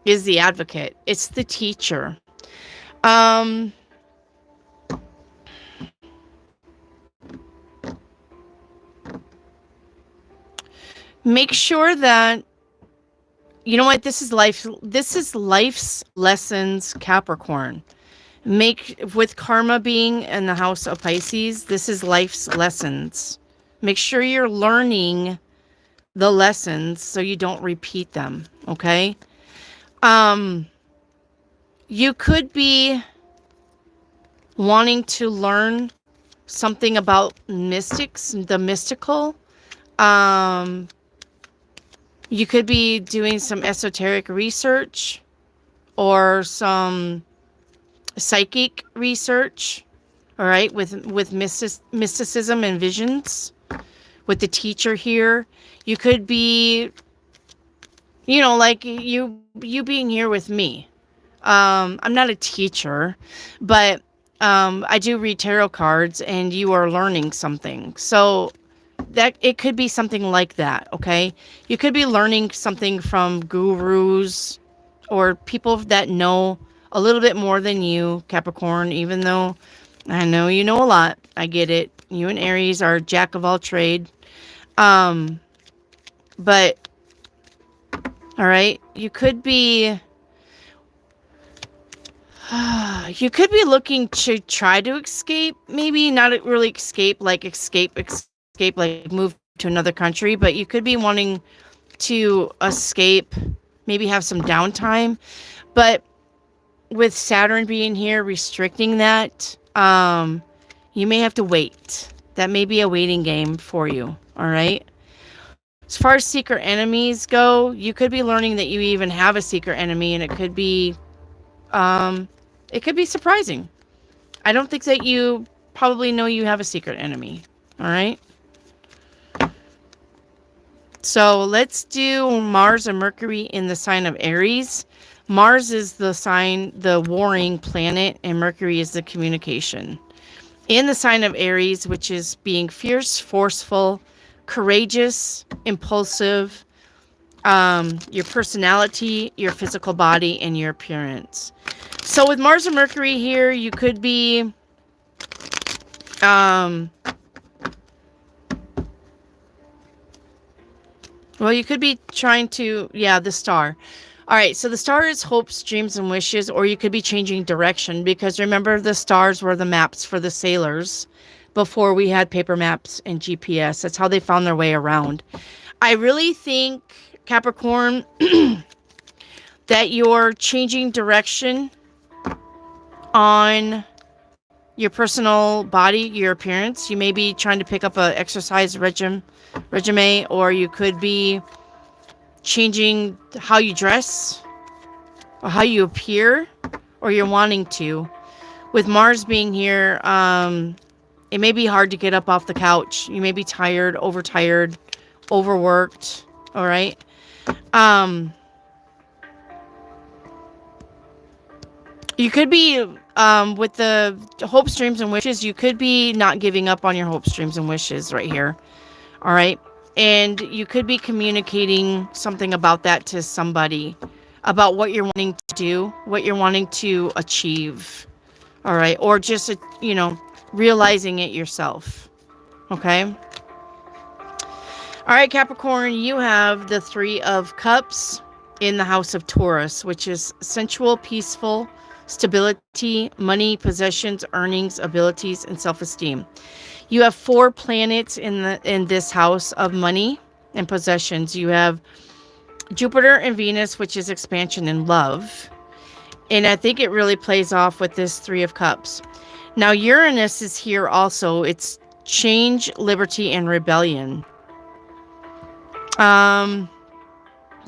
A: is the Advocate. It's the teacher. Make sure that, you know what, this is life's lessons, Capricorn. With karma being in the house of Pisces, this is life's lessons. Make sure you're learning the lessons so you don't repeat them. Okay. You could be wanting to learn something about mystics, the mystical. You could be doing some esoteric research or some psychic research, all right, with mysticism and visions. With the teacher here, you could be, like you being here with me. I'm not a teacher, but I do read tarot cards, and you are learning something. So that it could be something like that. Okay, you could be learning something from gurus or people that know a little bit more than you, Capricorn, even though I know you know a lot. I get it. You and Aries are jack of all trade. But all right, you could be looking to try to escape, maybe not really escape, like move to another country, but you could be wanting to escape, maybe have some downtime. But with Saturn being here, restricting that, you may have to wait. That may be a waiting game for you. All right. As far as secret enemies go, you could be learning that you even have a secret enemy, and it could be surprising. I don't think that you probably know you have a secret enemy. All right. So let's do Mars and Mercury in the sign of Aries. Mars is the sign, the warring planet, and Mercury is the communication. In the sign of Aries, which is being fierce, forceful, courageous, impulsive, your personality, your physical body, and your appearance. So with Mars and Mercury here, you could be well, you could be trying to, the star. All right, so the star is hopes, dreams, and wishes, or you could be changing direction, because remember, the stars were the maps for the sailors before we had paper maps and GPS. That's how they found their way around. I really think, Capricorn, that you're changing direction on your personal body, your appearance. You may be trying to pick up an exercise regimen, or you could be changing how you dress or how you appear, or you're wanting to. With Mars being here, it may be hard to get up off the couch. You may be tired, overtired, overworked. All right. You could be, with the hopes, dreams, and wishes, you could be not giving up on your hopes, dreams, and wishes right here. All right. And you could be communicating something about that to somebody, about what you're wanting to do, what you're wanting to achieve. All right. Or just, realizing it yourself. Okay. All right, Capricorn, you have the Three of Cups in the house of Taurus, which is sensual, peaceful, stability, money, possessions, earnings, abilities, and self-esteem. You have 4 planets in this house of money and possessions. You have Jupiter and Venus, which is expansion and love. And I think it really plays off with this Three of Cups. Now, Uranus is here also. It's change, liberty, and rebellion.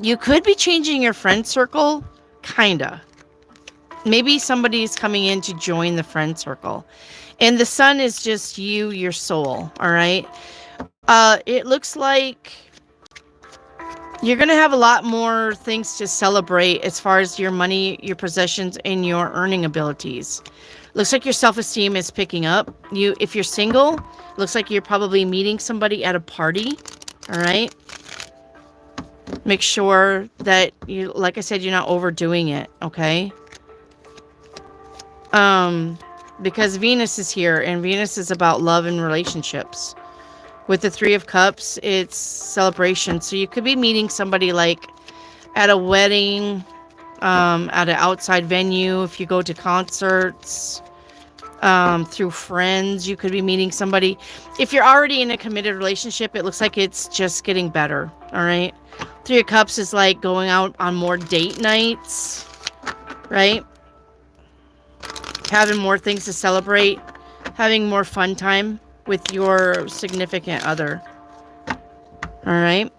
A: You could be changing your friend circle, kinda. Maybe somebody's coming in to join the friend circle. And the sun is just you, your soul, all right? It looks like you're going to have a lot more things to celebrate as far as your money, your possessions, and your earning abilities. Looks like your self-esteem is picking up. If you're single, looks like you're probably meeting somebody at a party, all right? Make sure that you, like I said, you're not overdoing it, okay? Because Venus is here, and Venus is about love and relationships. With the Three of Cups, it's celebration. So you could be meeting somebody like at a wedding, at an outside venue. If you go to concerts, through friends, you could be meeting somebody. If you're already in a committed relationship, it looks like it's just getting better. All right. Three of Cups is like going out on more date nights, right? Having more things to celebrate, having more fun time with your significant other. All right.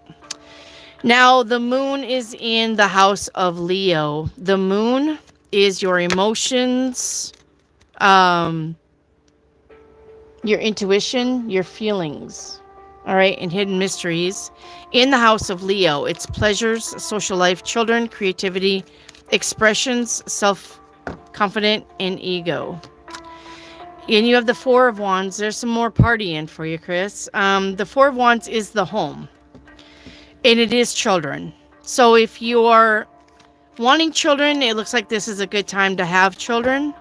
A: Now, the moon is in the house of Leo. The moon is your emotions, your intuition, your feelings, all right, and hidden mysteries. In the house of Leo, it's pleasures, social life, children, creativity, expressions, self-confident, and ego. And you have the Four of Wands. There's some more partying for you, Chris. The Four of Wands is the home, and it is children. So if you are wanting children, it looks like this is a good time to have children.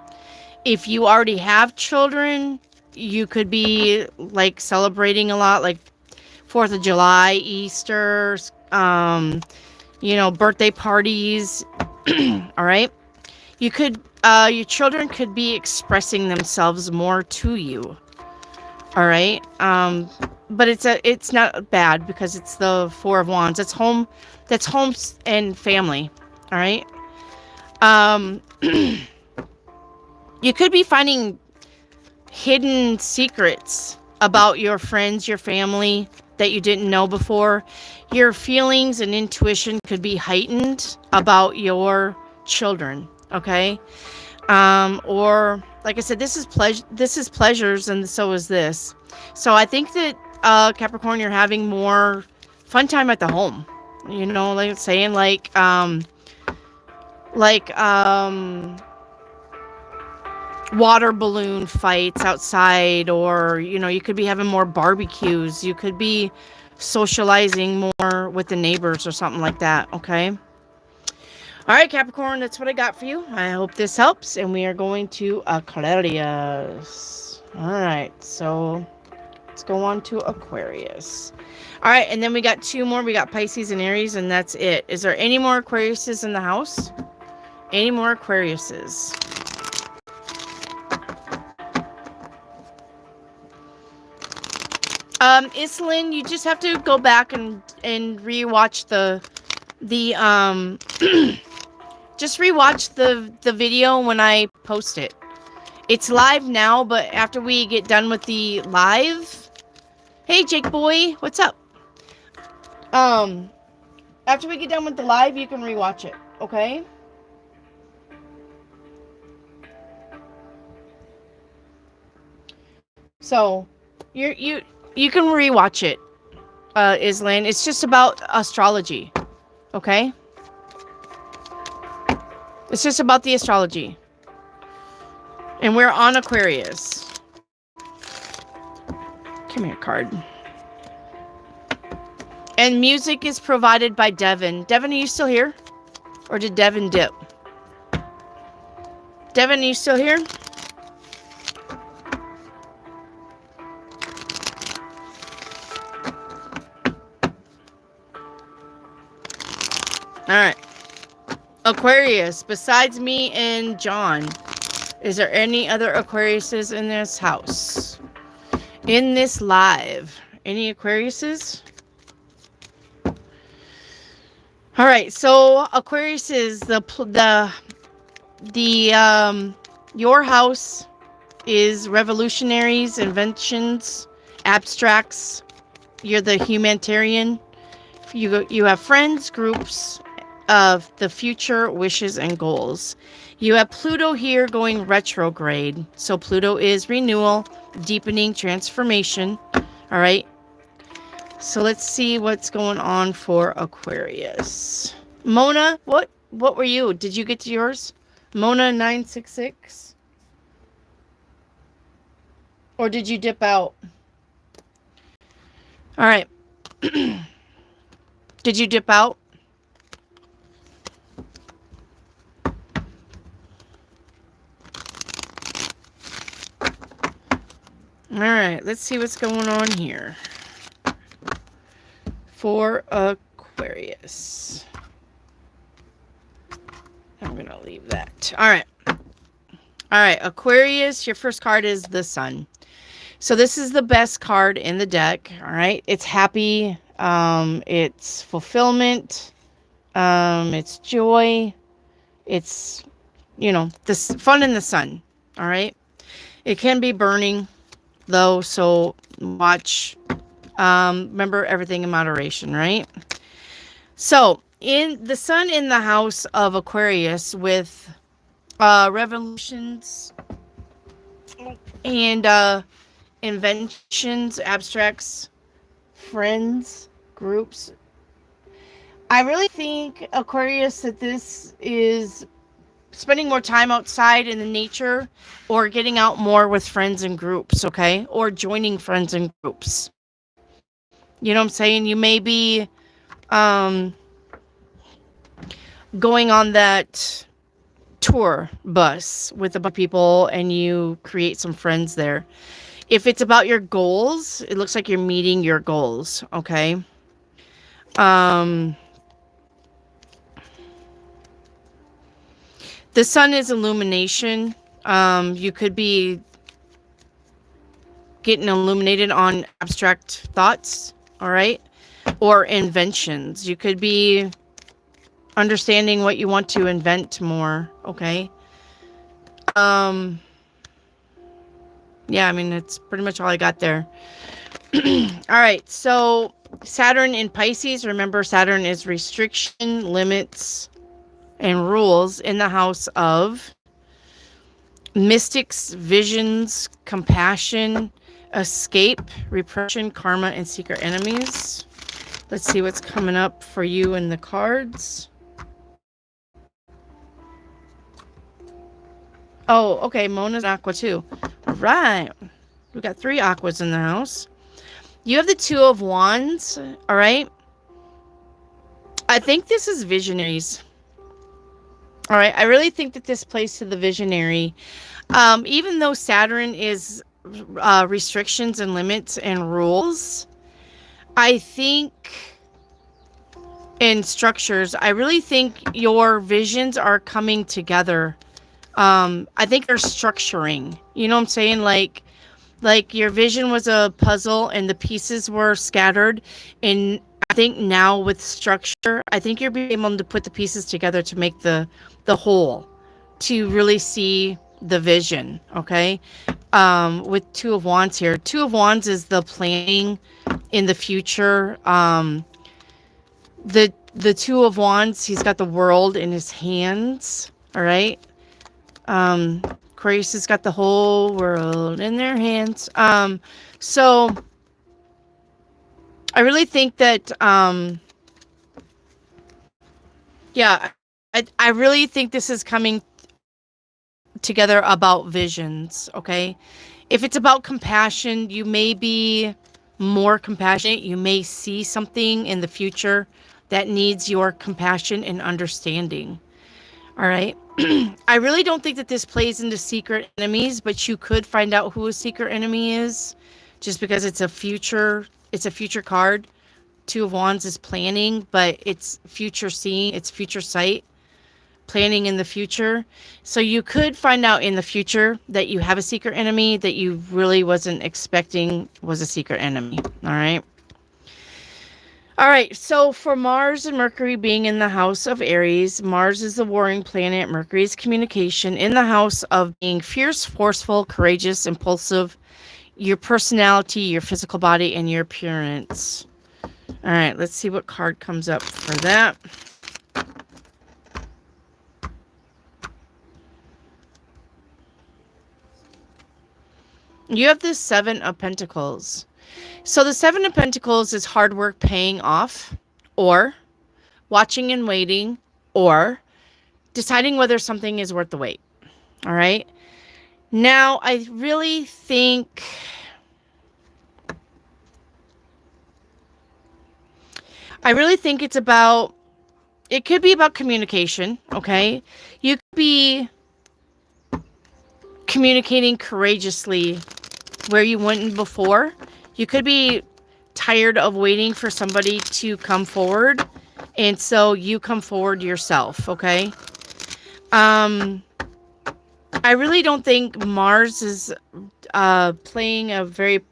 A: If you already have children, you could be like celebrating a lot, like 4th of July, Easter, birthday parties. All right. You could, your children could be expressing themselves more to you. All right. But it's not bad because it's the Four of Wands. It's home. That's homes and family. All right. You could be finding hidden secrets about your friends, your family that you didn't know before. Your feelings and intuition could be heightened about your children, okay? Or like I said, this is pleasures, and so is this. So I think that Capricorn, you're having more fun time at the home. You know, like saying like water balloon fights outside, or you know, you could be having more barbecues. You could be socializing more with the neighbors or something like that, okay? All right, Capricorn, that's what I got for you. I hope this helps, and we are going to Aquarius. All right, so let's go on to Aquarius. All right, and then we got two more. We got Pisces and Aries, and that's it. Is there any more Aquariuses in the house? Any more Aquariuses? Iselin, you just have to go back and rewatch the just rewatch the video when I post it. It's live now, but after we get done with the live, hey Jake boy, what's up? After we get done with the live, you can rewatch it, okay? So, you can rewatch it, Islan. It's just about astrology, okay? It's just about the astrology. And we're on Aquarius. Come here, card. And music is provided by Devin. Devin, are you still here? Or did Devin dip? Devin, are you still here? All right. Aquarius, besides me and John, is there any other Aquariuses in this house? In this live? Any Aquariuses? All right, so Aquarius is your house is revolutionaries, inventions, abstracts. You're the humanitarian. You have friends, groups of the future, wishes, and goals. You have Pluto here going retrograde. So Pluto is renewal, deepening, transformation. All right. So let's see what's going on for Aquarius. Mona, what were you? Did you get to yours? Mona 966? Or did you dip out? All right. Did you dip out? All right, let's see what's going on here for Aquarius. I'm going to leave that. All right. All right, Aquarius, your first card is the Sun. So this is the best card in the deck, all right? It's happy, it's fulfillment, it's joy, it's, you know, this fun in the sun, all right? It can be burning, though, so watch. Remember everything in moderation, right? So in the Sun in the house of Aquarius with revolutions and inventions, abstracts, friends, groups. I really think, Aquarius, that this is spending more time outside in the nature, or getting out more with friends and groups, okay? Or joining friends and groups. You know what I'm saying? You may be going on that tour bus with a bunch of people, and you create some friends there. If it's about your goals, it looks like you're meeting your goals, okay? The Sun is illumination. You could be getting illuminated on abstract thoughts, all right? Or inventions. You could be understanding what you want to invent more, okay? Yeah, I mean, it's pretty much all I got there. All right, so Saturn in Pisces. Remember, Saturn is restriction, limits, and rules in the house of mystics, visions, compassion, escape, repression, karma, and secret enemies. Let's see what's coming up for you in the cards. Oh, okay, Mona's aqua too. All right. We got 3 aquas in the house. You have the 2 of Wands, all right? I think this is visionaries. All right, I really think that this plays to the visionary. Even though Saturn is restrictions and limits and rules, I think in structures, I really think your visions are coming together. I think they're structuring. You know what I'm saying? Like your vision was a puzzle and the pieces were scattered. And I think now with structure, I think you're being able to put the pieces together to make the whole, to really see the vision. Okay. With 2 of Wands here. 2 of Wands is the planning in the future. The 2 of Wands, he's got the world in his hands. All right. Aquarius has got the whole world in their hands. So I really think that, yeah, I really think this is coming together about visions. Okay. If it's about compassion, you may be more compassionate. You may see something in the future that needs your compassion and understanding. All right. I really don't think that this plays into secret enemies, but you could find out who a secret enemy is just because it's a future card. 2 of Wands is planning, but it's future seeing, it's future sight, planning in the future. So you could find out in the future that you have a secret enemy that you really wasn't expecting was a secret enemy. All right. All right, so for Mars and Mercury being in the house of Aries, Mars is the warring planet, Mercury is communication, in the house of being fierce, forceful, courageous, impulsive, your personality, your physical body, and your appearance. All right, let's see what card comes up for that. You have the 7 of Pentacles. So the 7 of Pentacles is hard work paying off, or watching and waiting, or deciding whether something is worth the wait. All right. Now, I really think it could be about communication. Okay. You could be communicating courageously where you wouldn't before. You could be tired of waiting for somebody to come forward, and so you come forward yourself, okay? I really don't think Mars is playing a very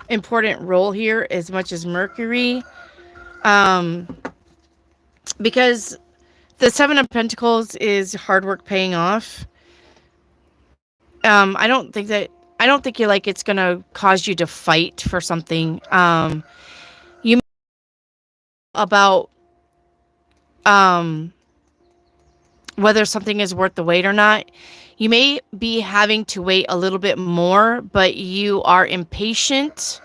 A: important role here as much as Mercury, because the 7 of Pentacles is hard work paying off. I don't think you're like it's gonna cause you to fight for something. You about whether something is worth the wait or not. You may be having to wait a little bit more, but you are impatient,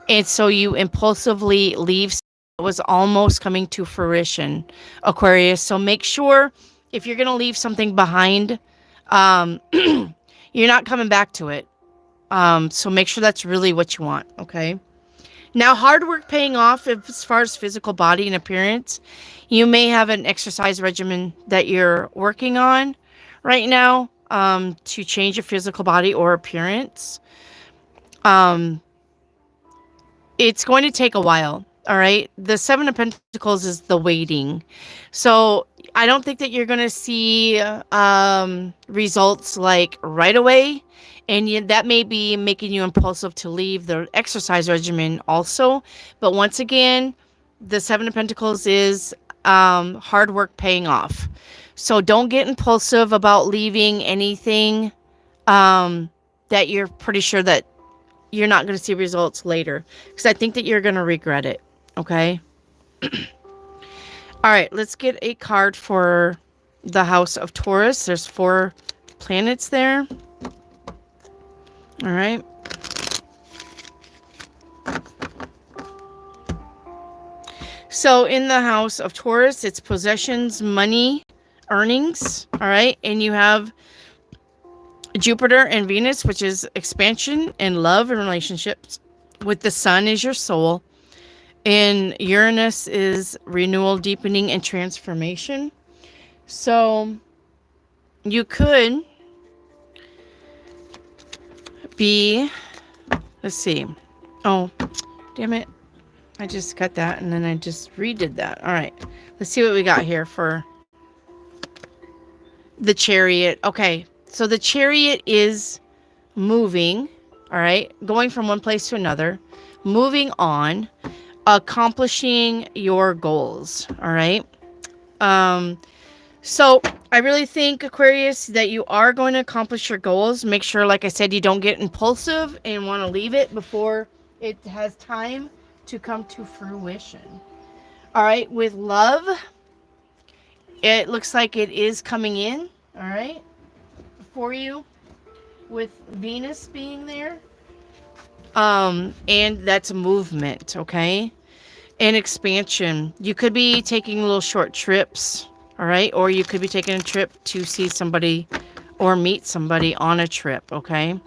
A: and so you impulsively leave. It was almost coming to fruition, Aquarius. So make sure if you're gonna leave something behind, you're not coming back to it. So make sure that's really what you want, okay? Now, hard work paying off as far as physical body and appearance. You may have an exercise regimen that you're working on right now to change your physical body or appearance. It's going to take a while, all right? The 7 of Pentacles is the waiting. So I don't think that you're going to see results like right away. And that may be making you impulsive to leave the exercise regimen also. But once again, the 7 of Pentacles is hard work paying off. So don't get impulsive about leaving anything that you're pretty sure that you're not going to see results later, because I think that you're going to regret it. Okay. All right, let's get a card for the house of Taurus. There's 4 planets there. All right. So in the house of Taurus, it's possessions, money, earnings. All right. And you have Jupiter and Venus, which is expansion and love and relationships. With the sun is your soul. And Uranus is renewal, deepening, and transformation. So you could be, let's see. Oh, damn it. I just cut that and then I just redid that. All right. Let's see what we got here for the Chariot. Okay. So the Chariot is moving. All right. Going from one place to another. Moving on. Accomplishing your goals. All right. So I really think, Aquarius, that you are going to accomplish your goals. Make sure, like I said, you don't get impulsive and want to leave it before it has time to come to fruition. All right. With love, it looks like it is coming in. All right. For you, with Venus being there. And that's movement. Okay. And expansion. You could be taking little short trips. All right. Or you could be taking a trip to see somebody or meet somebody on a trip. Okay.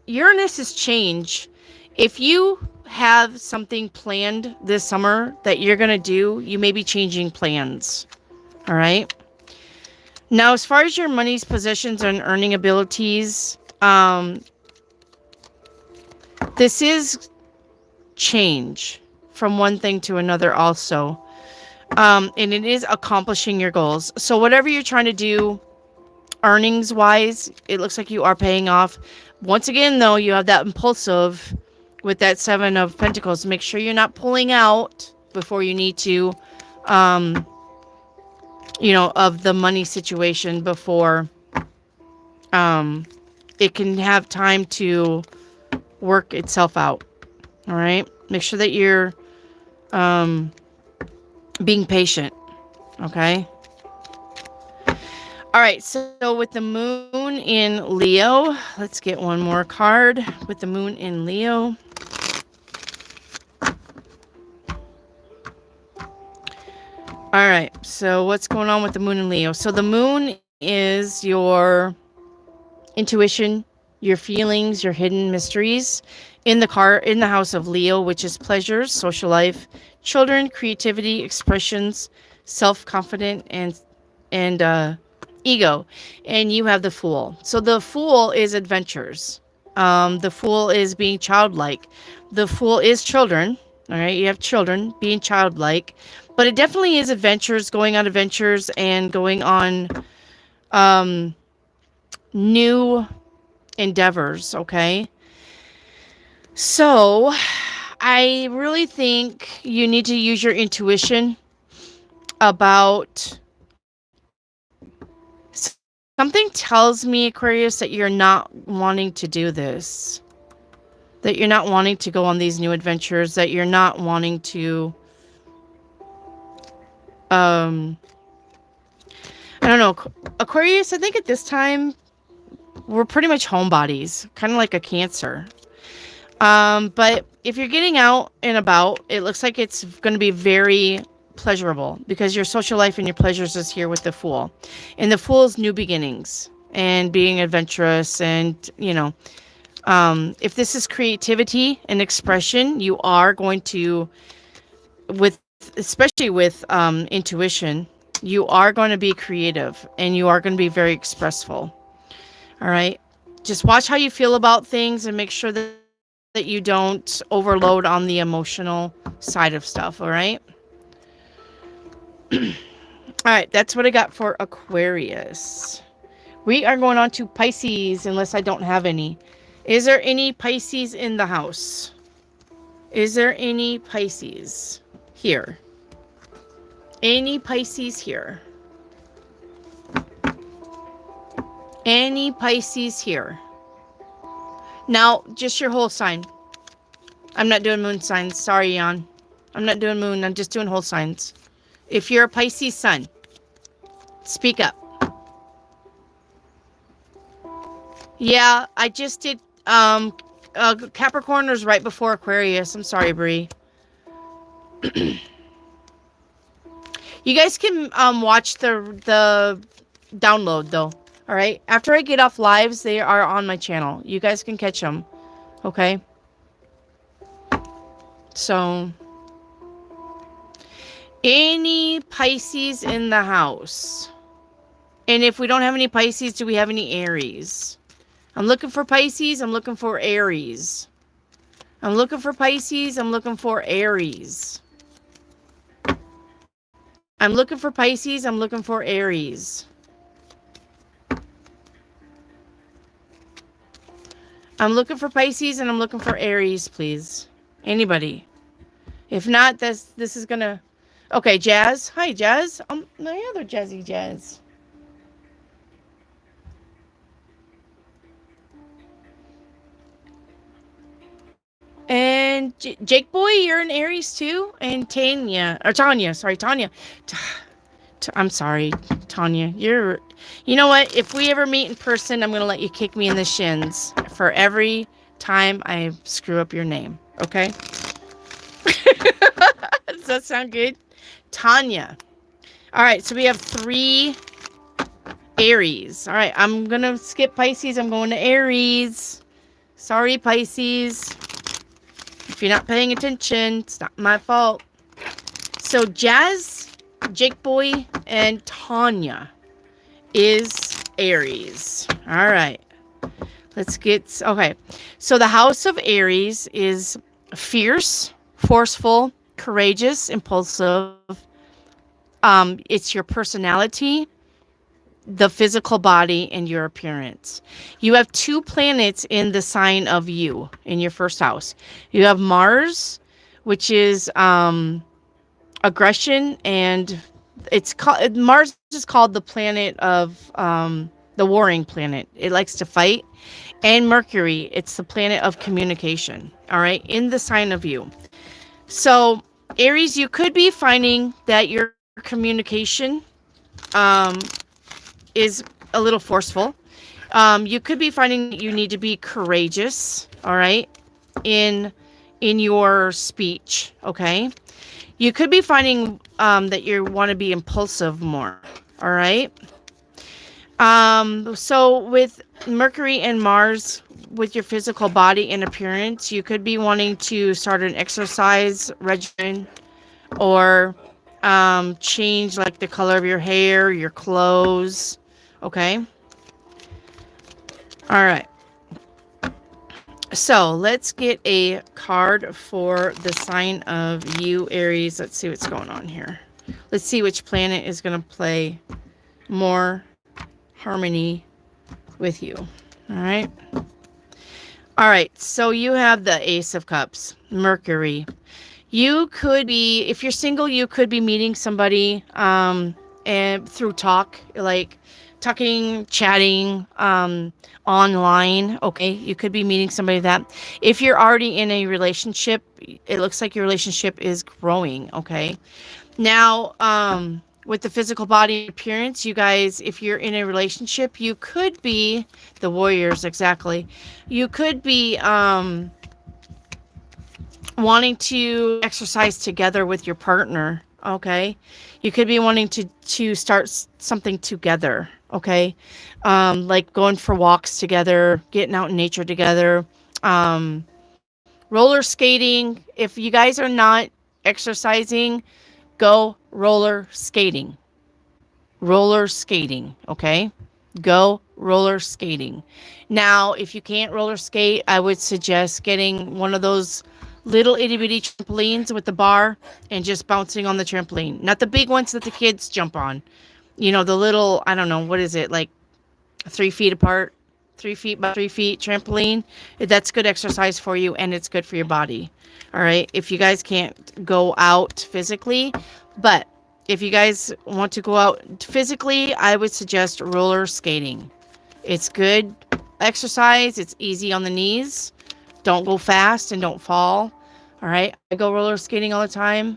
A: Uranus is change. If you have something planned this summer that you're going to do, you may be changing plans. All right. Now, as far as your money's possessions and earning abilities, this is change from one thing to another also. And it is accomplishing your goals. So whatever you're trying to do, earnings wise, it looks like you are paying off. Once again, though, you have that impulsive with that 7 of Pentacles. Make sure you're not pulling out before you need to, of the money situation before it can have time to work itself out. All right. Make sure that you're being patient. Okay. All right. So with the moon in Leo, let's get one more card with the moon in Leo. All right. So what's going on with the moon in Leo? So the moon is your intuition, your feelings, your hidden mysteries in the house of Leo, which is pleasures, social life, children, creativity, expressions, self-confident, and ego. And you have the Fool. So the Fool is adventures. The Fool is being childlike. The Fool is children. All right, you have children being childlike, but it definitely is adventures, going on adventures and going on new endeavors. Okay. So I really think you need to use your intuition about something. Tells me, Aquarius, that you're not wanting to do this, that you're not wanting to go on these new adventures, that you're not wanting to I don't know, Aquarius. I think at this time we're pretty much homebodies, kind of like a Cancer. But if you're getting out and about, it looks like it's going to be very pleasurable because your social life and your pleasures is here with the Fool. And the Fool's new beginnings and being adventurous. And, if this is creativity and expression, you are going to, especially with intuition, you are going to be creative and you are going to be very expressful. All right. Just watch how you feel about things and make sure that you don't overload on the emotional side of stuff. All right. All right. That's what I got for Aquarius. We are going on to Pisces, unless I don't have any. Is there any Pisces in the house? Is there any Pisces here? Any Pisces here? Any Pisces here? Now, just your whole sign. I'm not doing moon signs. Sorry, Jan. I'm not doing moon. I'm just doing whole signs. If you're a Pisces sun, speak up. Yeah, I just did. Capricorn was right before Aquarius. I'm sorry, Bree. You guys can watch the download though. All right. After I get off lives, they are on my channel. You guys can catch them. Okay. So, any Pisces in the house? And if we don't have any Pisces, do we have any Aries? I'm looking for Pisces. I'm looking for Aries. I'm looking for Pisces. I'm looking for Aries. I'm looking for Pisces. I'm looking for Aries. I'm looking for Pisces and I'm looking for Aries, please. Anybody? If not, this is gonna... Okay, Jazz. Hi, Jazz. My other Jazzy Jazz. And Jake Boy, you're an Aries too? And Tanya. Sorry, Tanya. I'm sorry, Tanya. You know what? If we ever meet in person, I'm going to let you kick me in the shins for every time I screw up your name. Okay? Does that sound good? Tanya. All right, so we have 3 Aries. All right, I'm going to skip Pisces. I'm going to Aries. Sorry, Pisces. If you're not paying attention, it's not my fault. So Jazz, Jake Boy, and Tanya is Aries. All right. Let's get... Okay. So the house of Aries is fierce, forceful, courageous, impulsive. It's your personality, the physical body, and your appearance. You have 2 planets in the sign of you in your first house. You have Mars, which is aggression, and it's called... Mars is called the planet of the warring planet. It likes to fight. And Mercury, it's the planet of communication. All right, in the sign of you. So Aries, you could be finding that your communication is a little forceful. You could be finding that you need to be courageous, all right, in your speech, okay? You could be finding that you want to be impulsive more, all right? So with Mercury and Mars, with your physical body and appearance, you could be wanting to start an exercise regimen or change like the color of your hair, your clothes. Okay. All right. So let's get a card for the sign of you, Aries. Let's see what's going on here. Let's see which planet is going to play more harmony with you. All right. All right. So you have the Ace of Cups, Mercury. You could be, if you're single, you could be meeting somebody and through talk, like talking, chatting, online. Okay. You could be meeting somebody that if you're already in a relationship, it looks like your relationship is growing. Okay. Now, with the physical body appearance, you guys, if you're in a relationship, you could be the Warriors. Exactly. You could be, wanting to exercise together with your partner. Okay. You could be wanting to start something together. Okay. Like going for walks together, getting out in nature together, roller skating. If you guys are not exercising, go roller skating. Roller skating. Okay. Go roller skating. Now, if you can't roller skate, I would suggest getting one of those little itty bitty trampolines with the bar and just bouncing on the trampoline. Not the big ones that the kids jump on. You know, the little, I don't know, what is it, like 3 feet apart, 3 feet by 3 feet trampoline. That's good exercise for you and it's good for your body. All right. If you guys can't go out physically, but if you guys want to go out physically, I would suggest roller skating. It's good exercise. It's easy on the knees. Don't go fast and don't fall. All right. I go roller skating all the time.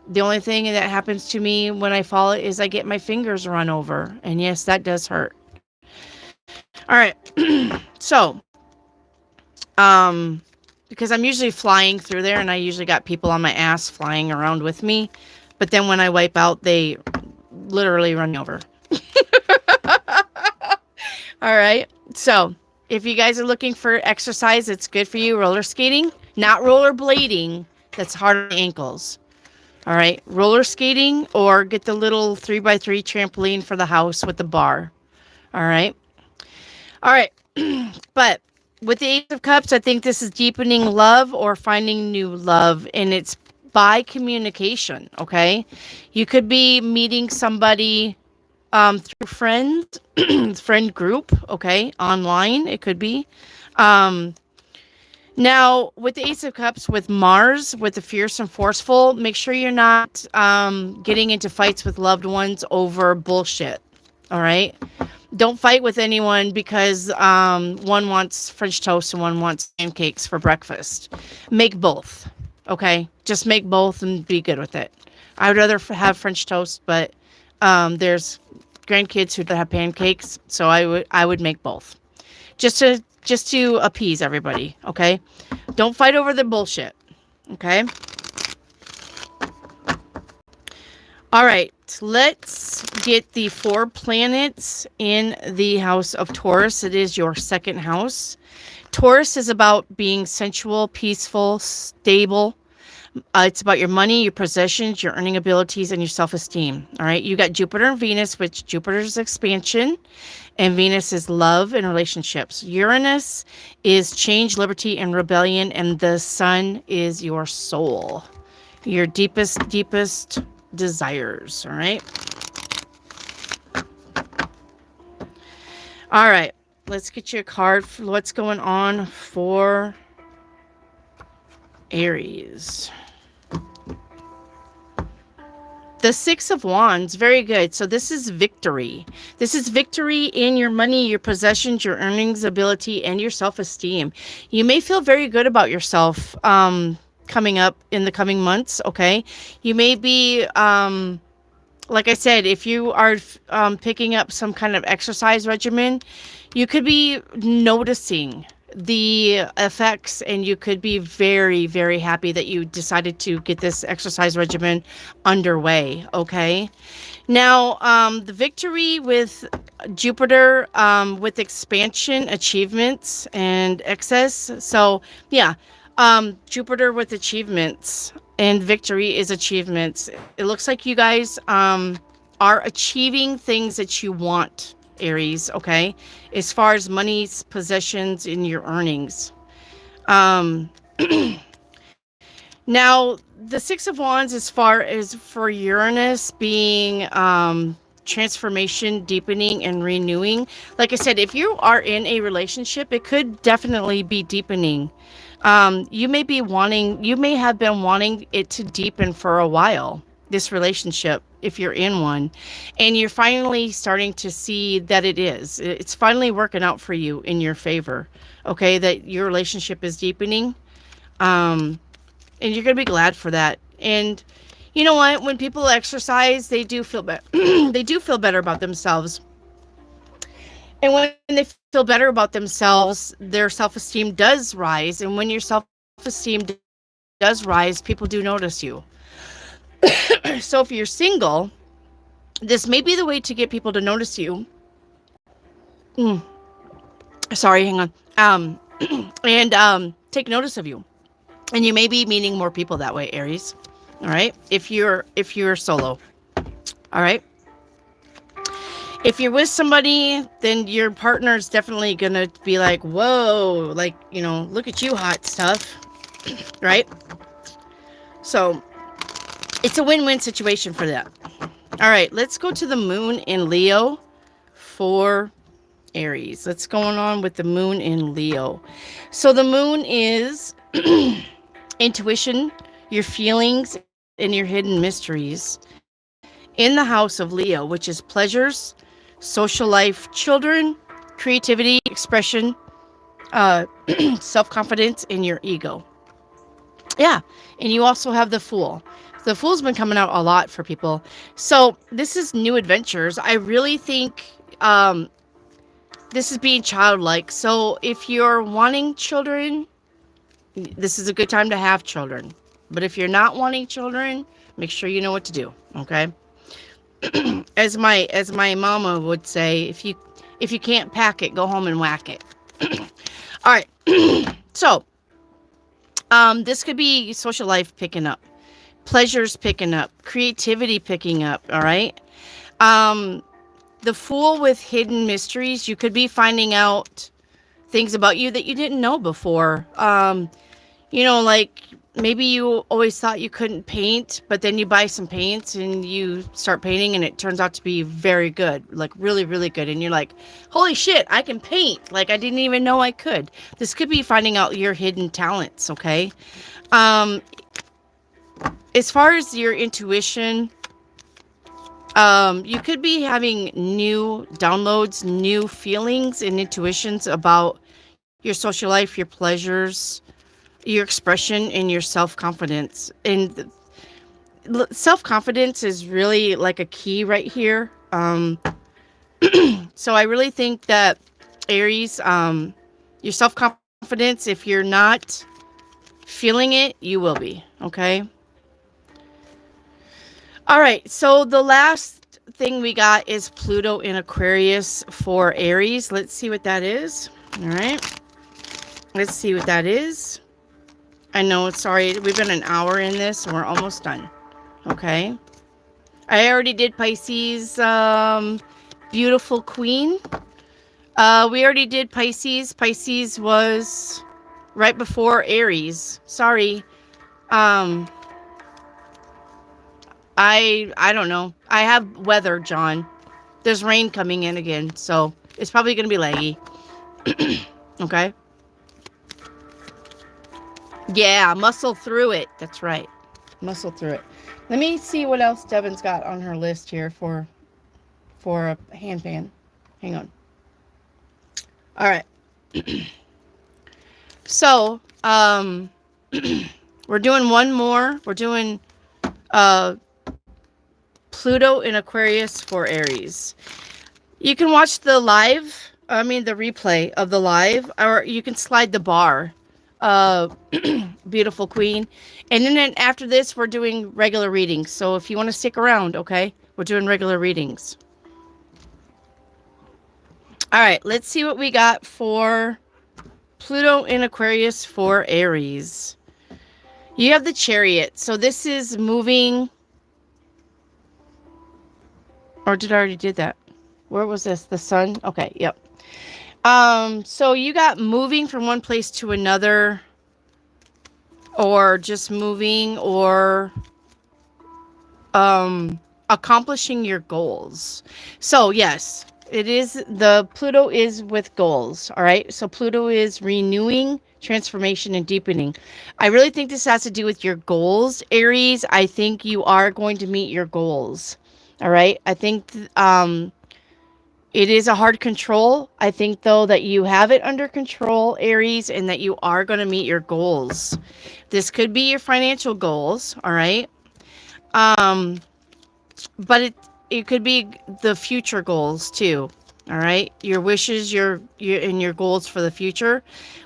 A: The only thing that happens to me when I fall is I get my fingers run over. And yes, that does hurt. All right. So, because I'm usually flying through there and I usually got people on my ass flying around with me. But then when I wipe out, they literally run me over. All right. So if you guys are looking for exercise that's good for you, roller skating, not roller blading. That's hard on the ankles. All right. Roller skating or get the little 3x3 trampoline for the house with the bar. All right. All right. But with the Ace of Cups, I think this is deepening love or finding new love. And it's by communication. Okay. You could be meeting somebody through friends, friend group, okay, online, it could be. Now, with the Ace of Cups, with Mars, with the fierce and forceful, make sure you're not getting into fights with loved ones over bullshit, all right? Don't fight with anyone because one wants French toast and one wants pancakes for breakfast. Make both, okay? Just make both and be good with it. I would rather have French toast, but there's grandkids who have pancakes, so I would make both, just to appease everybody. Okay, don't fight over the bullshit. Okay. All right, let's get the 4 planets in the house of Taurus. It is your second house. Taurus is about being sensual, peaceful, stable. It's about your money, your possessions, your earning abilities, and your self-esteem. All right. You got Jupiter and Venus, which Jupiter's expansion and Venus is love and relationships. Uranus is change, liberty, and rebellion. And the sun is your soul, your deepest desires. All right. All right. Let's get you a card for what's going on for Aries. The 6 of Wands, very good. So this is victory. This is victory in your money, your possessions, your earnings ability, and your self-esteem. You may feel very good about yourself coming up in the coming months, okay? You may be, like I said, if you are picking up some kind of exercise regimen, you could be noticing the effects and you could be very, very happy that you decided to get this exercise regimen underway. Okay. Now, the victory with Jupiter, with expansion, achievements, and excess. So yeah, Jupiter with achievements and victory is achievements. It looks like you guys, are achieving things that you want, Aries, okay, as far as money's possessions in your earnings. Now the 6 of Wands, as far as for Uranus being transformation, deepening, and renewing, like I said, if you are in a relationship, it could definitely be deepening. You may have been wanting it to deepen for a while, this relationship, if you're in one, and you're finally starting to see that it's finally working out for you in your favor. Okay, that your relationship is deepening, and you're gonna be glad for that. And you know what, when people exercise, they do feel better. They do feel better about themselves, and when they feel better about themselves, their self-esteem does rise. And when your self-esteem does rise, people do notice you. So if you're single, this may be the way to get people to notice you. Sorry, hang on. And take notice of you. And you may be meeting more people that way, Aries. All right? If you're solo. All right? If you're with somebody, then your partner is definitely going to be like, whoa, like, look at you, hot stuff. Right? So it's a win-win situation for that. All right, let's go to the moon in Leo for Aries. What's going on with the moon in Leo? So the moon is intuition, your feelings, and your hidden mysteries in the house of Leo, which is pleasures, social life, children, creativity, expression, self-confidence, and your ego. Yeah, and you also have the Fool. The Fool's been coming out a lot for people. So this is new adventures. I really think this is being childlike. So if you're wanting children, this is a good time to have children. But if you're not wanting children, make sure you know what to do. Okay. As my mama would say, if you can't pack it, go home and whack it. All right. So this could be social life picking up, pleasures picking up, creativity picking up. All right. The Fool with hidden mysteries. You could be finding out things about you that you didn't know before. Like maybe you always thought you couldn't paint, but then you buy some paints and you start painting and it turns out to be very good, like really, really good. And you're like, holy shit, I can paint. Like I didn't even know I could. This could be finding out your hidden talents. Okay. As far as your intuition, you could be having new downloads, new feelings and intuitions about your social life, your pleasures, your expression, and your self-confidence. And self-confidence is really like a key right here. So I really think that Aries, your self-confidence, if you're not feeling it, you will be. Okay. All right. So the last thing we got is Pluto in Aquarius for Aries. Let's see what that is. All right. Let's see what that is. I know, sorry, we've been an hour in this and we're almost done. Okay. I already did Pisces, beautiful queen. We already did Pisces. Pisces was right before Aries. Sorry. I don't know. I have weather, John. There's rain coming in again, so it's probably going to be laggy. Okay. Yeah, muscle through it. That's right. Muscle through it. Let me see what else Devin's got on her list here for a handpan. Hang on. All right. So, we're doing one more. We're doing Pluto in Aquarius for Aries. You can watch the replay of the live, or you can slide the bar. Beautiful queen. And then after this, we're doing regular readings. So if you want to stick around, okay, we're doing regular readings. All right, let's see what we got for Pluto in Aquarius for Aries. You have the Chariot. So this is moving. Or did I already did that? Where was this? The sun? Okay, yep. So you got moving from one place to another, or just moving, or accomplishing your goals. So yes, it is, the Pluto is with goals. All right. So Pluto is renewing, transformation, and deepening. I really think this has to do with your goals, Aries. I think you are going to meet your goals. All right. I think, it is a hard control. I think, though, that you have it under control, Aries, and that you are going to meet your goals. This could be your financial goals, all right? But it could be the future goals, too, all right? Your wishes, your and your goals for the future.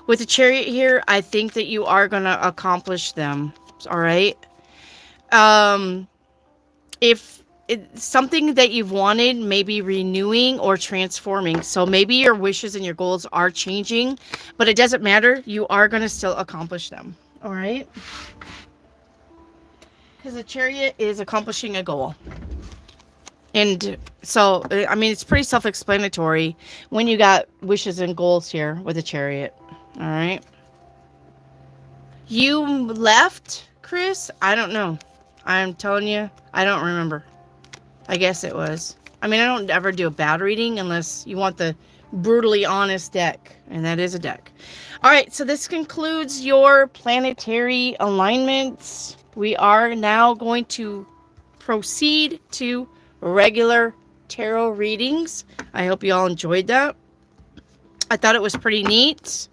A: With the Chariot here, I think that you are going to accomplish them, all right? If it's something that you've wanted, maybe renewing or transforming. So maybe your wishes and your goals are changing, but it doesn't matter. You are going to still accomplish them. All right. Because the Chariot is accomplishing a goal. And so, I mean, it's pretty self-explanatory when you got wishes and goals here with the Chariot. All right. You left, Chris? I don't know. I'm telling you, I don't remember. I guess it was. I mean, I don't ever do a bad reading unless you want the brutally honest deck. And that is a deck. All right. So this concludes your planetary alignments. We are now going to proceed to regular tarot readings. I hope you all enjoyed that. I thought it was pretty neat.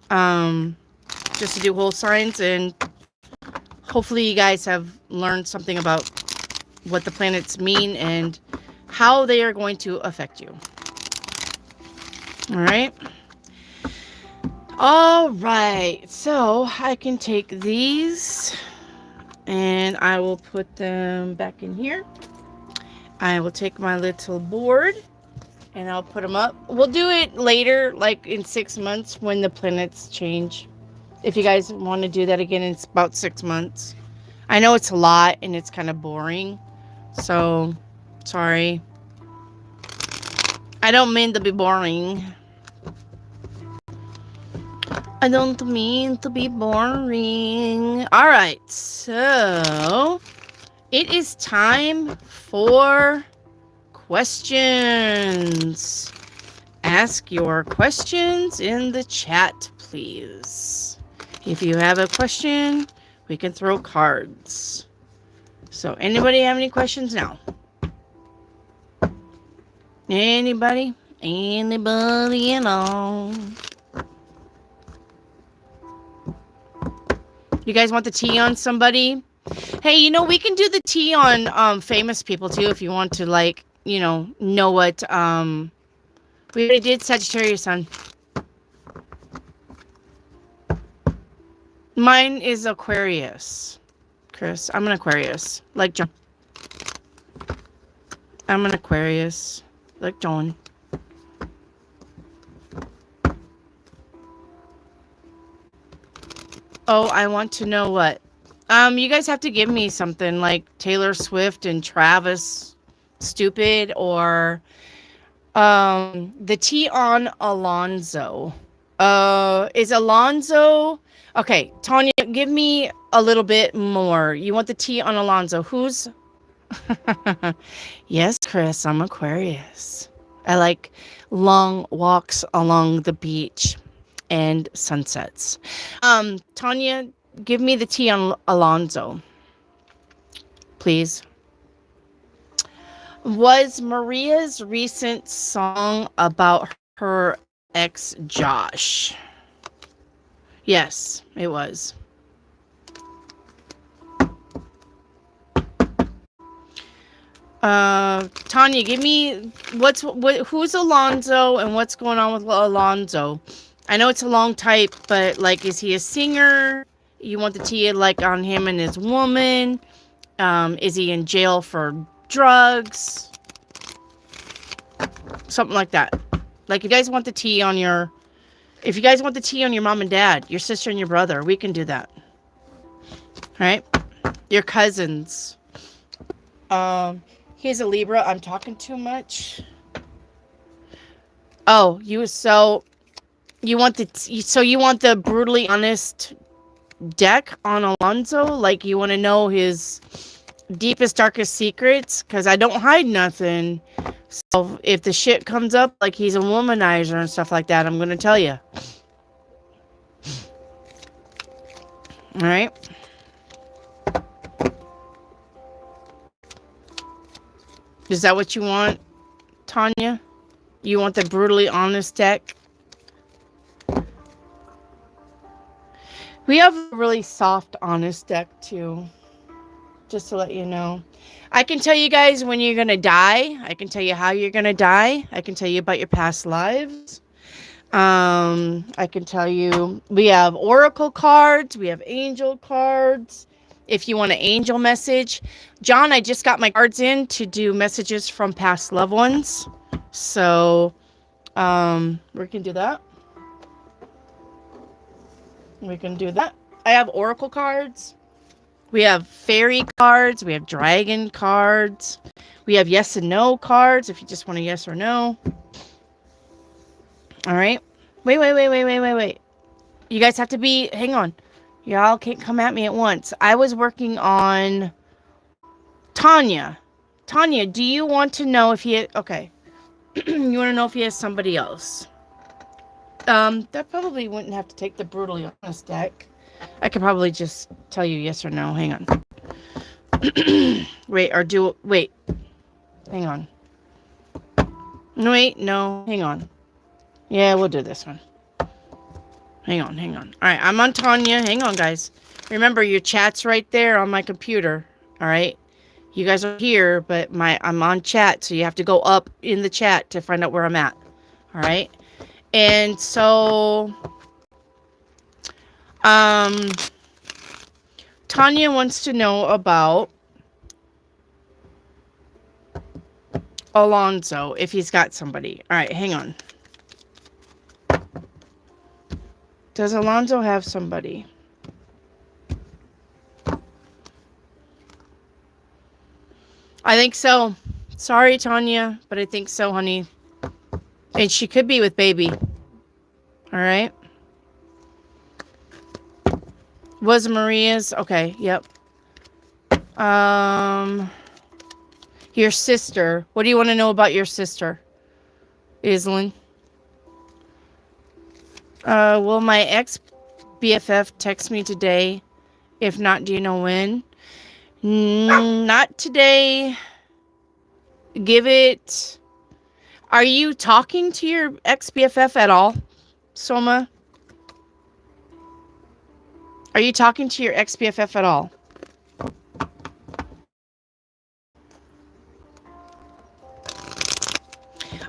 A: Just to do whole signs, and hopefully you guys have learned something about what the planets mean and how they are going to affect you. All right. All right. So I can take these and I will put them back in here. I will take my little board and I'll put them up. We'll do it later, like in 6 months when the planets change. If you guys want to do that again, it's about 6 months. I know it's a lot and it's kind of boring. So, sorry. I don't mean to be boring. I don't mean to be boring. Alright, so it is time for questions. Ask your questions in the chat, please. If you have a question, we can throw cards. So, anybody have any questions now? Anybody? Anybody at all? You guys want the tea on somebody? Hey, you know, we can do the tea on famous people too if you want to, like, you know what we already did Sagittarius on. Mine is Aquarius. Chris, I'm an Aquarius. Like John. I'm an Aquarius. Like John. Oh, I want to know what? You guys have to give me something like Taylor Swift and Travis Stupid, or the tea on Alonzo. Is Alonzo... Okay, Tanya, give me a little bit more. You want the tea on Alonzo. Who's... Yes, Chris, I'm Aquarius. I like long walks along the beach and sunsets. Tanya, give me the tea on Alonzo, please. Was Maria's recent song about her ex Josh? Yes, it was. Tanya, give me who's Alonzo and what's going on with Alonzo? I know it's a long type, but like, is he a singer? You want the tea like on him and his woman? Is he in jail for drugs? Something like that. Like, if you guys want the tea on your... If you guys want the tea on your mom and dad, your sister and your brother, we can do that. Alright? Your cousins. He's a Libra. I'm talking too much. Oh, you want the brutally honest deck on Alonzo? Like, you want to know his deepest, darkest secrets? Because I don't hide nothing. So if the shit comes up, like he's a womanizer and stuff like that, I'm going to tell you. Alright? Is that what you want, Tanya? You want the brutally honest deck? We have a really soft, honest deck, too. Just to let you know. I can tell you guys when you're going to die. I can tell you how you're going to die. I can tell you about your past lives. I can tell you, we have oracle cards. We have angel cards. If you want an angel message. John, I just got my cards in to do messages from past loved ones. So, we can do that. We can do that. I have oracle cards. We have fairy cards. We have dragon cards. We have yes and no cards if you just want a yes or no. All right. Wait. You guys have to be... Hang on. Y'all can't come at me at once. I was working on Tanya. Tanya, do you want to know if he... Okay. You want to know if he has somebody else? That probably wouldn't have to take the brutally honest deck. I could probably just tell you yes or no. Hang on. Wait. Hang on. Wait, no. Hang on. Yeah, we'll do this one. Hang on, hang on. All right, I'm on Tanya. Hang on, guys. Remember, your chat's right there on my computer. All right. You guys are here, but I'm on chat, so you have to go up in the chat to find out where I'm at. All right. And so, Tanya wants to know about Alonso, if he's got somebody. All right, hang on. Does Alonso have somebody? I think so. Sorry, Tanya, but I think so, honey. And she could be with baby. All right. Was Maria's? Okay, yep. Your sister. What do you want to know about your sister, Islin? Will my ex-BFF text me today? If not, do you know when? Not today. Give it... Are you talking to your ex-BFF at all, Soma? Are you talking to your ex-BFF at all?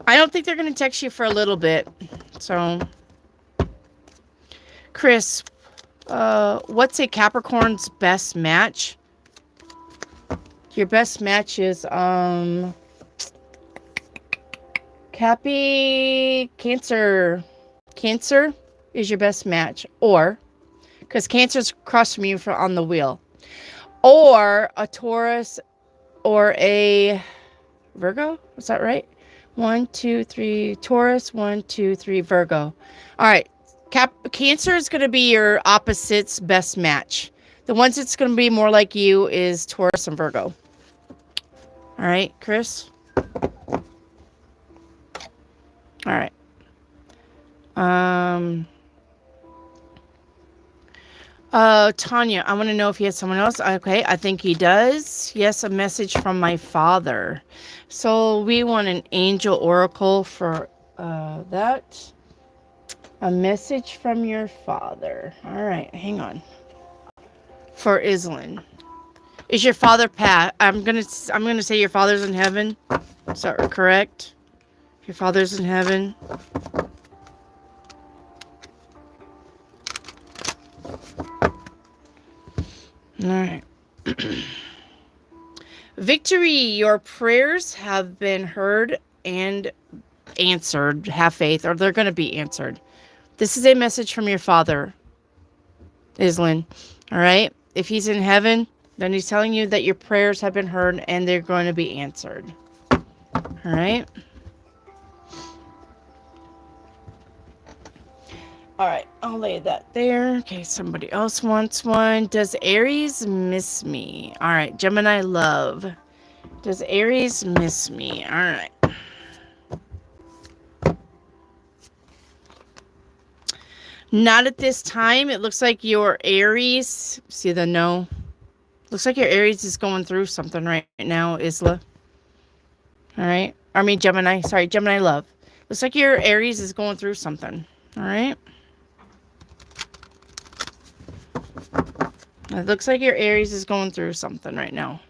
A: I don't think they're going to text you for a little bit. So, Chris, what's a Capricorn's best match? Your best match is, Cancer. Cancer is your best match. Or, because Cancer's across from you on the wheel. Or a Taurus or a Virgo. Is that right? 1, 2, 3 Taurus. 1, 2, 3 Virgo. All right. Cancer is going to be your opposite's best match. The ones that's going to be more like you is Taurus and Virgo. All right, Chris. All right. Tanya, I want to know if he has someone else. Okay, I think he does. Yes, a message from my father. So we want an angel oracle for that. A message from your father. All right, hang on. For Islin. Is your father Pat? I'm gonna say your father's in heaven. Is that correct? Your father's in heaven. All right. Victory, your prayers have been heard and answered. Have faith, or they're going to be answered. This is a message from your father, Islin. All right. If he's in heaven, then he's telling you that your prayers have been heard and they're going to be answered. All right. All right, I'll lay that there. Okay, somebody else wants one. Does Aries miss me? All right, Gemini love. Does Aries miss me? All right. Not at this time. It looks like your Aries, see the no? Looks like your Aries is going through something right now, Isla. All right. I mean, Gemini. Sorry, Gemini love. Looks like your Aries is going through something. All right. It looks like your Aries is going through something right now.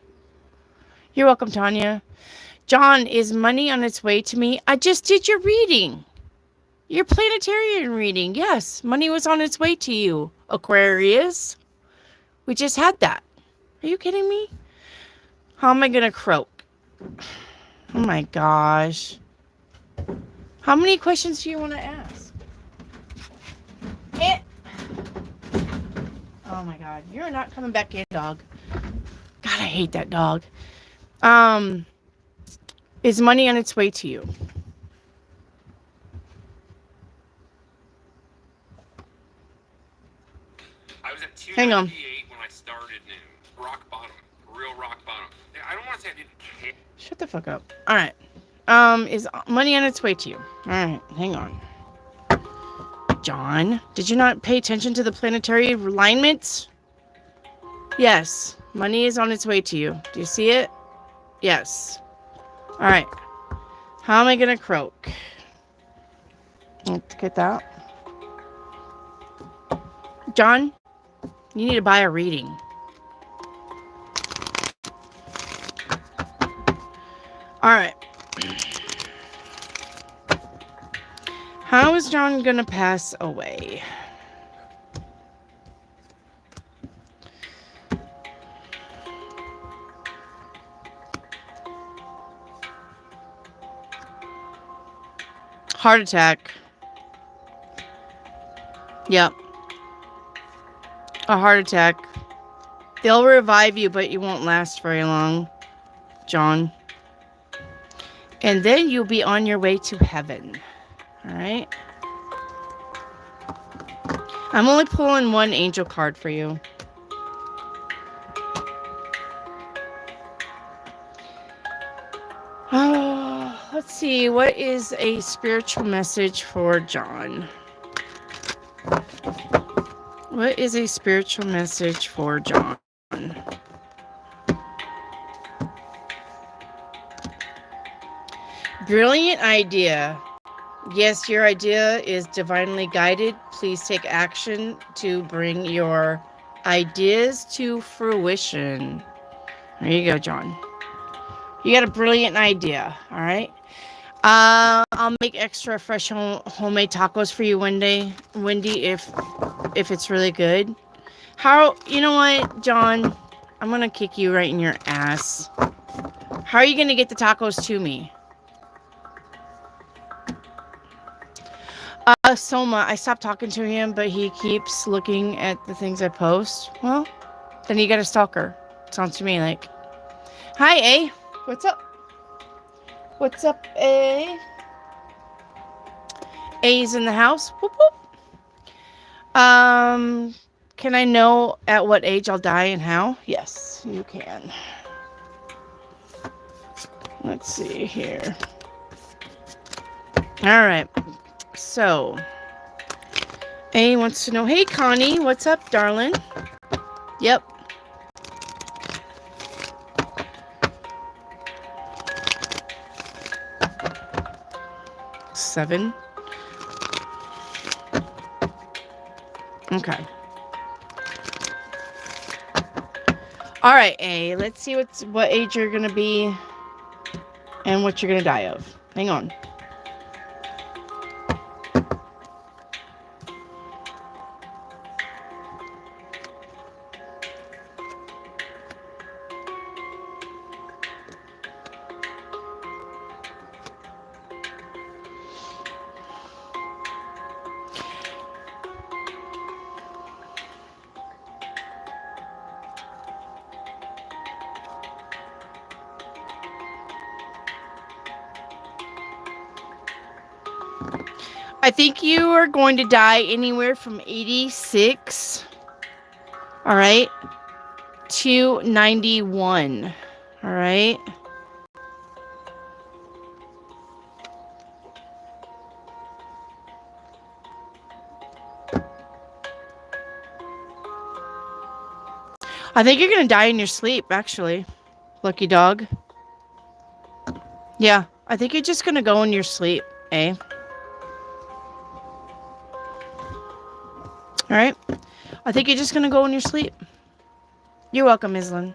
A: You're welcome, Tanya. John, is money on its way to me? I just did your reading. Your planetarian reading. Yes, money was on its way to you, Aquarius. We just had that. Are you kidding me? How am I going to croak? Oh my gosh. How many questions do you want to ask? Oh my God, you're not coming back in, dog. God, I hate that dog. Is money on its way to you?
C: I was at 298
A: Hang on.
C: when I started noon. Rock bottom. Real rock bottom. I don't want to say I didn't care.
A: Shut the fuck up. All right. Is money on its way to you? All right, hang on. John, did you not pay attention to the planetary alignments? Yes, money is on its way to you. Do you see it? Yes. All right. How am I going to croak? Let's get that. John, you need to buy a reading. All right. How is John gonna pass away? Heart attack. Yep. A heart attack. They'll revive you, but you won't last very long, John. And then you'll be on your way to heaven. All right. I'm only pulling one angel card for you. Oh, let's see. What is a spiritual message for John? What is a spiritual message for John? Brilliant idea. Yes, your idea is divinely guided. Please take action to bring your ideas to fruition. There you go, John. You got a brilliant idea, all right? I'll make extra fresh homemade tacos for you one day, Wendy, if it's really good. How, you know what, John? I'm going to kick you right in your ass. How are you going to get the tacos to me? Soma, I stopped talking to him, but he keeps looking at the things I post. Well, then you got a stalker. Sounds to me like. Hi, A. What's up? What's up, A? A's in the house. Whoop, whoop. Can I know at what age I'll die and how? Yes, you can. Let's see here. All right. So, A wants to know, hey, Connie, what's up, darling? Yep. Seven. Okay. All right, A, let's see what age you're going to be and what you're going to die of. Hang on. I think you are going to die anywhere from 86, all right, to 91, all right? I think you're going to die in your sleep, actually, lucky dog. Yeah, I think you're just going to go in your sleep, eh? All right. I think you're just going to go in your sleep. You're welcome, Islan.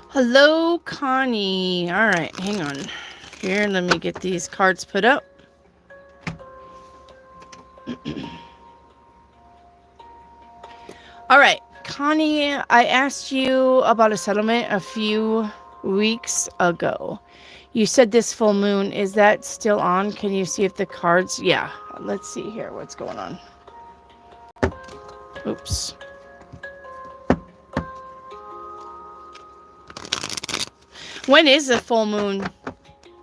A: Hello, Connie. All right. Hang on. Here, let me get these cards put up. All right. Connie, I asked you about a settlement a few weeks ago. You said this full moon, is that still on? Can you see if the cards... Yeah, let's see here what's going on. Oops. When is the full moon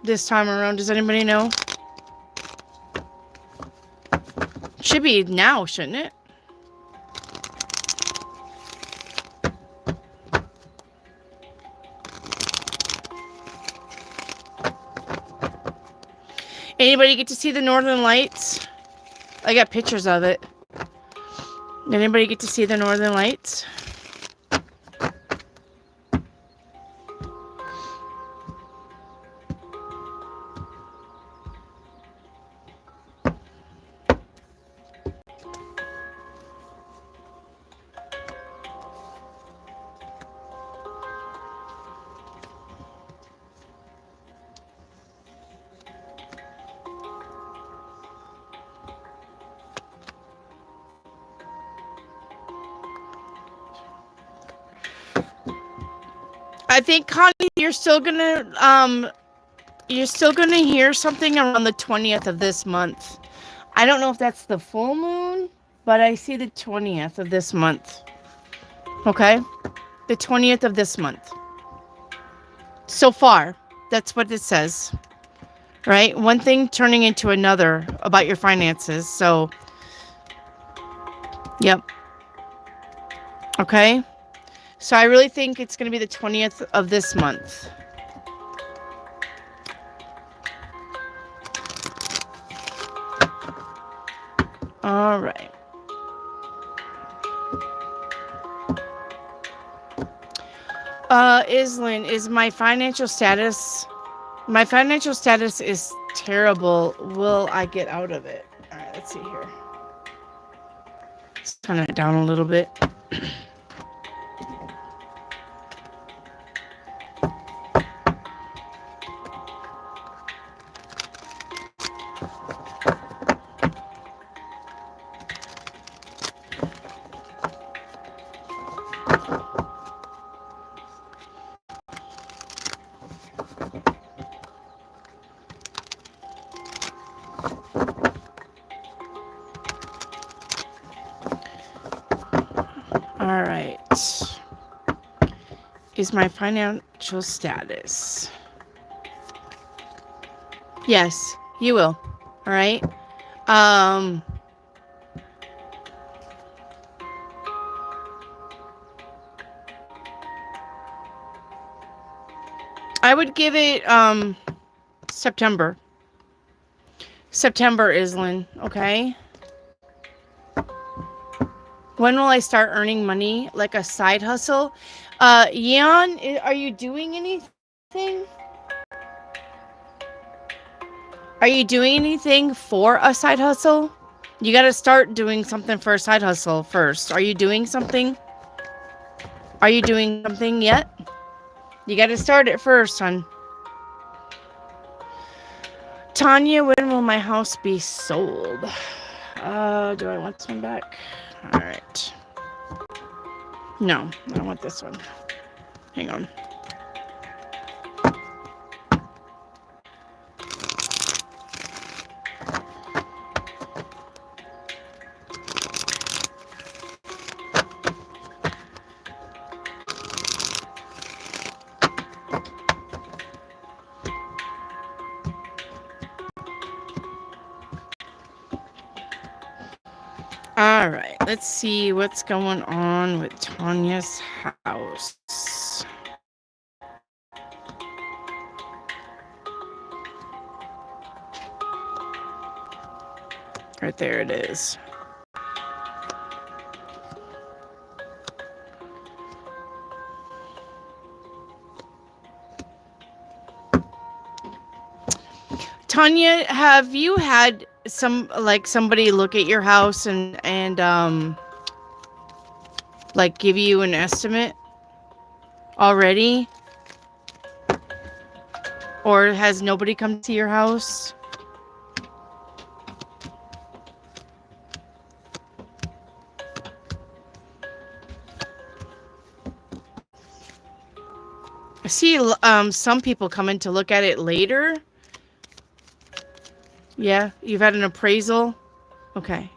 A: this time around? Does anybody know? Should be now, shouldn't it? Anybody get to see the Northern Lights? I got pictures of it. Did anybody get to see the Northern Lights? I think, Connie, you're still gonna hear something around the 20th of this month. I don't know if that's the full moon, but I see the 20th of this month. Okay? The 20th of this month. So far, that's what it says. Right? One thing turning into another about your finances. So, yep. Okay? So I really think it's going to be the 20th of this month. All right. Islin, is my financial status is terrible. Will I get out of it? All right, let's see here. Let's turn it down a little bit. All right. Is my financial status? Yes, you will. All right. I would give it September. September, Islin. Okay. When will I start earning money like a side hustle? Yan, are you doing anything? Are you doing anything for a side hustle? You got to start doing something for a side hustle first. Are you doing something? Are you doing something yet? You got to start it first, hon. Tanya, when will my house be sold? Do I want this one back? All right. No, I don't want this one. Hang on. All right, let's see what's going on with Tanya's house. Right there it is. Tanya, have you had somebody look at your house and like give you an estimate already? Or has nobody come to your house? I see some people come in to look at it later. Yeah, you've had an appraisal. Okay.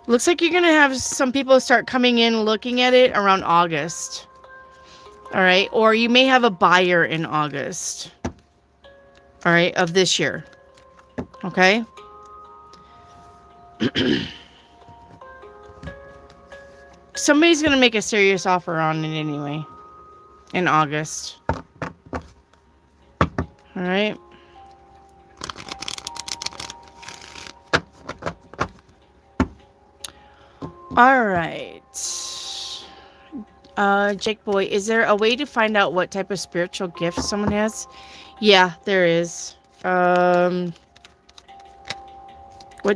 A: Looks like you're going to have some people start coming in looking at it around August. All right. Or you may have a buyer in August. All right. Of this year. Okay. Somebody's going to make a serious offer on it anyway. In August. All right. All right. Jake Boy, is there a way to find out what type of spiritual gift someone has? Yeah, there is. What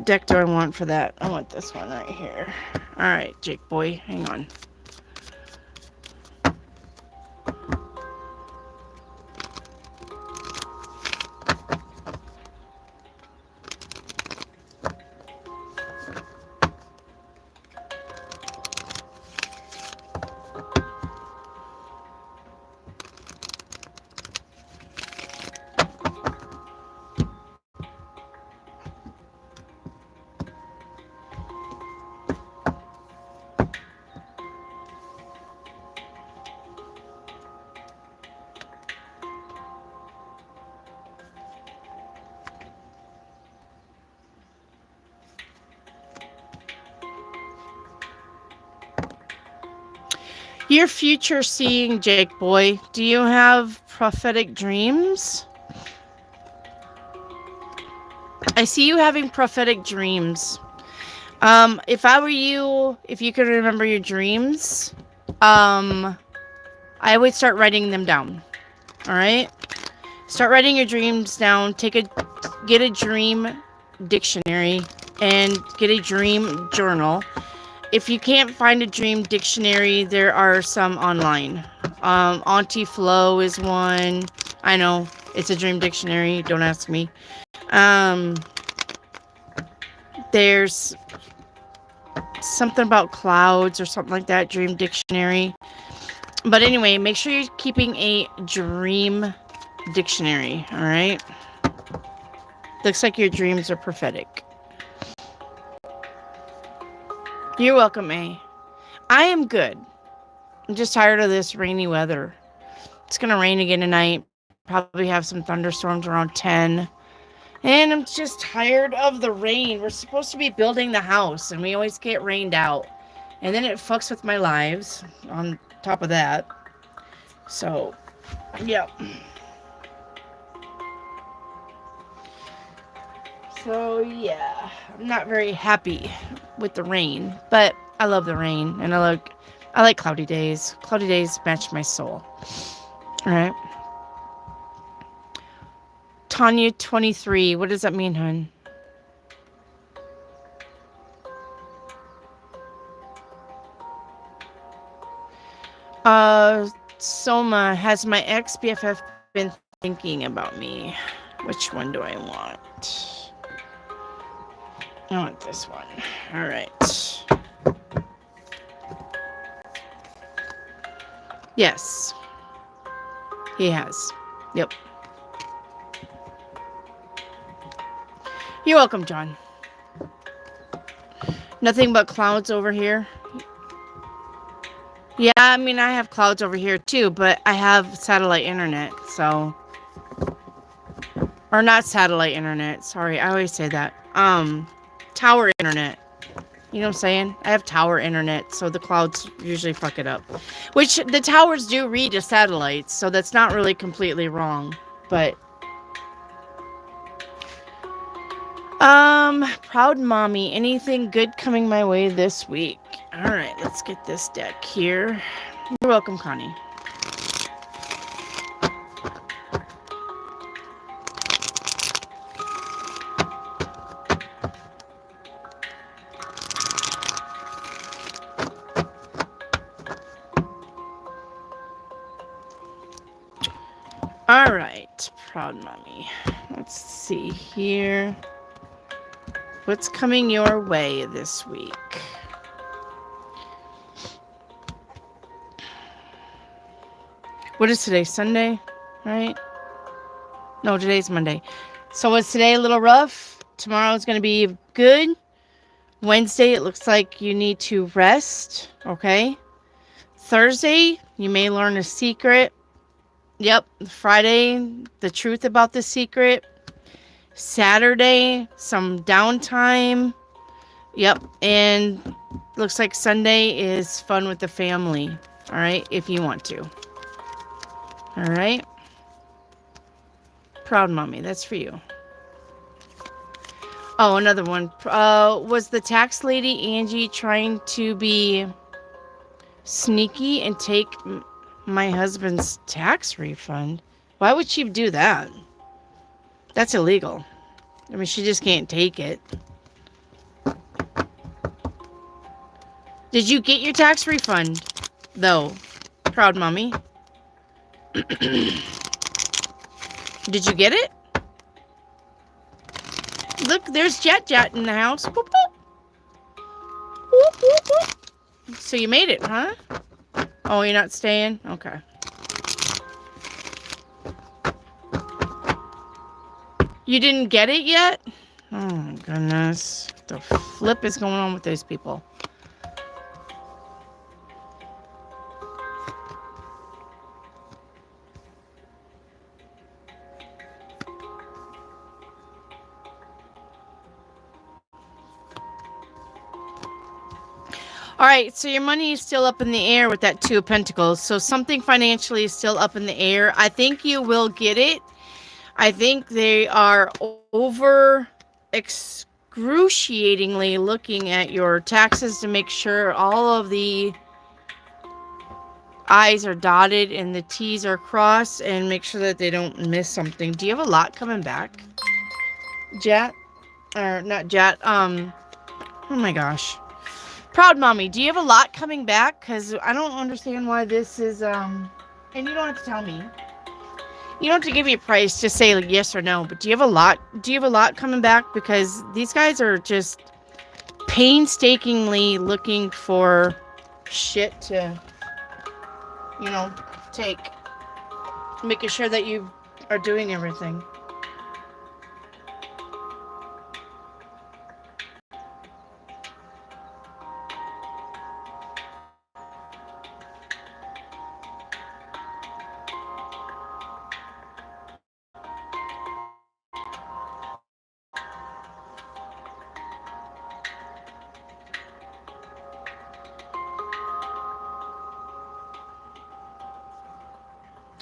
A: deck do I want for that? I want this one right here. All right, Jake Boy, hang on. Your future seeing, Jake boy. Do you have prophetic dreams? I see you having prophetic dreams. If I were you, if you could remember your dreams, I would start writing them down. All right? Start writing your dreams down. Get a dream dictionary and get a dream journal. If you can't find a dream dictionary, there are some online. Auntie Flo is one. I know it's a dream dictionary. Don't ask me. There's something about clouds or something like that. Dream dictionary. But anyway, make sure you're keeping a dream dictionary. All right. Looks like your dreams are prophetic. You're welcome, A. I am good. I'm just tired of this rainy weather. It's going to rain again tonight. Probably have some thunderstorms around 10. And I'm just tired of the rain. We're supposed to be building the house, and we always get rained out. And then it fucks with my lives on top of that. So, yeah. So, yeah. I'm not very happy with the rain, but I love the rain, and I like cloudy days. Cloudy days match my soul. All right. Tanya 23. What does that mean, hon? Soma, has my ex-BFF been thinking about me? Which one do I want? I want this one. All right. Yes. He has. Yep. You're welcome, John. Nothing but clouds over here. Yeah, I mean, I have clouds over here too, but I have satellite internet, so... Or not satellite internet. Sorry, I always say that. Tower internet. You know what I'm saying? I have tower internet, so the clouds usually fuck it up. Which, the towers do read as satellites, so that's not really completely wrong. But... Proud mommy. Anything good coming my way this week? Alright, let's get this deck here. You're welcome, Connie. Alright, proud mommy. Let's see here. What's coming your way this week? What is today? Sunday? Right? No, today's Monday. So was today a little rough? Tomorrow's going to be good. Wednesday, it looks like you need to rest. Okay? Thursday, you may learn a secret. Yep. Friday, the truth about the secret. Saturday, some downtime. Yep. And looks like Sunday is fun with the family. All right? If you want to. All right. Proud mommy. That's for you. Oh, another one. Was the tax lady Angie trying to be sneaky and take my husband's tax refund? Why would she do that? That's illegal. I mean, she just can't take it. Did you get your tax refund, though, proud mommy? Did you get it? Look, there's Jet in the house. Boop, boop. Boop, boop, boop. So you made it, huh? Oh, you're not staying? Okay. You didn't get it yet? Oh, my goodness. What the flip is going on with those people? All right, so your money is still up in the air with that Two of Pentacles. So something financially is still up in the air. I think you will get it. I think they are over excruciatingly looking at your taxes to make sure all of the I's are dotted and the T's are crossed, and make sure that they don't miss something. Do you have a lot coming back, Jat? Or not Jat, oh my gosh. Proud Mommy, do you have a lot coming back? Because I don't understand why this is, and you don't have to tell me. You don't have to give me a price, just say like yes or no. But do you have a lot? Do you have a lot coming back? Because these guys are just painstakingly looking for shit to, you know, take. Making sure that you are doing everything.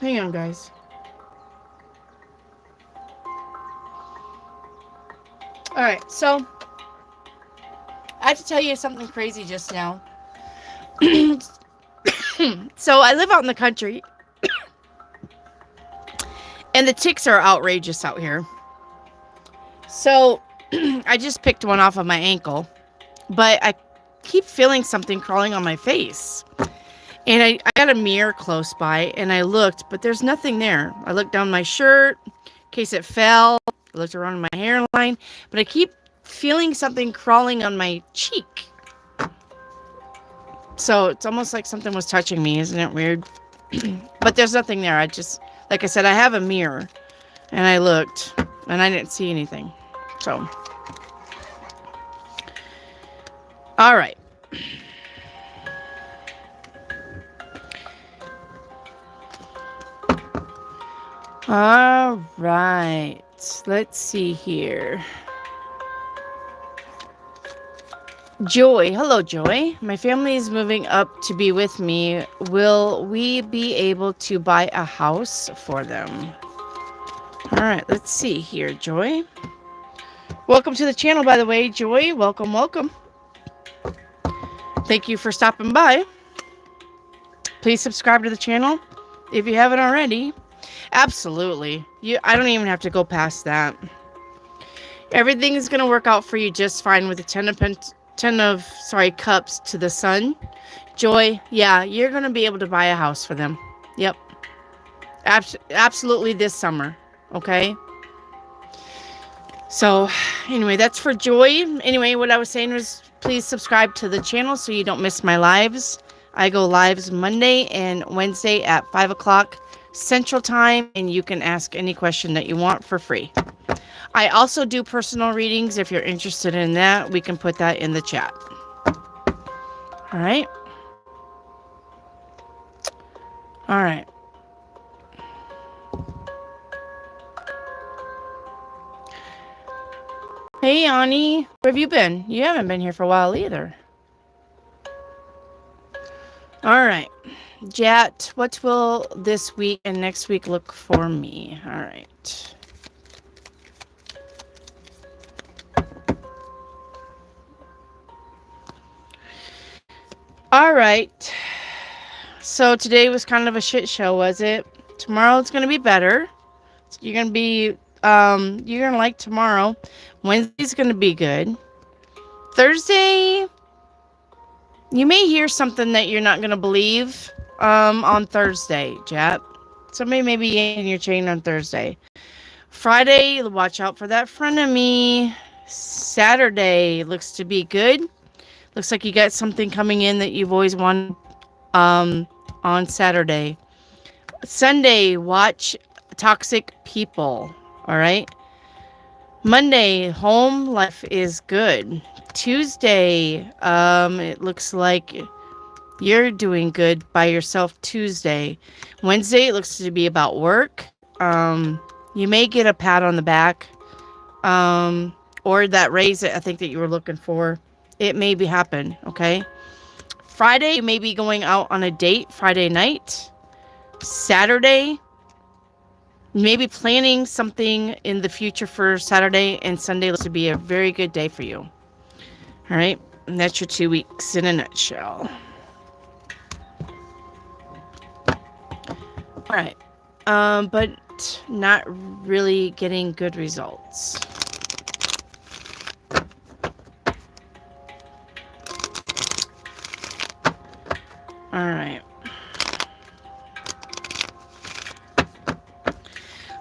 A: Hang on, guys. All right, so I have to tell you something crazy just now. So I live out in the country, and the ticks are outrageous out here. So I just picked one off of my ankle, but I keep feeling something crawling on my face. And I got a mirror close by, and I looked, but there's nothing there. I looked down my shirt in case it fell. I looked around my hairline, but I keep feeling something crawling on my cheek. So it's almost like something was touching me. Isn't it weird? But there's nothing there. I just, like I said, I have a mirror, and I looked, and I didn't see anything. So, all right. All right, let's see here. Joy. Hello, Joy. My family is moving up to be with me. Will we be able to buy a house for them? All right, let's see here, Joy. Welcome to the channel, by the way, Joy. Welcome, welcome. Thank you for stopping by. Please subscribe to the channel if you haven't already. Absolutely. I don't even have to go past that. Everything is going to work out for you just fine with the 10 of cups to the sun. Joy, yeah, you're going to be able to buy a house for them. Yep. Absolutely this summer. Okay? So, anyway, that's for Joy. Anyway, what I was saying was please subscribe to the channel so you don't miss my lives. I go lives Monday and Wednesday at 5 o'clock Central Time, and you can ask any question that you want for free. I also do personal readings. If you're interested in that, we can put that in the chat. All right. All right. Hey, Ani. Where have you been? You haven't been here for a while either. All right. Jat, what will this week and next week look for me? All right. All right. So today was kind of a shit show, was it? Tomorrow it's going to be better. You're going to be, you're going to like tomorrow. Wednesday's going to be good. Thursday, you may hear something that you're not going to believe on Thursday, Jat. Somebody may be in your chain on Thursday. Friday, watch out for that frenemy. Saturday looks to be good. Looks like you got something coming in that you've always wanted on Saturday. Sunday, watch toxic people. All right. Monday, home life is good. Tuesday, it looks like you're doing good by yourself Tuesday. Wednesday, it looks to be about work. You may get a pat on the back, or that raise that I think that you were looking for. It may be happen, okay? Friday, you may be going out on a date Friday night. Saturday, maybe planning something in the future for Saturday, and Sunday looks to be a very good day for you. All right, and that's your 2 weeks in a nutshell. All right, but not really getting good results. All right.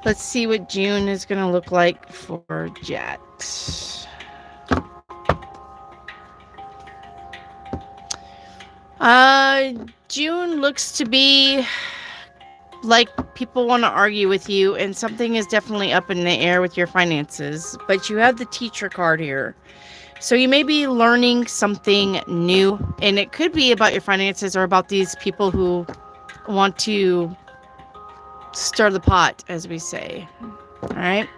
A: Let's see what June is going to look like for Jet. June looks to be like people want to argue with you, and something is definitely up in the air with your finances, but you have the teacher card here. So you may be learning something new, and it could be about your finances or about these people who want to stir the pot, as we say. All right.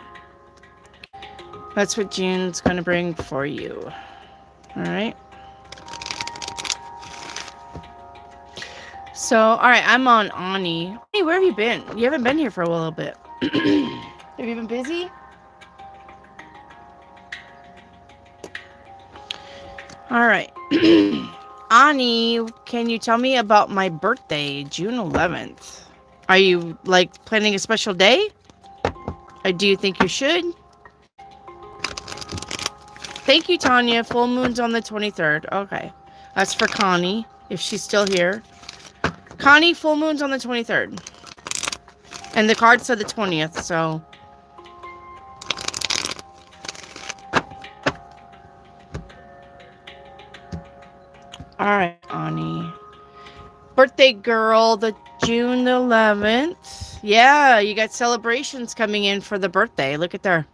A: That's what June's going to bring for you. All right. So, all right, I'm on Ani. Hey, where have you been? You haven't been here for a little bit. Have you been busy? All right. Ani, can you tell me about my birthday, June 11th? Are you, like, planning a special day? Or do you think you should? Thank you, Tanya. Full moon's on the 23rd. Okay. That's for Connie, if she's still here. Connie, full moon's on the 23rd. And the card said the 20th, so... Alright, Ani. Birthday girl, the June 11th. Yeah, you got celebrations coming in for the birthday. Look at there.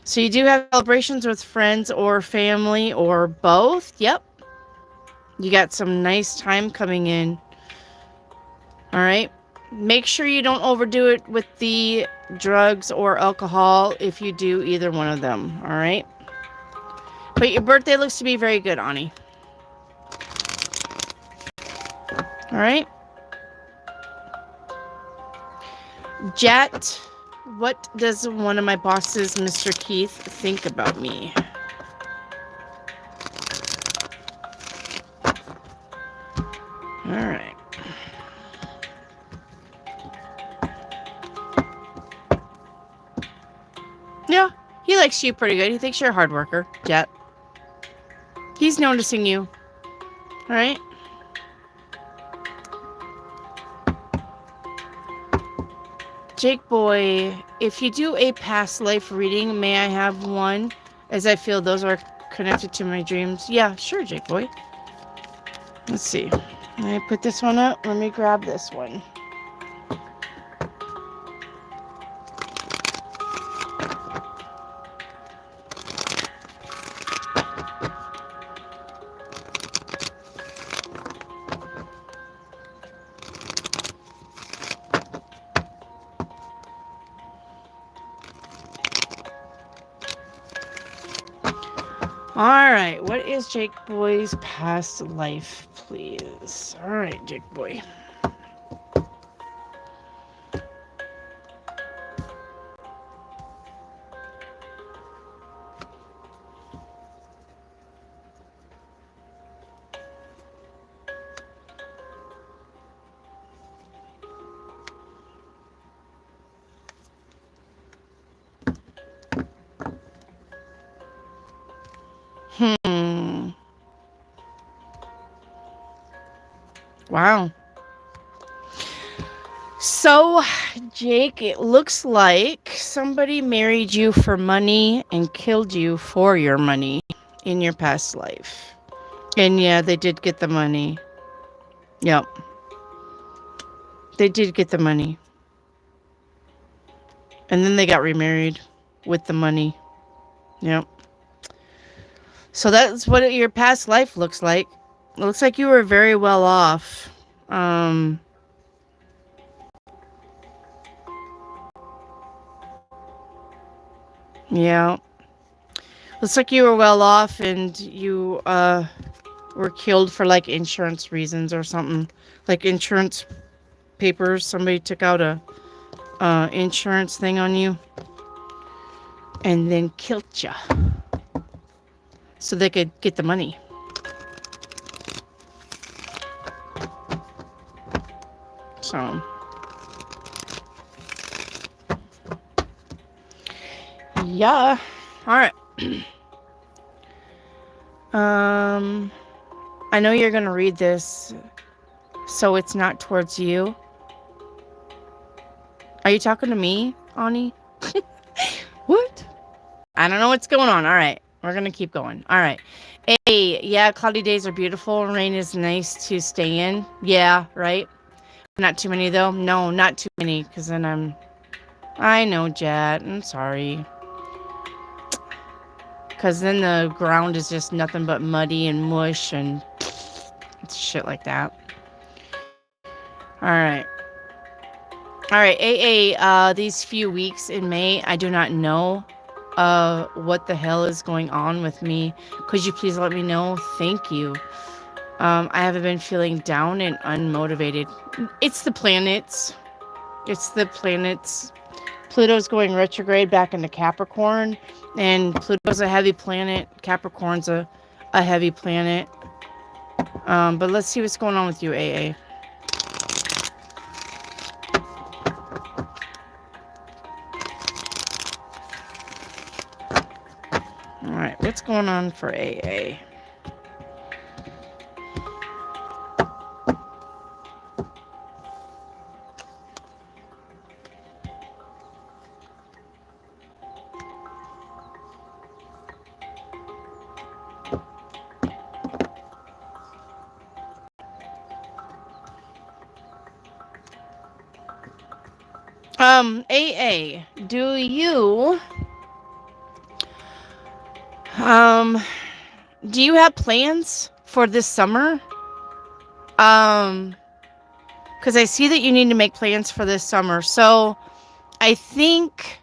A: So you do have celebrations with friends or family or both. Yep. You got some nice time coming in. All right. Make sure you don't overdo it with the drugs or alcohol if you do either one of them. All right. But your birthday looks to be very good, Ani. All right. Jet, what does one of my bosses, Mr. Keith, think about me? All right. Yeah, he likes you pretty good. He thinks you're a hard worker, Jet. He's noticing you. All right. Jake boy, if you do a past life reading, may I have one? As I feel those are connected to my dreams. Yeah, sure, Jake boy. Let's see. Let me put this one up. Let me grab this one. All right, what is Jake boy's past life, please? All right, Jake boy. Wow. So, Jake, it looks like somebody married you for money and killed you for your money in your past life. And yeah, they did get the money. Yep. They did get the money. And then they got remarried with the money. Yep. So that's what your past life looks like. It looks like you were very well off. Yeah. Looks like you were well off and you were killed for like insurance reasons or something, like insurance papers. Somebody took out a insurance thing on you and then killed you so they could get the money. So yeah, all right. I know you're gonna read this, so it's not towards you. Are you talking to me, Ani? What? I don't know what's going on. All right, we're gonna keep going. All right. Hey, yeah, cloudy days are beautiful. Rain is nice to stay in. Yeah, right. Not too many though. No, not too many, because then I know, Jet. I'm sorry. Because then the ground is just nothing but muddy and mush and shit like that. All right. All right, AA, these few weeks in May, I do not know what the hell is going on with me. Could you please let me know? Thank you. I haven't been feeling down and unmotivated. It's the planets. It's the planets. Pluto's going retrograde back into Capricorn, and Pluto's a heavy planet. Capricorn's a heavy planet. But let's see what's going on with you, AA. All right, what's going on for AA? AA, do you have plans for this summer? Because I see that you need to make plans for this summer. So I think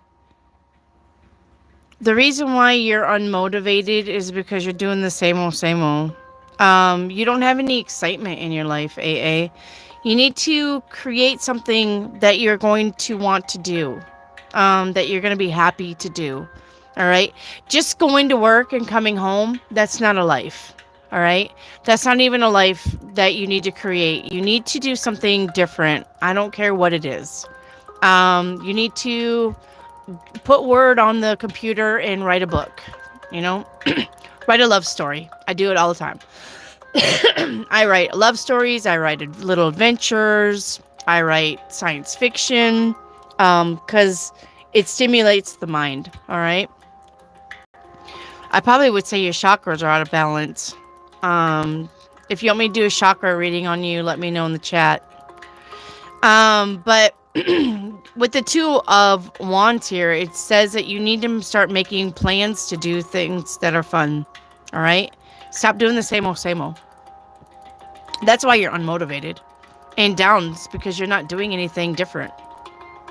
A: the reason why you're unmotivated is because you're doing the same old, same old. You don't have any excitement in your life, AA. You need to create something that you're going to want to do, that you're going to be happy to do. All right. Just going to work and coming home, that's not a life. All right. That's not even a life that you need to create. You need to do something different. I don't care what it is. You need to put word on the computer and write a book, you know, write a love story. I do it all the time. I write love stories. I write little adventures. I write science fiction, because it stimulates the mind. All right. I probably would say your chakras are out of balance. If you want me to do a chakra reading on you, let me know in the chat. But with the Two of Wands here, it says that you need to start making plans to do things that are fun. All right. Stop doing the same old, same old. That's why you're unmotivated and down. It's because you're not doing anything different.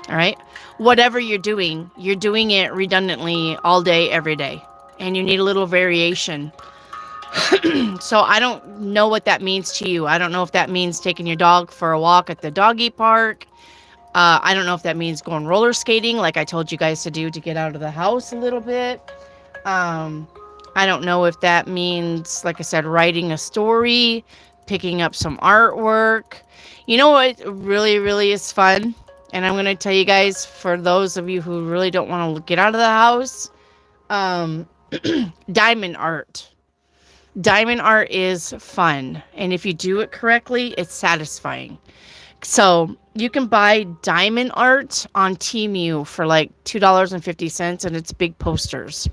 A: All right. Whatever you're doing it redundantly all day, every day. And you need a little variation. So I don't know what that means to you. I don't know if that means taking your dog for a walk at the doggy park. I don't know if that means going roller skating like I told you guys to do to get out of the house a little bit. I don't know if that means, like I said, writing a story, picking up some artwork. You know what really, really is fun? And I'm going to tell you guys, for those of you who really don't want to get out of the house, diamond art. Diamond art is fun. And if you do it correctly, it's satisfying. So you can buy diamond art on Temu for like $2.50, and it's big posters.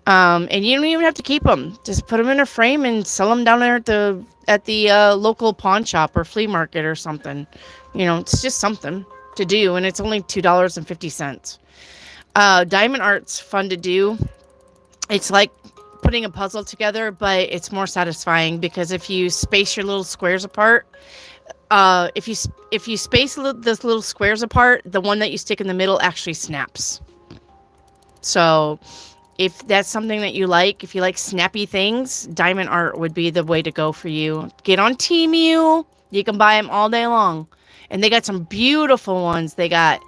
A: And you don't even have to keep them. Just put them in a frame and sell them down there at the local pawn shop or flea market or something. You know, it's just something to do, and it's only $2.50. Diamond art's fun to do. It's like putting a puzzle together, but it's more satisfying because if you space your little squares apart, if you space those little squares apart, the one that you stick in the middle actually snaps. So if that's something that you like, if you like snappy things, diamond art would be the way to go for you. Get on Temu. You can buy them all day long. And they got some beautiful ones. They got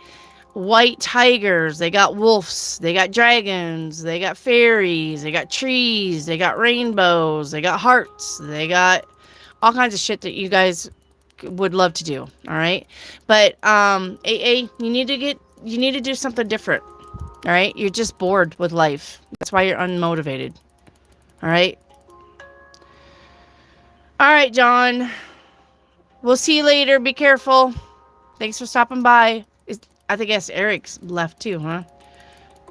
A: white tigers. They got wolves. They got dragons. They got fairies. They got trees. They got rainbows. They got hearts. They got all kinds of shit that you guys would love to do. All right. But AA, you need to do something different. All right. You're just bored with life. That's why you're unmotivated. All right. All right, John. We'll see you later. Be careful. Thanks for stopping by. I think Eric's left too, huh?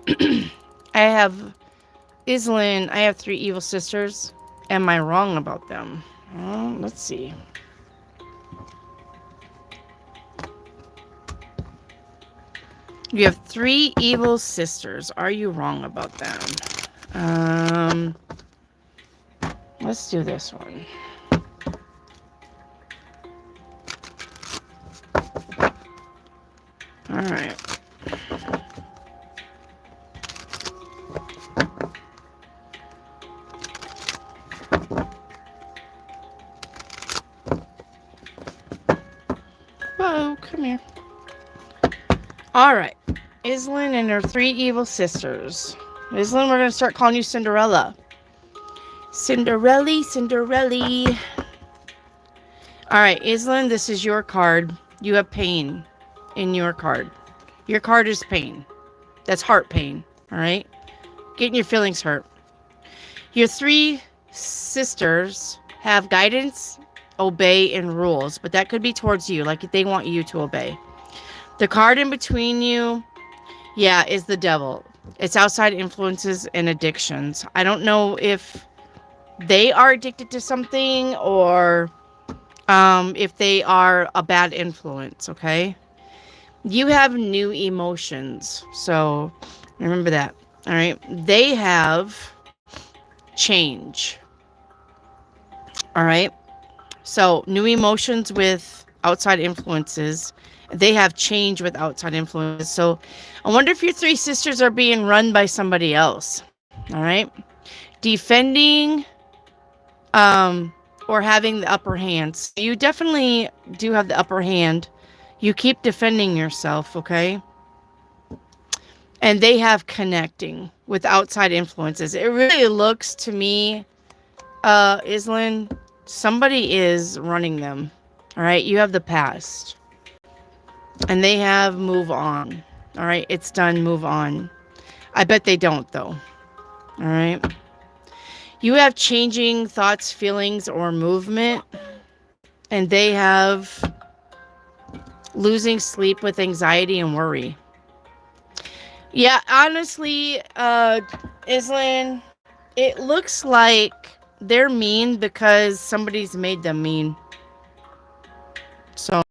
A: I have Islin. I have 3 evil sisters. Am I wrong about them? Let's see. You have 3 evil sisters. Are you wrong about them? Let's do this one. All right. Whoa, come here. All right. Islin and her 3 evil sisters. Islin, we're going to start calling you Cinderella. Cinderella. All right, Islin, this is your card. You have pain in your card. Your card is pain. That's heart pain. All right? Getting your feelings hurt. Your 3 sisters have guidance, obey, and rules. But that could be towards you. Like they want you to obey. The card in between you, yeah, is the devil. It's outside influences and addictions. I don't know if they are addicted to something or if they are a bad influence, okay? You have new emotions. So remember that. All right. They have change. All right. So new emotions with outside influences. They have change with outside influences. So I wonder if your 3 sisters are being run by somebody else. All right. Defending or having the upper hand. So you definitely do have the upper hand. You keep defending yourself, okay? And they have connecting with outside influences. It really looks to me, Islin, somebody is running them. All right? You have the past. And they have move on. All right? It's done, move on. I bet they don't, though. All right? You have changing thoughts, feelings, or movement. And they have losing sleep with anxiety and worry. Yeah, honestly, Islin, it looks like they're mean because somebody's made them mean. So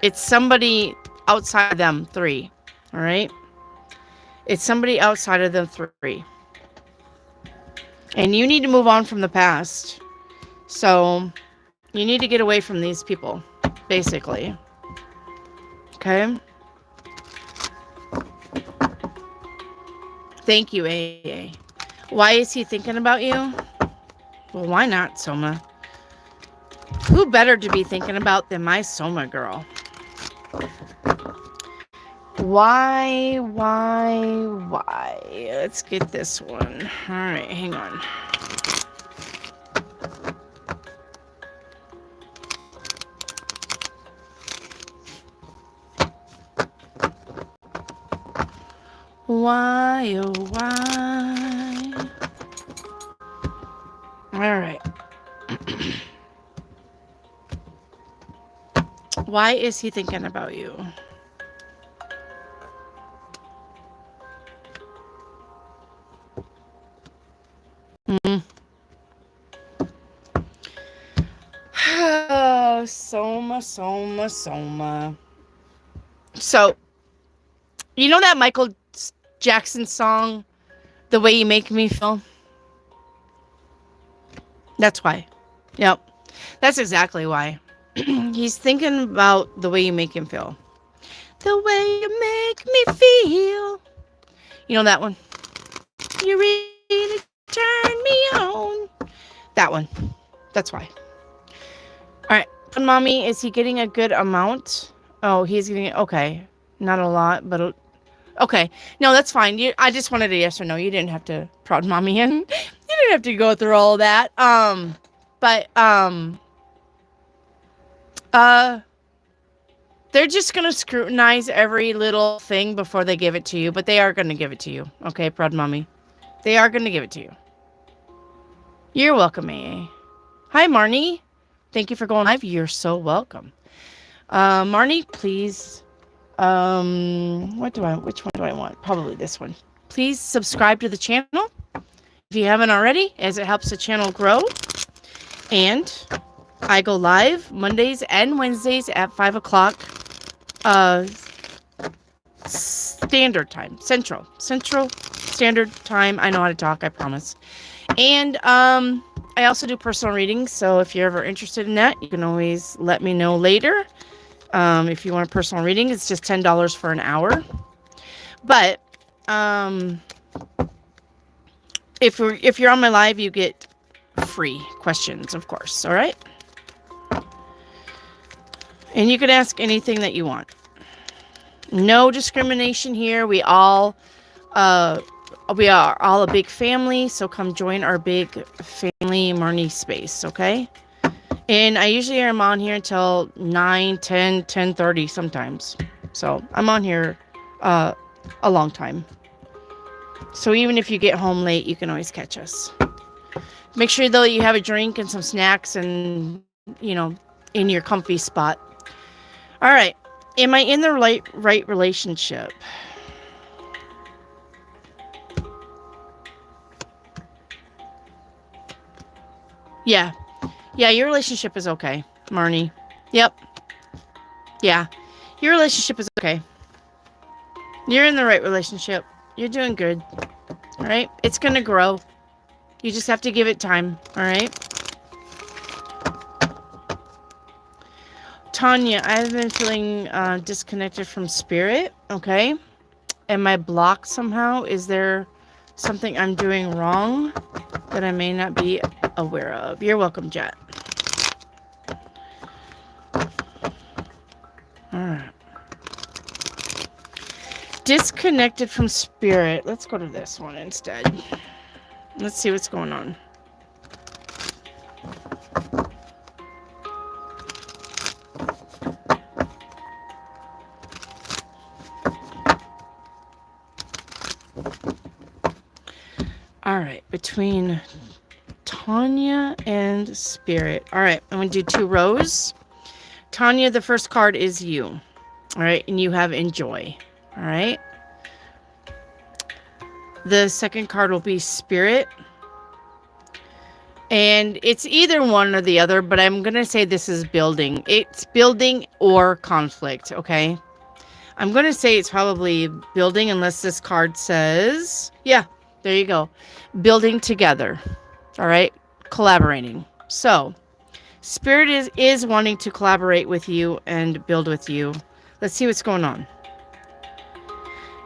A: it's somebody outside of them 3. All right? It's somebody outside of them 3. And you need to move on from the past. So you need to get away from these people, basically. Okay? Thank you, AA. Why is he thinking about you? Well, why not, Soma? Who better to be thinking about than my Soma girl? Why? Let's get this one. All right, hang on. Why, oh, why? All right. Why is he thinking about you? Oh, Soma. So, you know that Michael Jackson song, The Way You Make Me Feel? That's why. Yep. That's exactly why. He's thinking about the way you make him feel. The way you make me feel. You know that one? You really turn me on. That one. That's why. All right. Mommy, is he getting a good amount? Oh, he's getting, okay. Not a lot, but okay. No, that's fine. I just wanted a yes or no. You didn't have to prod mommy in. You didn't have to go through all that. They're just going to scrutinize every little thing before they give it to you, but they are going to give it to you. Okay, prod mommy. They are going to give it to you. You're welcome, AA. Hi, Marnie. Thank you for going live. You're so welcome. Marnie, please. Which one do I want? Probably this one. Please subscribe to the channel if you haven't already, as it helps the channel grow. And I go live Mondays and Wednesdays at 5 o'clock standard time. Central Standard Time. I know how to talk, I promise. And I also do personal readings, so if you're ever interested in that, you can always let me know later. If you want a personal reading, it's just $10 for an hour. But if you're on my live, you get free questions, of course. All right. And you can ask anything that you want. No discrimination here. We are all a big family, so come join our big family Marnie space, okay? And I usually am on here until 9, 10, 10:30 sometimes. So I'm on here a long time. So even if you get home late, you can always catch us. Make sure, though, you have a drink and some snacks and, in your comfy spot. All right. Am I in the right relationship? Yeah. Yeah, your relationship is okay, Marnie. Yep. Yeah. Your relationship is okay. You're in the right relationship. You're doing good. All right? It's going to grow. You just have to give it time. All right? Tanya, I've been feeling disconnected from spirit. Okay. Am I blocked somehow? Is there something I'm doing wrong that I may not be aware of? You're welcome, Jet. All right. Disconnected from spirit. Let's go to this one instead. Let's see what's going on. All right, between Tanya and Spirit. All right, I'm going to do 2 rows. Tanya, the first card is you. All right, and you have enjoy. All right. The second card will be Spirit. And it's either one or the other, but I'm going to say this is building. It's building or conflict, okay? I'm going to say it's probably building unless this card says, yeah, there you go. Building together. All right. Collaborating. So Spirit is wanting to collaborate with you and build with you. Let's see what's going on.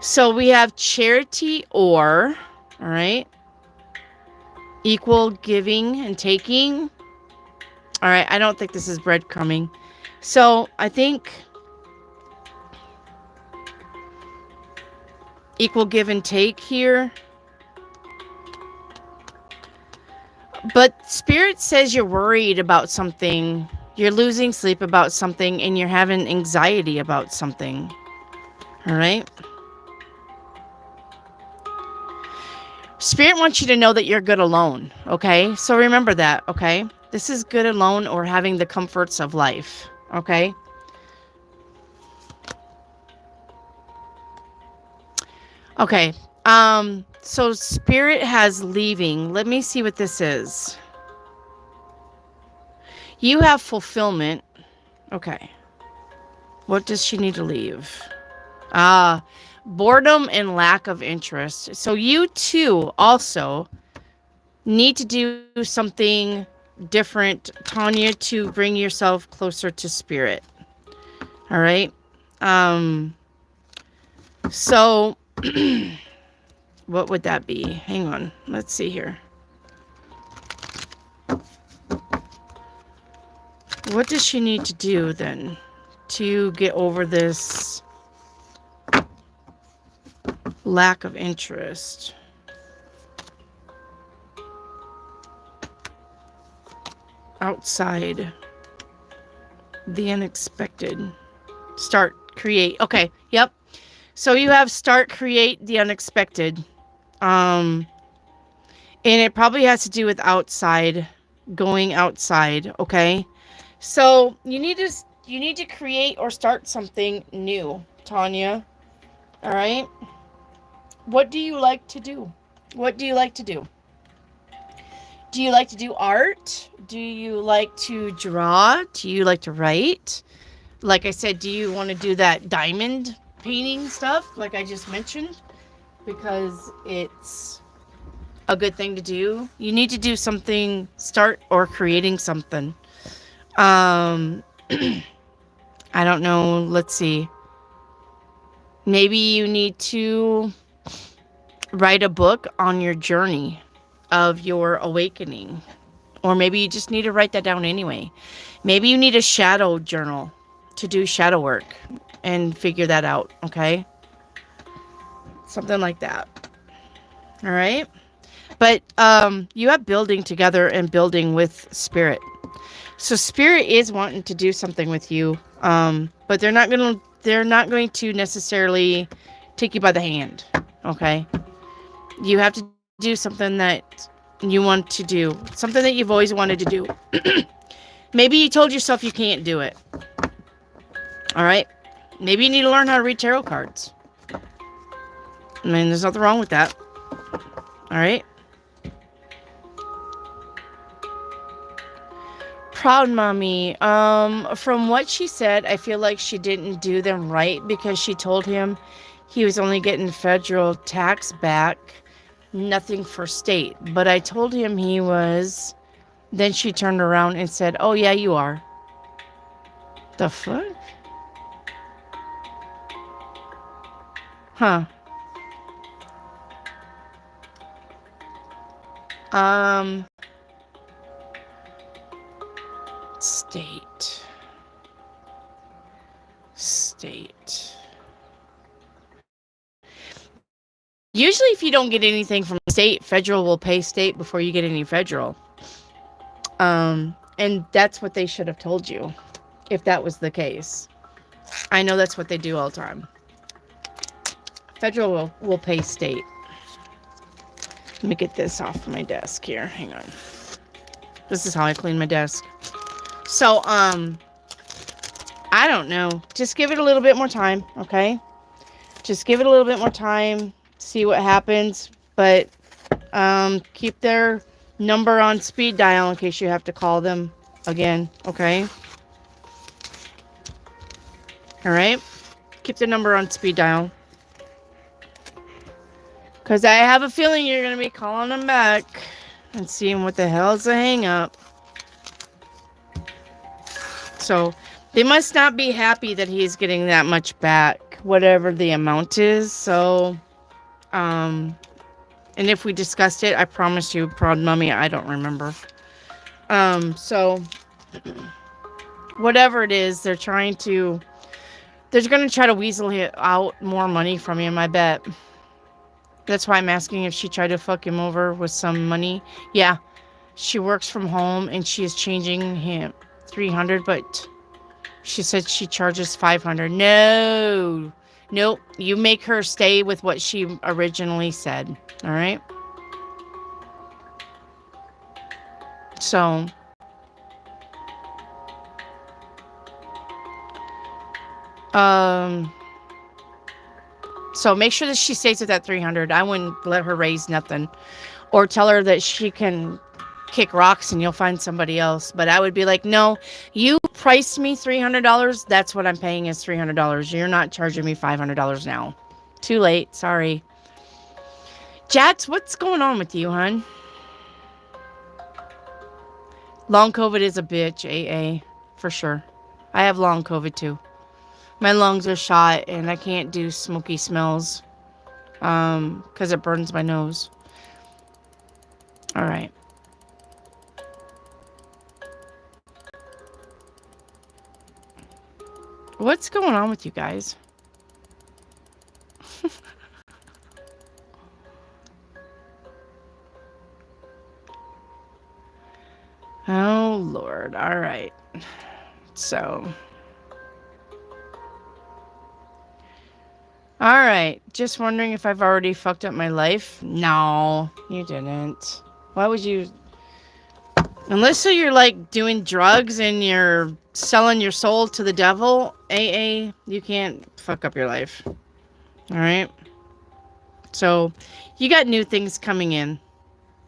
A: So we have charity or, all right, equal giving and taking. All right. I don't think this is breadcrumbing. So I think equal give and take here. But Spirit says you're worried about something. You're losing sleep about something and you're having anxiety about something. All right. Spirit wants you to know that you're good alone. Okay. So remember that. Okay. This is good alone or having the comforts of life. Okay. Okay. So Spirit has leaving. Let me see what this is. You have fulfillment. Okay. What does she need to leave? Boredom and lack of interest. So you too also need to do something different, Tanya, to bring yourself closer to Spirit. All right. So What would that be? Hang on. Let's see here. What does she need to do then to get over this lack of interest? Outside the unexpected. Start, create. Okay, yep. So you have start, create, the unexpected. And it probably has to do with outside, going outside, okay? So you need to create or start something new, Tanya. All right? What do you like to do? What do you like to do? Do you like to do art? Do you like to draw? Do you like to write? Like I said, do you want to do that diamond painting stuff like I just mentioned? Because it's a good thing to do. You need to do something, start or creating something. I don't know. Let's see. Maybe you need to write a book on your journey of your awakening. Or maybe you just need to write that down anyway. Maybe you need a shadow journal to do shadow work and figure that out, okay? Something like that. All right? But you have building together and building with spirit. So spirit is wanting to do something with you, but they're not going to necessarily take you by the hand, okay? You have to do something that you want to do, something that you've always wanted to do. Maybe you told yourself you can't do it. All right? Maybe you need to learn how to read tarot cards. I mean, there's nothing wrong with that. All right? Proud mommy. From what she said, I feel like she didn't do them right because she told him he was only getting federal tax back, nothing for state. But I told him he was. Then she turned around and said, "Oh yeah, you are." The fuck? Huh. State. Usually if you don't get anything from state, federal will pay state before you get any federal. And that's what they should have told you if that was the case. I know that's what they do all the time. Federal will pay state. Let me get this off my desk here. Hang on. This is how I clean my desk. So, I don't know. Just give it a little bit more time, okay? Just give it a little bit more time. See what happens. But, keep their number on speed dial in case you have to call them again, okay? Alright? Keep the number on speed dial. Because I have a feeling you're going to be calling them back and seeing what the hell's the hang up. So, they must not be happy that he's getting that much back, whatever the amount is. So, and if we discussed it, I promise you, proud mummy, I don't remember. So, whatever it is, they're going to try to weasel out more money from him, I bet. That's why I'm asking if she tried to fuck him over with some money. Yeah, she works from home and she is changing him $300, but she said she charges $500. No, nope. You make her stay with what she originally said. All right. So, so make sure that she stays with that 300. I wouldn't let her raise nothing, or tell her that she can kick rocks and you'll find somebody else. But I would be like, no, you priced me $300. That's what I'm paying is $300. You're not charging me $500 now. Too late. Sorry. Jats, what's going on with you, hon? Long COVID is a bitch, AA, for sure. I have long COVID too. My lungs are shot and I can't do smoky smells. because it burns my nose. All right. What's going on with you guys? Oh, Lord. All right. So. All right. Just wondering if I've already fucked up my life. No, you didn't. Why would you? Unless you're like doing drugs and you're selling your soul to the devil, you can't fuck up your life. All right. So you got new things coming in.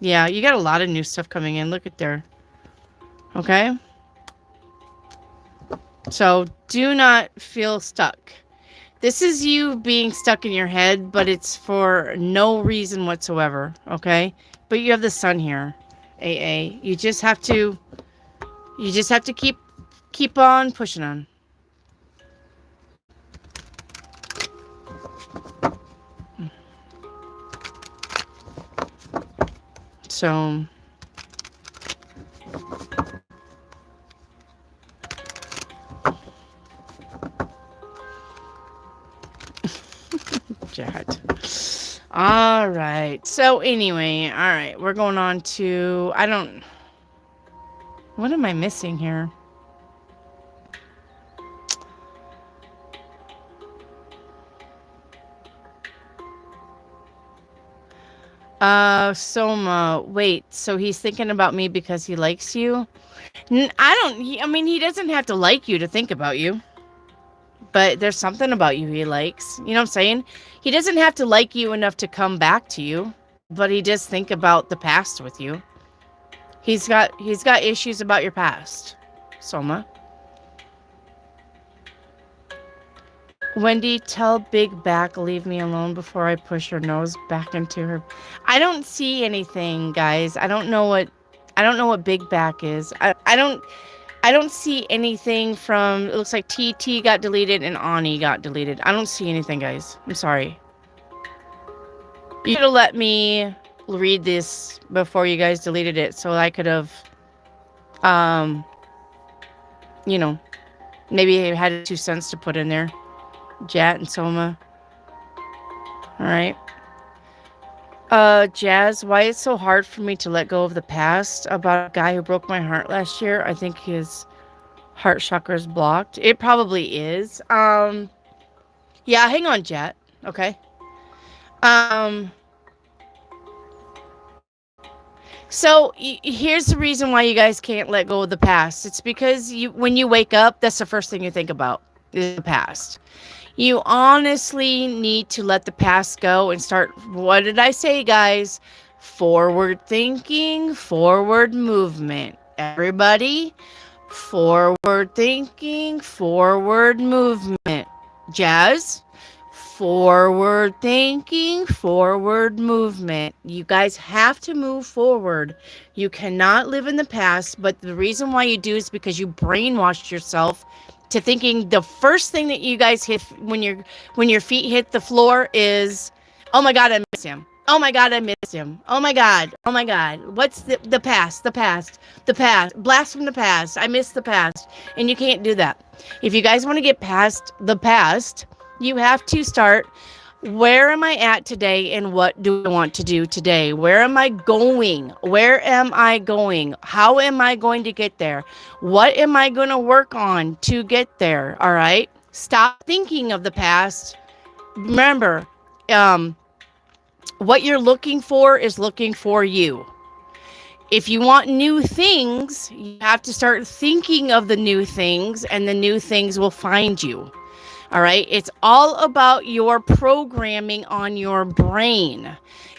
A: Yeah, you got a lot of new stuff coming in. Look at there. Okay. So do not feel stuck. This is you being stuck in your head, but it's for no reason whatsoever. Okay. But you have the sun here. You just have to keep on pushing on. So Jet. All right. So anyway, all right, we're going on to what am I missing here? Soma, wait, so he's thinking about me because he likes you? I mean, he doesn't have to like you to think about you. But there's something about you he likes. You know what I'm saying? He doesn't have to like you enough to come back to you, but he does think about the past with you. He's got issues about your past, Soma. Wendy, tell Big Back leave me alone before I push her nose back into her. I don't see anything, guys. I don't know what Big Back is. I don't see anything from, it looks like TT got deleted and Ani got deleted. I don't see anything, guys. I'm sorry. You could have let me read this before you guys deleted it so I could have, you know, maybe I had 2 cents to put in there. Jat and Soma. All right. Jazz, why it's so hard for me to let go of the past about a guy who broke my heart last year? I think his heart chakra is blocked. It probably is. Yeah, hang on, Jet. Okay. So here's the reason why you guys can't let go of the past. It's because when you wake up, that's the first thing you think about is the past. You honestly need to let the past go and start, what did I say, guys? Forward thinking, forward movement. Everybody, forward thinking, forward movement. Jazz? Forward thinking, forward movement. You guys have to move forward. You cannot live in the past, but the reason why you do is because you brainwashed yourself to thinking the first thing that you guys hit when your feet hit the floor is, oh my God, I miss him. Oh my God, I miss him. Oh my God. Oh my God. What's the past? The past. The past. Blast from the past. I miss the past. And you can't do that. If you guys want to get past the past, you have to start, where am I at today and what do I want to do today? Where am I going? Where am I going? How am I going to get there? What am I going to work on to get there? All right. Stop thinking of the past. Remember, what you're looking for is looking for you. If you want new things, you have to start thinking of the new things, and the new things will find you. All right. It's all about your programming on your brain.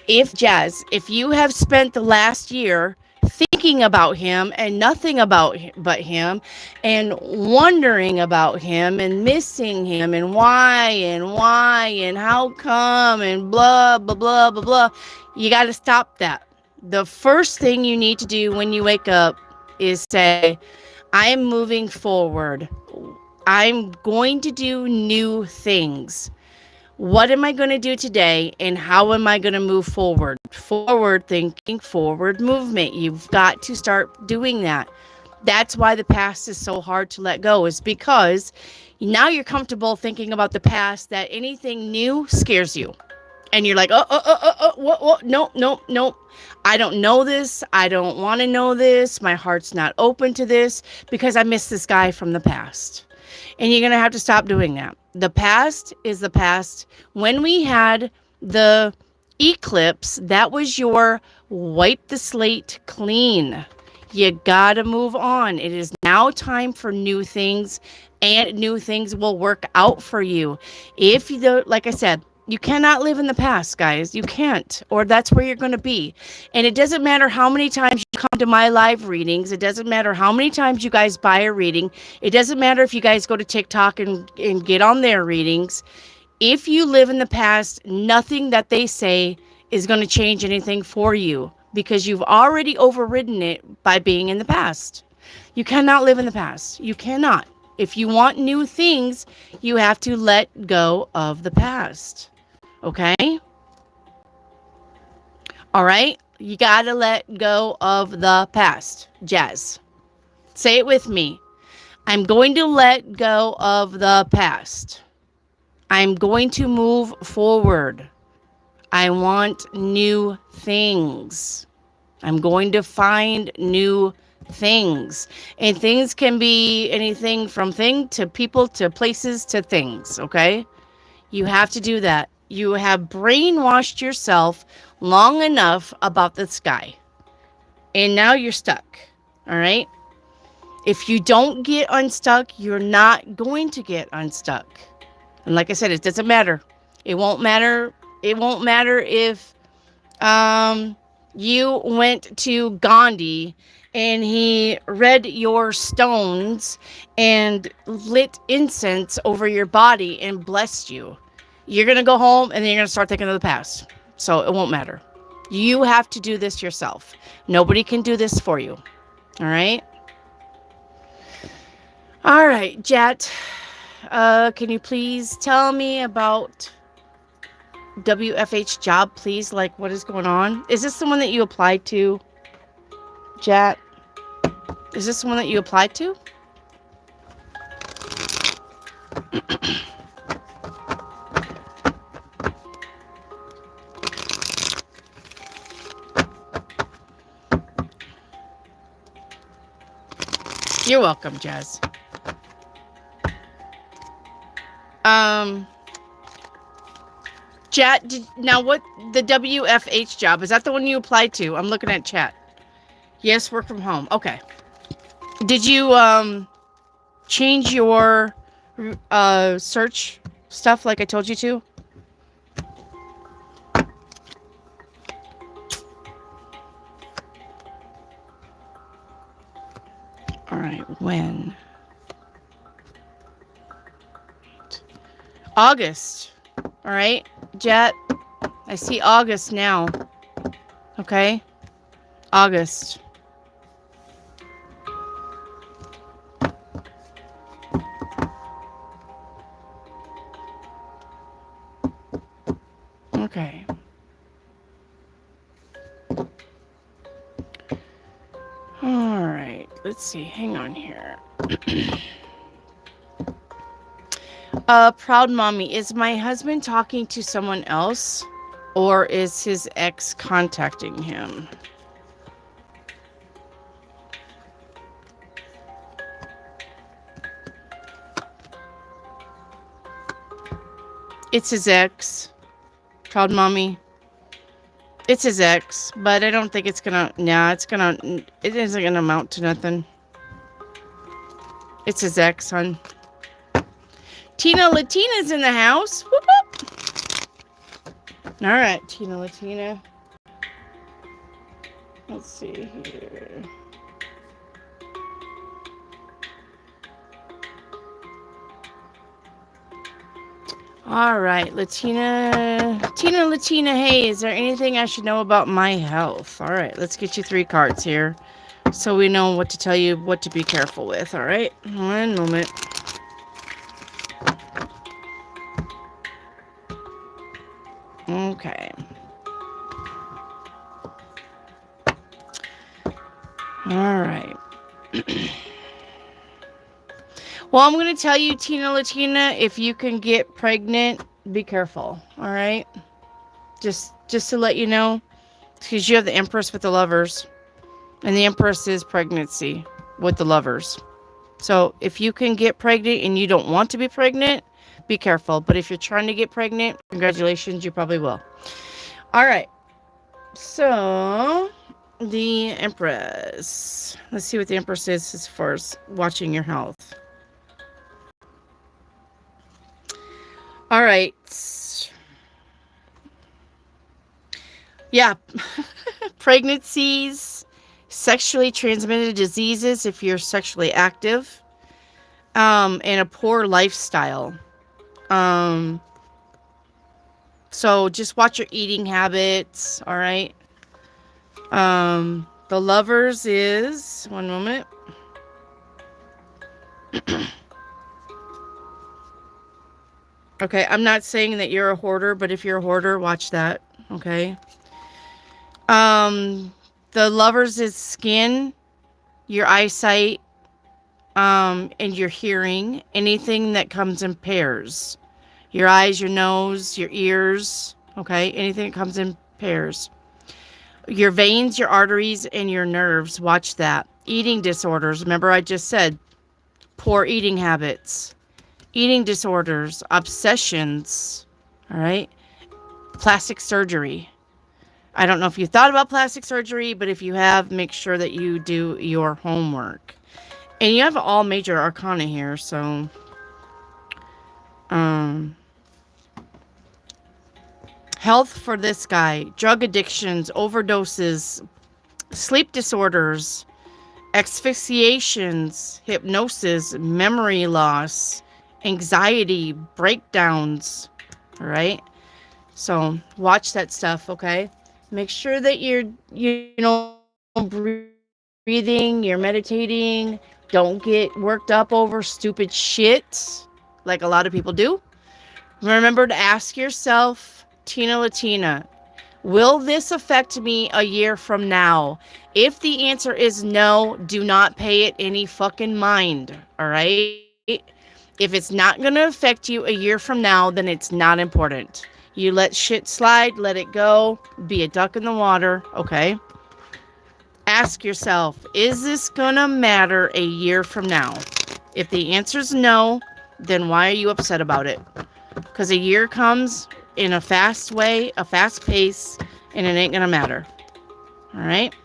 A: If you have spent the last year thinking about him and nothing but him, and wondering about him and missing him and why and how come and blah, blah, blah, blah, blah, you got to stop that. The first thing you need to do when you wake up is say, I am moving forward. I'm going to do new things. What am I going to do today, and how am I going to move forward? Forward thinking, forward movement. You've got to start doing that. That's why the past is so hard to let go, is because now you're comfortable thinking about the past, that anything new scares you. And you're like, what, no. I don't know this. I don't want to know this. My heart's not open to this because I miss this guy from the past. And you're going to have to stop doing that. The past is the past. When we had the eclipse, that was your wipe the slate clean. You got to move on. It is now time for new things, and new things will work out for you. If you, like I said, you cannot live in the past, guys. You can't, or that's where you're going to be. And it doesn't matter how many times you come to my live readings. It doesn't matter how many times you guys buy a reading. It doesn't matter if you guys go to TikTok and get on their readings. If you live in the past, nothing that they say is going to change anything for you, because you've already overridden it by being in the past. You cannot live in the past. You cannot. If you want new things, you have to let go of the past. Okay? All right? You got to let go of the past. Jazz. Say it with me. I'm going to let go of the past. I'm going to move forward. I want new things. I'm going to find new things. And things can be anything from thing to people to places to things, okay? You have to do that. You have brainwashed yourself long enough about the sky. And now you're stuck, all right? If you don't get unstuck, you're not going to get unstuck. And like I said, it doesn't matter. It won't matter. It won't matter if you went to Gandhi and he read your stones and lit incense over your body and blessed you. You're going to go home and then you're going to start thinking of the past. So it won't matter. You have to do this yourself. Nobody can do this for you. All right? All right, Jet. Can you please tell me about WFH job, please? Like, what is going on? Is this the one that you applied to, Jet? Is this the one that you applied to? You're welcome, Jazz. Chat, now what, the WFH job, is that the one you applied to? I'm looking at chat. Yes, work from home. Okay. Did you, change your, search stuff like I told you to? All right, when? August. All right, Jet. I see August now. Okay. August. Okay. All right. Let's see. Hang on here. Proud mommy, is my husband talking to someone else, or is his ex contacting him? It's his ex. Proud mommy. It's his ex, but I don't think it's gonna, it isn't gonna amount to nothing. It's his ex, hon. Tina Latina's in the house. Whoop, whoop. All right, Tina Latina. Let's see here. All right, Latina. Tina Latina, hey, is there anything I should know about my health? All right, let's get you 3 cards here so we know what to tell you, what to be careful with. All right, 1 moment. Well, I'm going to tell you, Tina Latina, if you can get pregnant, be careful. All right. Just to let you know, because you have the Empress with the Lovers, and the Empress is pregnancy with the Lovers. So if you can get pregnant and you don't want to be pregnant, be careful. But if you're trying to get pregnant, congratulations, you probably will. All right. So the Empress. Let's see what the Empress is as far as watching your health. All right. Yeah. Pregnancies, sexually transmitted diseases if you're sexually active, and a poor lifestyle. So just watch your eating habits, all right? The Lovers is, one moment. Okay, I'm not saying that you're a hoarder, but if you're a hoarder, watch that, okay? The Lovers is skin, your eyesight, and your hearing, anything that comes in pairs. Your eyes, your nose, your ears, okay? Anything that comes in pairs. Your veins, your arteries, and your nerves, watch that. Eating disorders, remember I just said, poor eating habits. Eating disorders, obsessions, all right? Plastic surgery. I don't know if you thought about plastic surgery, but if you have, make sure that you do your homework. And you have all major arcana here, so... Health for this guy. Drug addictions, overdoses, sleep disorders, asphyxiations, hypnosis, memory loss, anxiety, breakdowns. All right? So watch that stuff, okay? Make sure that you're breathing, you're meditating. Don't get worked up over stupid shit like a lot of people do. Remember to ask yourself, Tina Latina, will this affect me a year from now? If the answer is no, do not pay it any fucking mind, all right? If it's not going to affect you a year from now, then it's not important. You let shit slide, let it go, be a duck in the water, okay? Ask yourself, is this going to matter a year from now? If the answer is no, then why are you upset about it? Because a year comes in a fast way, a fast pace, and it ain't going to matter. All right?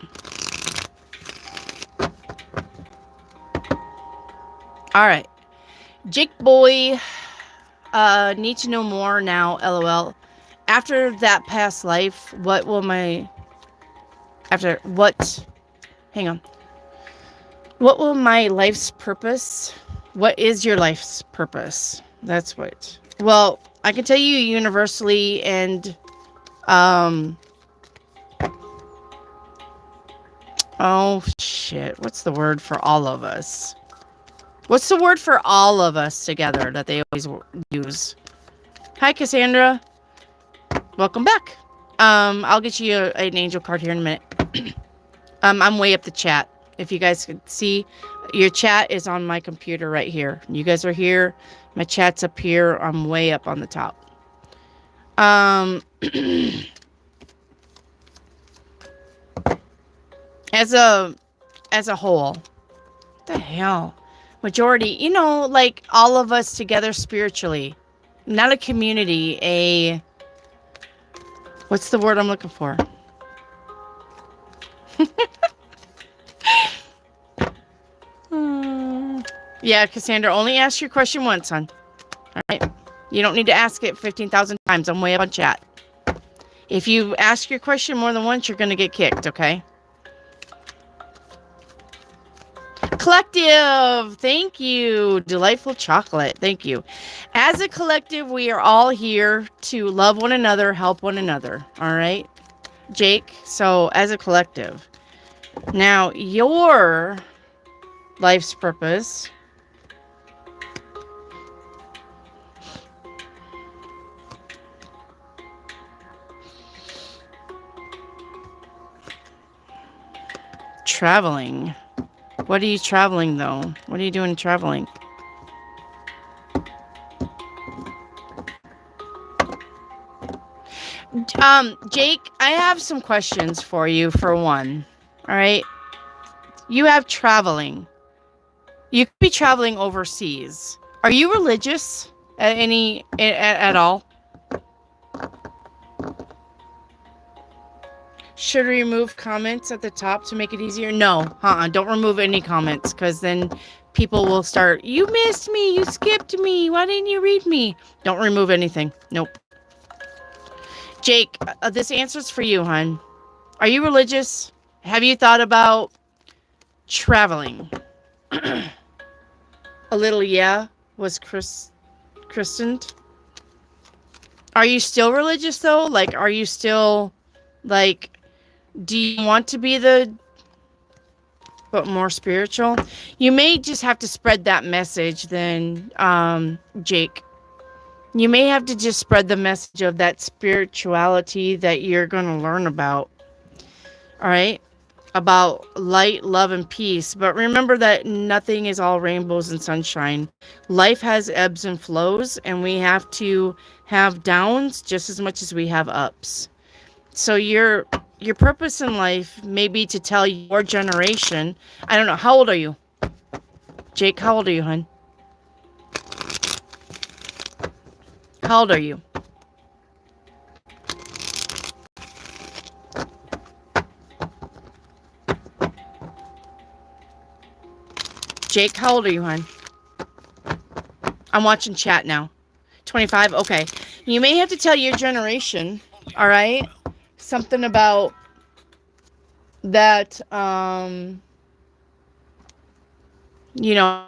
A: All right. Jake Boy, need to know more now, LOL. After that past life, what will my... Hang on. What will my life's purpose? What is your life's purpose? That's what... Well, I can tell you universally and... Oh, shit. What's the word for all of us? What's the word for all of us together that they always use? Hi, Cassandra. Welcome back. I'll get you an angel card here in a minute. I'm way up the chat. If you guys can see, your chat is on my computer right here. You guys are here. My chat's up here. I'm way up on the top. As a whole, what the hell? Majority, like all of us together spiritually. Not a community, what's the word I'm looking for? Yeah, Cassandra, only ask your question once, hon. All right? You don't need to ask it 15,000 times. I'm way up on chat. If you ask your question more than once, you're going to get kicked, okay? Collective, thank you. Delightful chocolate, thank you. As a collective, we are all here to love one another, help one another, all right, Jake? So, as a collective. Now, your life's purpose. Traveling. What are you traveling, though? What are you doing traveling? Jake, I have some questions for you for one. All right. You have traveling. You could be traveling overseas. Are you religious at all? Should we remove comments at the top to make it easier? No, don't remove any comments, because then people will start, you missed me, you skipped me, why didn't you read me? Don't remove anything. Nope. Jake, this answer's for you, hon. Are you religious? Have you thought about traveling? A little yeah was christened. Are you still religious though? Like, are you still like, do you want to be but more spiritual? You may just have to spread that message then, Jake. You may have to just spread the message of that spirituality that you're going to learn about. All right? About light, love, and peace. But remember that nothing is all rainbows and sunshine. Life has ebbs and flows, and we have to have downs just as much as we have ups. So your purpose in life may be to tell your generation. I don't know. How old are you? Jake, how old are you, hon? How old are you? Jake, how old are you, hon? I'm watching chat now. 25? Okay. You may have to tell your generation, all right? Something about that, you know,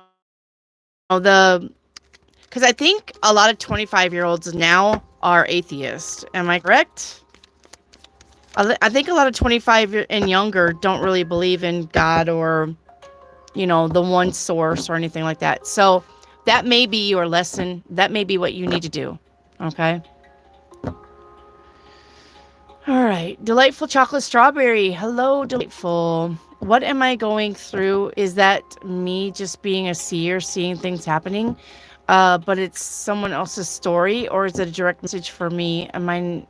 A: because I think a lot of 25-year-olds now are atheists. Am I correct? I think a lot of 25 and younger don't really believe in God or, you know, the one source or anything like that. So that may be your lesson. That may be what you need to do. Okay. All right. Delightful chocolate strawberry. Hello, delightful. What am I going through? Is that me just being a seer, seeing things happening? But it's someone else's story, or is it a direct message for me? And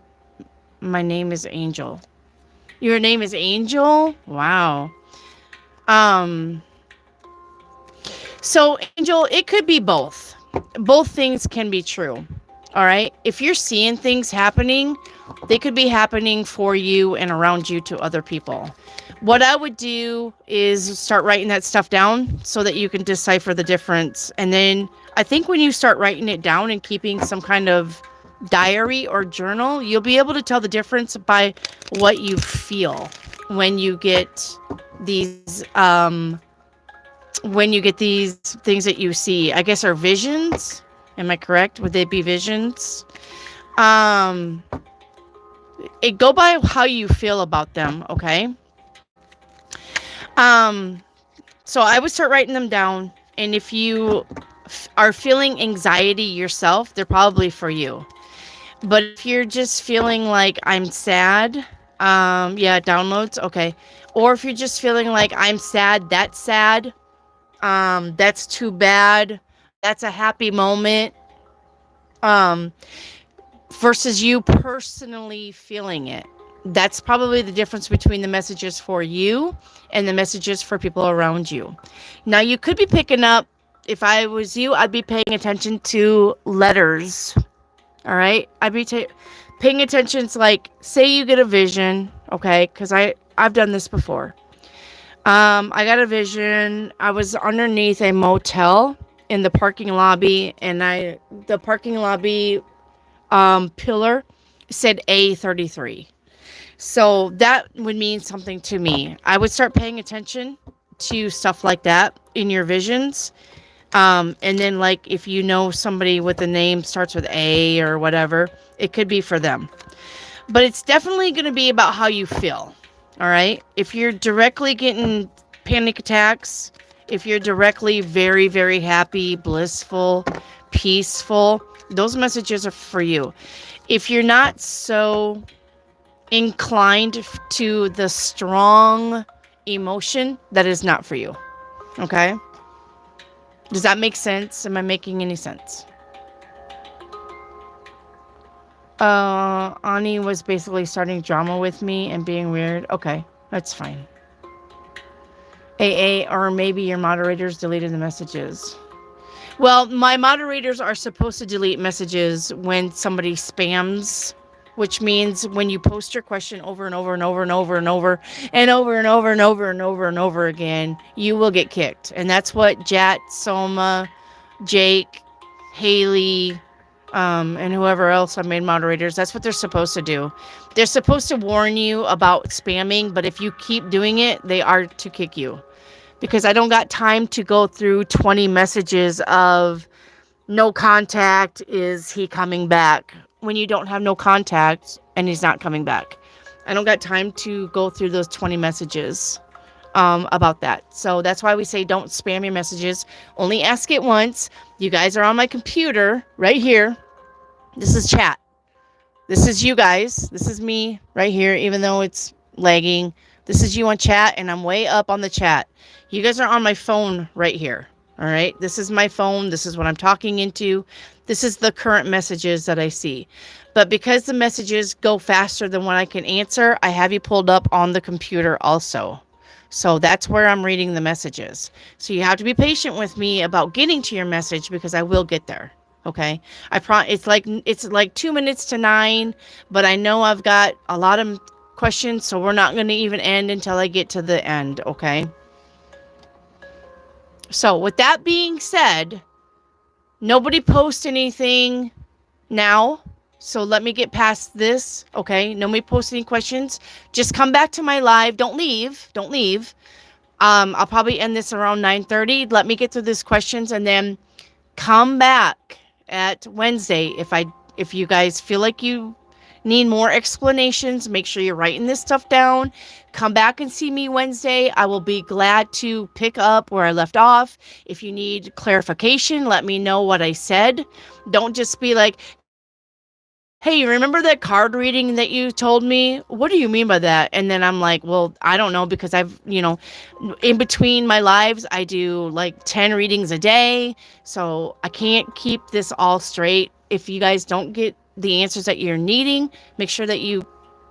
A: my name is Angel. Your name is Angel? Wow. So Angel, it could be both. Both things can be true. All right. If you're seeing things happening, they could be happening for you and around you to other people. What I would do is start writing that stuff down so that you can decipher the difference. And then I think when you start writing it down and keeping some kind of diary or journal, you'll be able to tell the difference by what you feel when you get these things that you see. I guess are visions. Am I correct? Would they be visions? It go by how you feel about them, okay? So I would start writing them down, and if you are feeling anxiety yourself, they're probably for you. But if you're just feeling like I'm sad, yeah, downloads, okay. Or if you're just feeling like I'm sad, that's too bad, that's a happy moment, versus you personally feeling it. That's probably the difference between the messages for you and the messages for people around you. Now, you could be picking up, if I was you, I'd be paying attention to letters. All right? I'd be paying attention to, like, say you get a vision, okay? Because I've done this before. I got a vision. I was underneath a motel in the parking lobby, and the parking lobby pillar said A33. So that would mean something to me. I would start paying attention to stuff like that in your visions. And then, like, if you know somebody with a name starts with A or whatever, it could be for them. But it's definitely going to be about how you feel. All right? If you're directly getting panic attacks, if you're directly very, very happy, blissful, peaceful, those messages are for you. If you're not so inclined to the strong emotion, that is not for you. Okay? Does that make sense? Am I making any sense? Ani was basically starting drama with me and being weird. Okay, that's fine. AA, or maybe your moderators deleted the messages. Well, my moderators are supposed to delete messages when somebody spams, which means when you post your question over and over and over and over and over and over and over and over and over and over again, you will get kicked. And that's what Jat, Soma, Jake, Haley, and whoever else I made moderators, that's what they're supposed to do. They're supposed to warn you about spamming, but if you keep doing it, they are to kick you. Because I don't got time to go through 20 messages of no contact, is he coming back? When you don't have no contact and he's not coming back. I don't got time to go through those 20 messages about that. So that's why we say don't spam your messages. Only ask it once. You guys are on my computer right here. This is chat. This is you guys. This is me right here, even though it's lagging. This is you on chat, and I'm way up on the chat. You guys are on my phone right here. All right. This is my phone. This is what I'm talking into. This is the current messages that I see. But because the messages go faster than what I can answer, I have you pulled up on the computer also. So that's where I'm reading the messages. So you have to be patient with me about getting to your message, because I will get there. Okay. It's like 2 minutes to 9, but I know I've got a lot of questions, so we're not going to even end until I get to the end. Okay. So with that being said, nobody post anything now. So let me get past this. Okay. Nobody post any questions. Just come back to my live. Don't leave. Don't leave. I'll probably end this around 9:30. Let me get through these questions and then come back at Wednesday. If you guys feel like you need more explanations, make sure you're writing this stuff down. Come back and see me Wednesday. I will be glad to pick up where I left off. If you need clarification, let me know what I said. Don't just be like, hey, you remember that card reading that you told me? What do you mean by that? And then I'm like, well, I don't know, because I've, in between my lives, I do like 10 readings a day. So I can't keep this all straight. If you guys don't get the answers that you're needing, make sure that you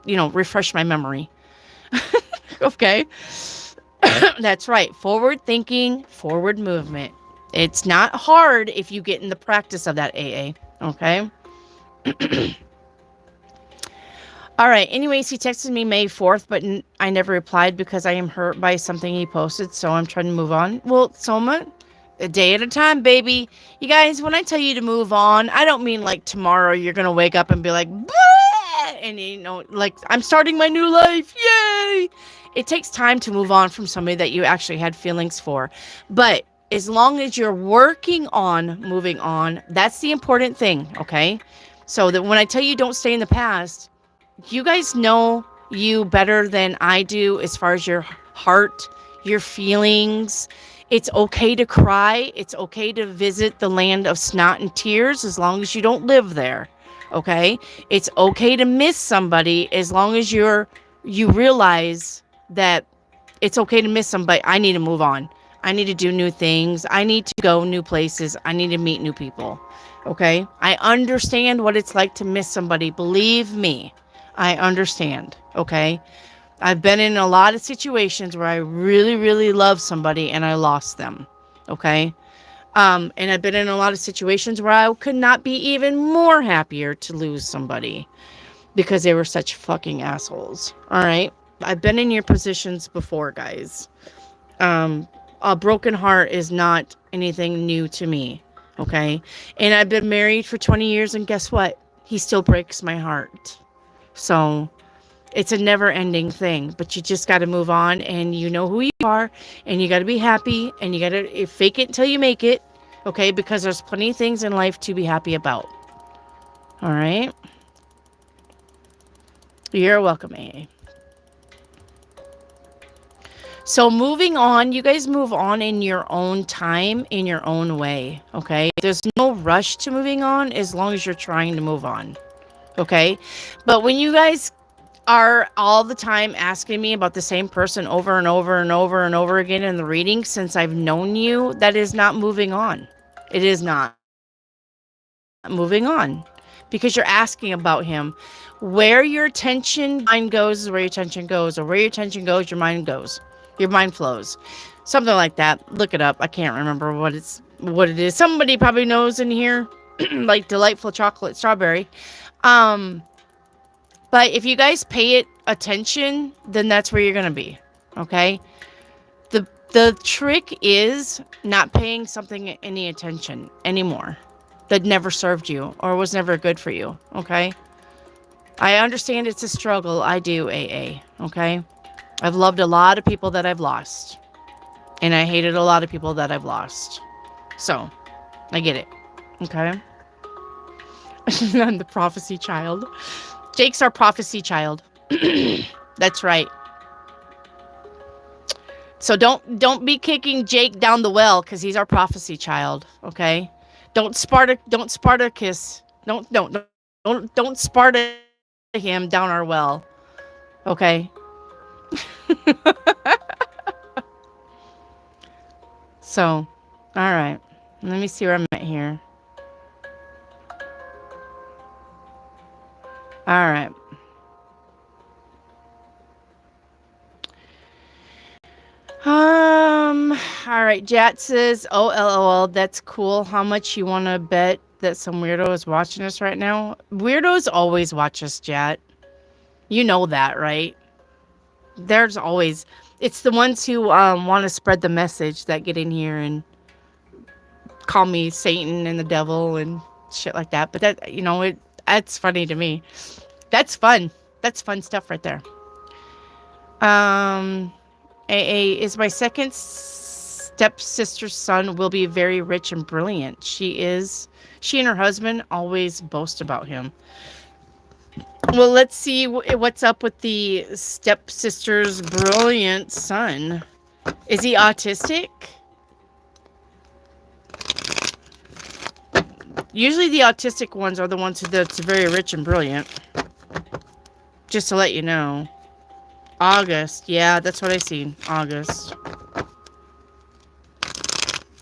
A: refresh my memory. Okay. That's right. Forward thinking, forward movement. It's not hard if you get in the practice of that, AA. Okay. All right. Anyways, he texted me May 4th, but I never replied because I am hurt by something he posted. So I'm trying to move on. Well, Soma, a day at a time, baby. You guys, when I tell you to move on, I don't mean like tomorrow you're going to wake up and be like, bah! And like I'm starting my new life. Yay. It takes time to move on from somebody that you actually had feelings for. But as long as you're working on moving on, that's the important thing. Okay. So that when I tell you don't stay in the past, you guys know you better than I do as far as your heart, your feelings. It's okay to cry. It's okay to visit the land of snot and tears as long as you don't live there. Okay? It's okay to miss somebody as long as you realize that it's okay to miss somebody. I need to move on. I need to do new things. I need to go new places. I need to meet new people. Okay? I understand what it's like to miss somebody. Believe me. I understand. Okay. I've been in a lot of situations where I really, really love somebody and I lost them. Okay. And I've been in a lot of situations where I could not be even more happier to lose somebody because they were such fucking assholes. All right. I've been in your positions before, guys. A broken heart is not anything new to me. Okay. And I've been married for 20 years and guess what? He still breaks my heart. So it's a never ending thing, but you just got to move on and you know who you are and you got to be happy and you got to fake it until you make it. Okay. Because there's plenty of things in life to be happy about. All right. You're welcome, AA. So moving on, you guys move on in your own time, in your own way. Okay. There's no rush to moving on as long as you're trying to move on. Okay. But when you guys are all the time asking me about the same person over and over and over and over again in the reading since I've known you, that is not moving on. It is not moving on because you're asking about him. Where your attention mind goes is where your attention goes, or where your attention goes, your mind goes. Your mind flows. Something like that. Look it up. I can't remember what it is. Somebody probably knows in here. Like delightful chocolate strawberry. But if you guys pay it attention, then that's where you're gonna be. Okay? The trick is not paying something any attention anymore that never served you or was never good for you. Okay? I understand it's a struggle. I do, AA. Okay? I've loved a lot of people that I've lost. And I hated a lot of people that I've lost. So, I get it. Okay? I'm the prophecy child. Jake's our prophecy child. That's right. So don't be kicking Jake down the well because he's our prophecy child. Okay? Don't Spartacus. Don't Sparta him down our well. Okay? So, all right. Let me see where I'm at here. All right. All right. Jat says, "Oh, LOL, that's cool. How much you want to bet that some weirdo is watching us right now?" Weirdos always watch us, Jat. You know that, right? There's always, it's the ones who want to spread the message that get in here and call me Satan and the devil and shit like that. But that, you know, that's funny to me. That's fun. That's fun stuff right there. AA is my second stepsister's son will be very rich and brilliant. She and her husband always boast about him. Well, let's see what's up with the stepsister's brilliant son. Is he autistic? Usually the autistic ones are the ones that's very rich and brilliant. Just to let you know. August. Yeah, that's what I see. August.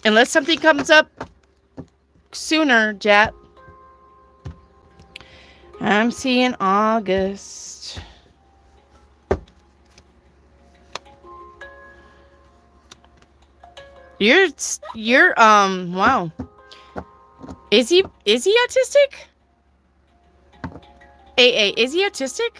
A: Unless something comes up sooner, Jat. I'm seeing August. You're wow. Is he autistic? AA, is he autistic?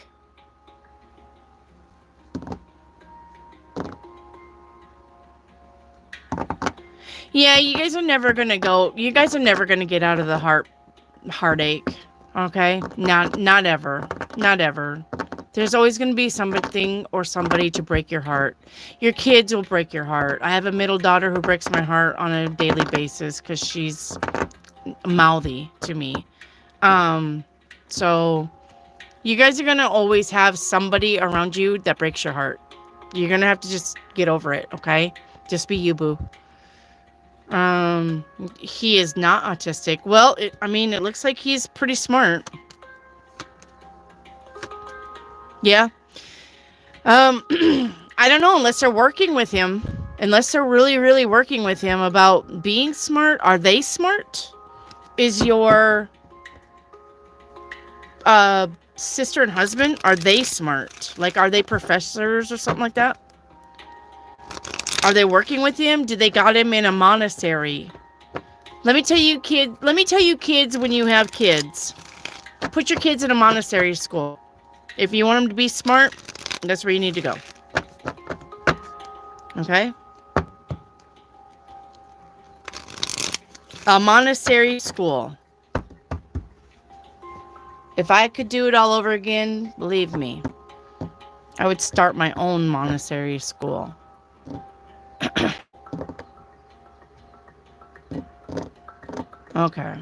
A: Yeah, you guys are never gonna get out of the heartache. Okay? Not ever. Not ever. There's always gonna be something or somebody to break your heart. Your kids will break your heart. I have a middle daughter who breaks my heart on a daily basis because she's mouthy to me. So you guys are gonna always have somebody around you that breaks your heart. You're gonna have to just get over it, okay? Just be you, boo. He is not autistic. Well, it looks like he's pretty smart. Yeah. I don't know, unless they're working with him. Unless they're really, really working with him about being smart. Are they smart? Is your sister and husband, are they smart? Like, are they professors or something like that? Are they working with him? Do they got him in a monastery? Let me tell you, kids, when you have kids, put your kids in a monastery school. If you want them to be smart, that's where you need to go. Okay? A monastery school. If I could do it all over again, believe me, I would start my own monastery school. Okay.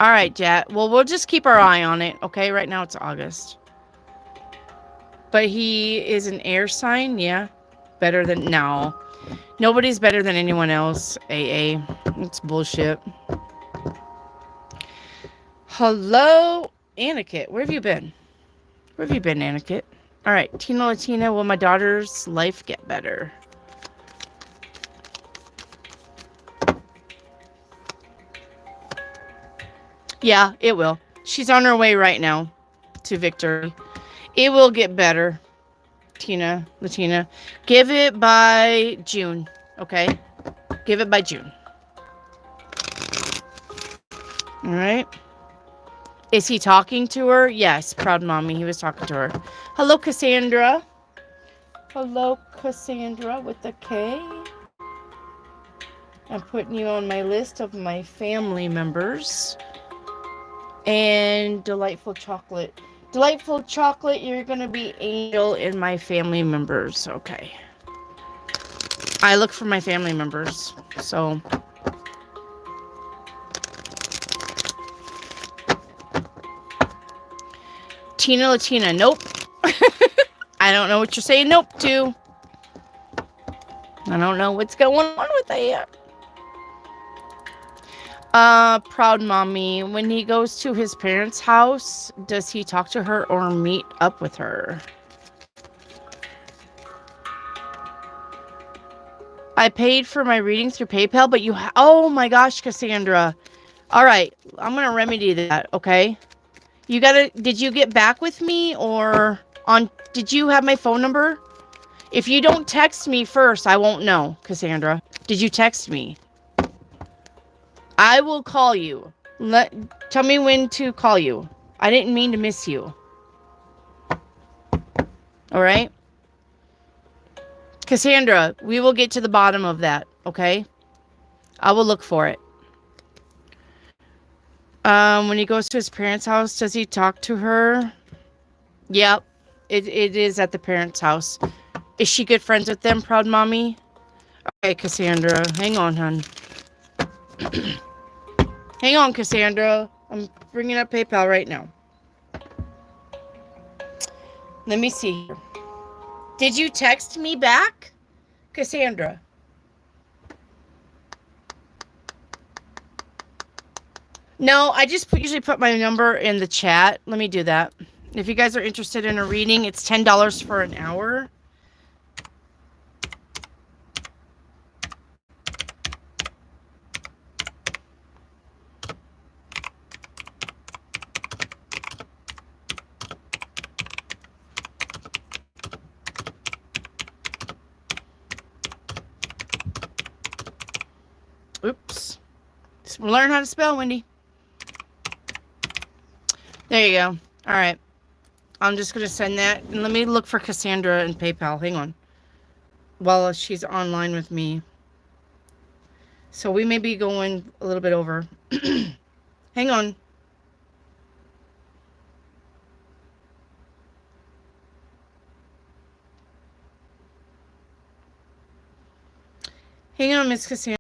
A: All right, Jat. Well, we'll just keep our eye on it. Okay. Right now it's August. But he is an air sign. Yeah. Better than... No. Nobody's better than anyone else. AA. It's bullshit. Hello, Aniket. Where have you been? Where have you been, Aniket? All right. Tina Latina. Will my daughter's life get better? Yeah, it will. She's on her way right now to victory. It will get better, Latina. Give it by June, okay? Give it by June. All right. Is he talking to her? Yes, proud mommy. He was talking to her. Hello, Cassandra. Hello, Cassandra with the K. I'm putting you on my list of my family members. And Delightful Chocolate. Delightful Chocolate, you're going to be Angel in my family members. Okay. I look for my family members. So... Tina Latina, nope. I don't know what you're saying nope to. I don't know what's going on with that. Proud mommy. When he goes to his parents' house, does he talk to her or meet up with her? I paid for my reading through PayPal, but you oh my gosh, Cassandra. All right, I'm going to remedy that, okay? Did you get back with me or did you have my phone number? If you don't text me first, I won't know, Cassandra. Did you text me? I will call you. Tell me when to call you. I didn't mean to miss you. All right? Cassandra, we will get to the bottom of that, okay? I will look for it. When he goes to his parents' house, does he talk to her? Yep. It is at the parents' house. Is she good friends with them, proud mommy? Okay, Cassandra. Hang on, hon. Hang on, Cassandra. I'm bringing up PayPal right now. Let me see here. Did you text me back, Cassandra? No, I just usually put my number in the chat. Let me do that. If you guys are interested in a reading, it's $10 for an hour. Oops. Learn how to spell, Wendy. There you go. All right. I'm just going to send that. And let me look for Cassandra and PayPal. Hang on. While she's online with me. So we may be going a little bit over. Hang on. Hang on, Miss Cassandra.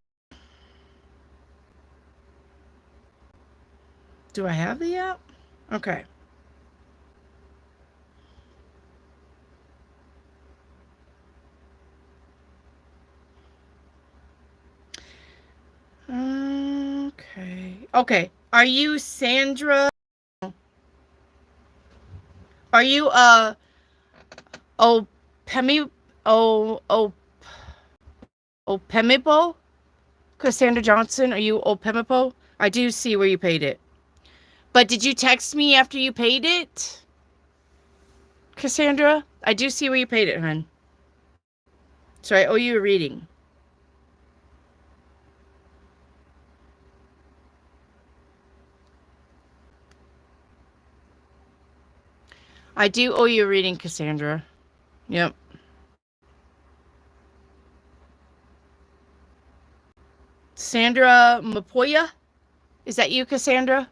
A: Do I have the app? Okay. Okay. Are you Sandra? Are you Opemipo? Cassandra Johnson? Are you Opemipo? I do see where you paid it. But did you text me after you paid it? Cassandra? I do see where you paid it, hon. So I owe you a reading. I do owe you a reading, Cassandra. Yep. Sandra Mapoya? Is that you, Cassandra?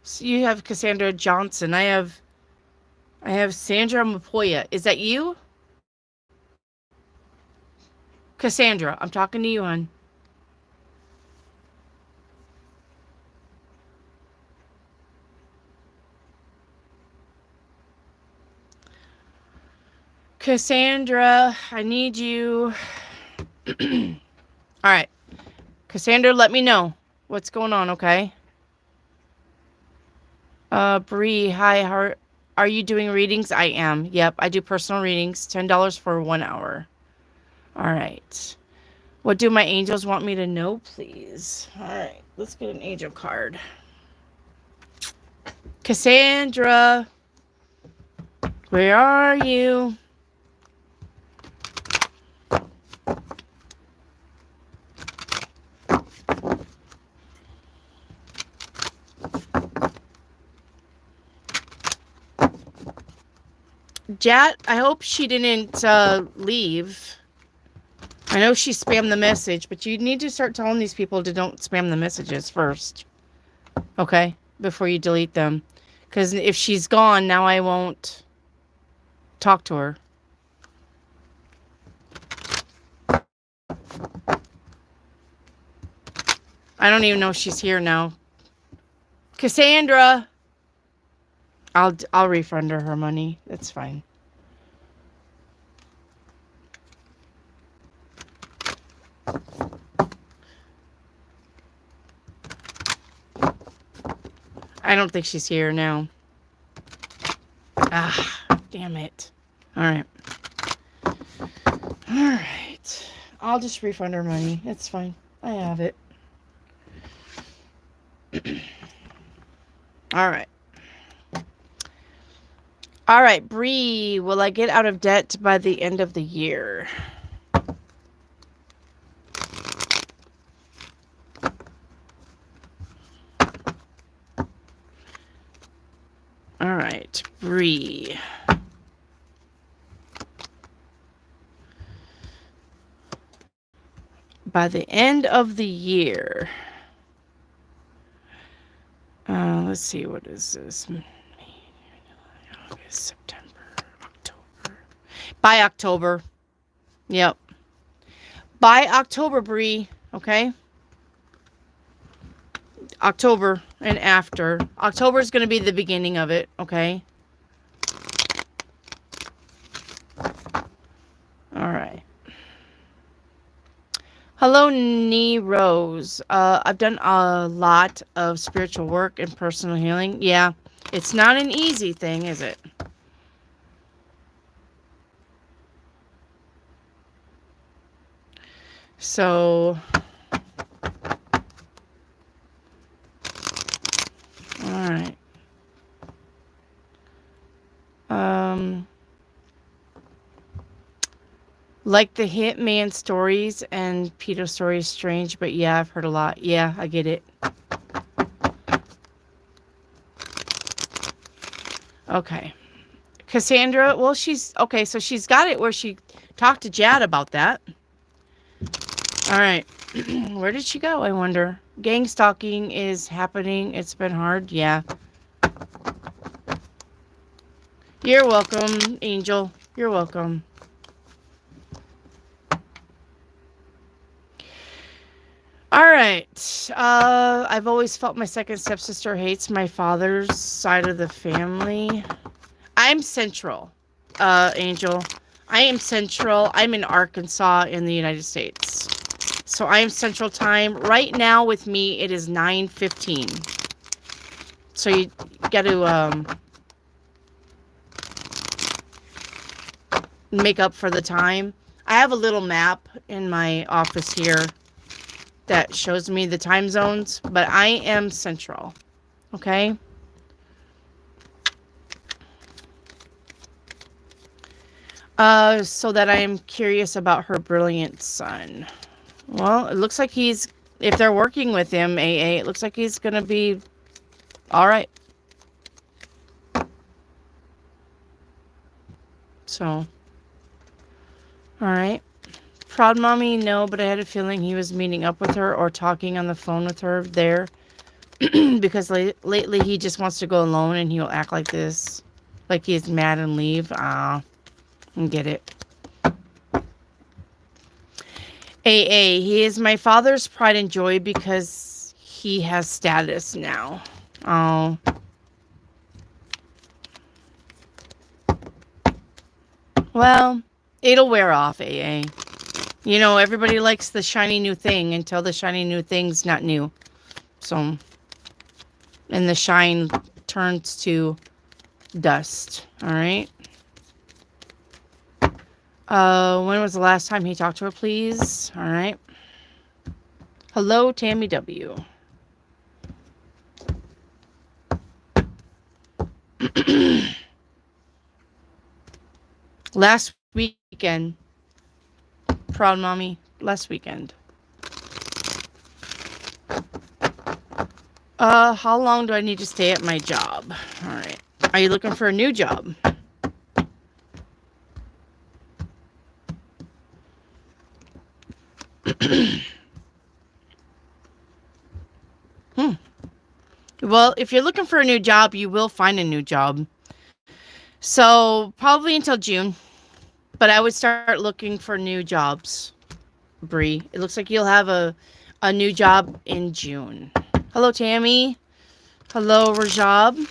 A: So you have Cassandra Johnson. I have Sandra Mapoya. Is that you? Cassandra, I'm talking to you, hon. Cassandra, I need you. All right. Cassandra, let me know what's going on, okay? Bree, hi, how are you doing readings? I am. Yep, I do personal readings. $10 for 1 hour. All right. What do my angels want me to know, please? All right, let's get an angel card. Cassandra, where are you? Jat, I hope she didn't leave. I know she spammed the message, but you need to start telling these people to don't spam the messages first. Okay? Before you delete them. Because if she's gone, now I won't talk to her. I don't even know if she's here now. Cassandra! I'll refund her money. That's fine. I don't think she's here now. Ah, damn it. All right. All right. I'll just refund her money. It's fine. I have it. All right. All right, Bree, will I get out of debt by the end of the year? All right, Bree. By the end of the year. Let's see, what is this? August, September, October. By October. Yep. By October, Bree. Okay? October and after. October is going to be the beginning of it. Okay? All right. Hello, Nee Rose. I've done a lot of spiritual work and personal healing. Yeah. It's not an easy thing, is it? So, all right. Like the Hitman stories and pedo stories, strange, but yeah, I've heard a lot. Yeah, I get it. Okay. Cassandra, well, she's, okay, so she's got it where she talked to Jad about that. All right. Where did she go, I wonder? Gang stalking is happening. It's been hard. Yeah. You're welcome, Angel. You're welcome. All right. I've always felt my second stepsister hates my father's side of the family. I'm central, Angel. I am central. I'm in Arkansas in the United States. So I am central time. Right now with me, it is 9:15. So you got to make up for the time. I have a little map in my office here that shows me the time zones, but I am central. Okay? So that I am curious about her brilliant son. Well, it looks like he's, if they're working with him, AA, it looks like he's going to be all right. So, all right. Proud mommy, no, but I had a feeling he was meeting up with her or talking on the phone with her there. Because lately he just wants to go alone and he'll act like this. Like he's mad and leave. I get it. AA, he is my father's pride and joy because he has status now. Oh. Well, it'll wear off, AA. You know, everybody likes the shiny new thing until the shiny new thing's not new. So, and the shine turns to dust. All right. When was the last time he talked to her, please? All right. Hello, Tammy W. Last weekend. Proud mommy. Last weekend. How long do I need to stay at my job? All right. Are you looking for a new job? Well, if you're looking for a new job, you will find a new job. So probably until June. But I would start looking for new jobs, Bree. It looks like you'll have a new job in June. Hello, Tammy. Hello, Rajib.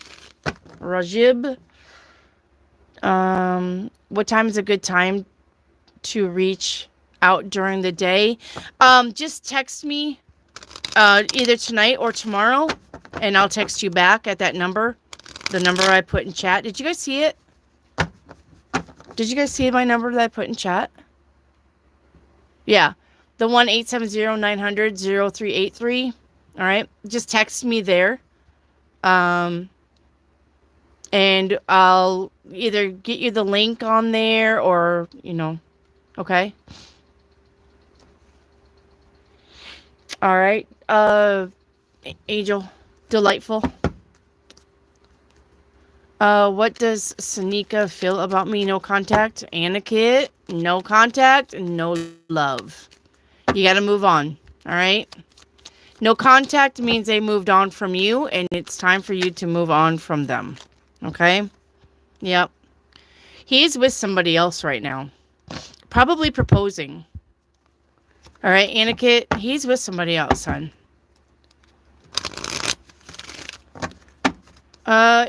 A: What time is a good time to reach out during the day? Just text me either tonight or tomorrow, and I'll text you back at that number, the number I put in chat. Did you guys see it? Did you guys see my number that I put in chat? Yeah, the 1-870-900-0383. All right, just text me there. And I'll either get you the link on there or, okay. All right. Angel, delightful. What does Sanika feel about me? No contact. Anakit, no contact, no love. You got to move on. All right. No contact means they moved on from you, and it's time for you to move on from them. Okay? Yep. He's with somebody else right now. Probably proposing. All right, Anakit, he's with somebody else, son.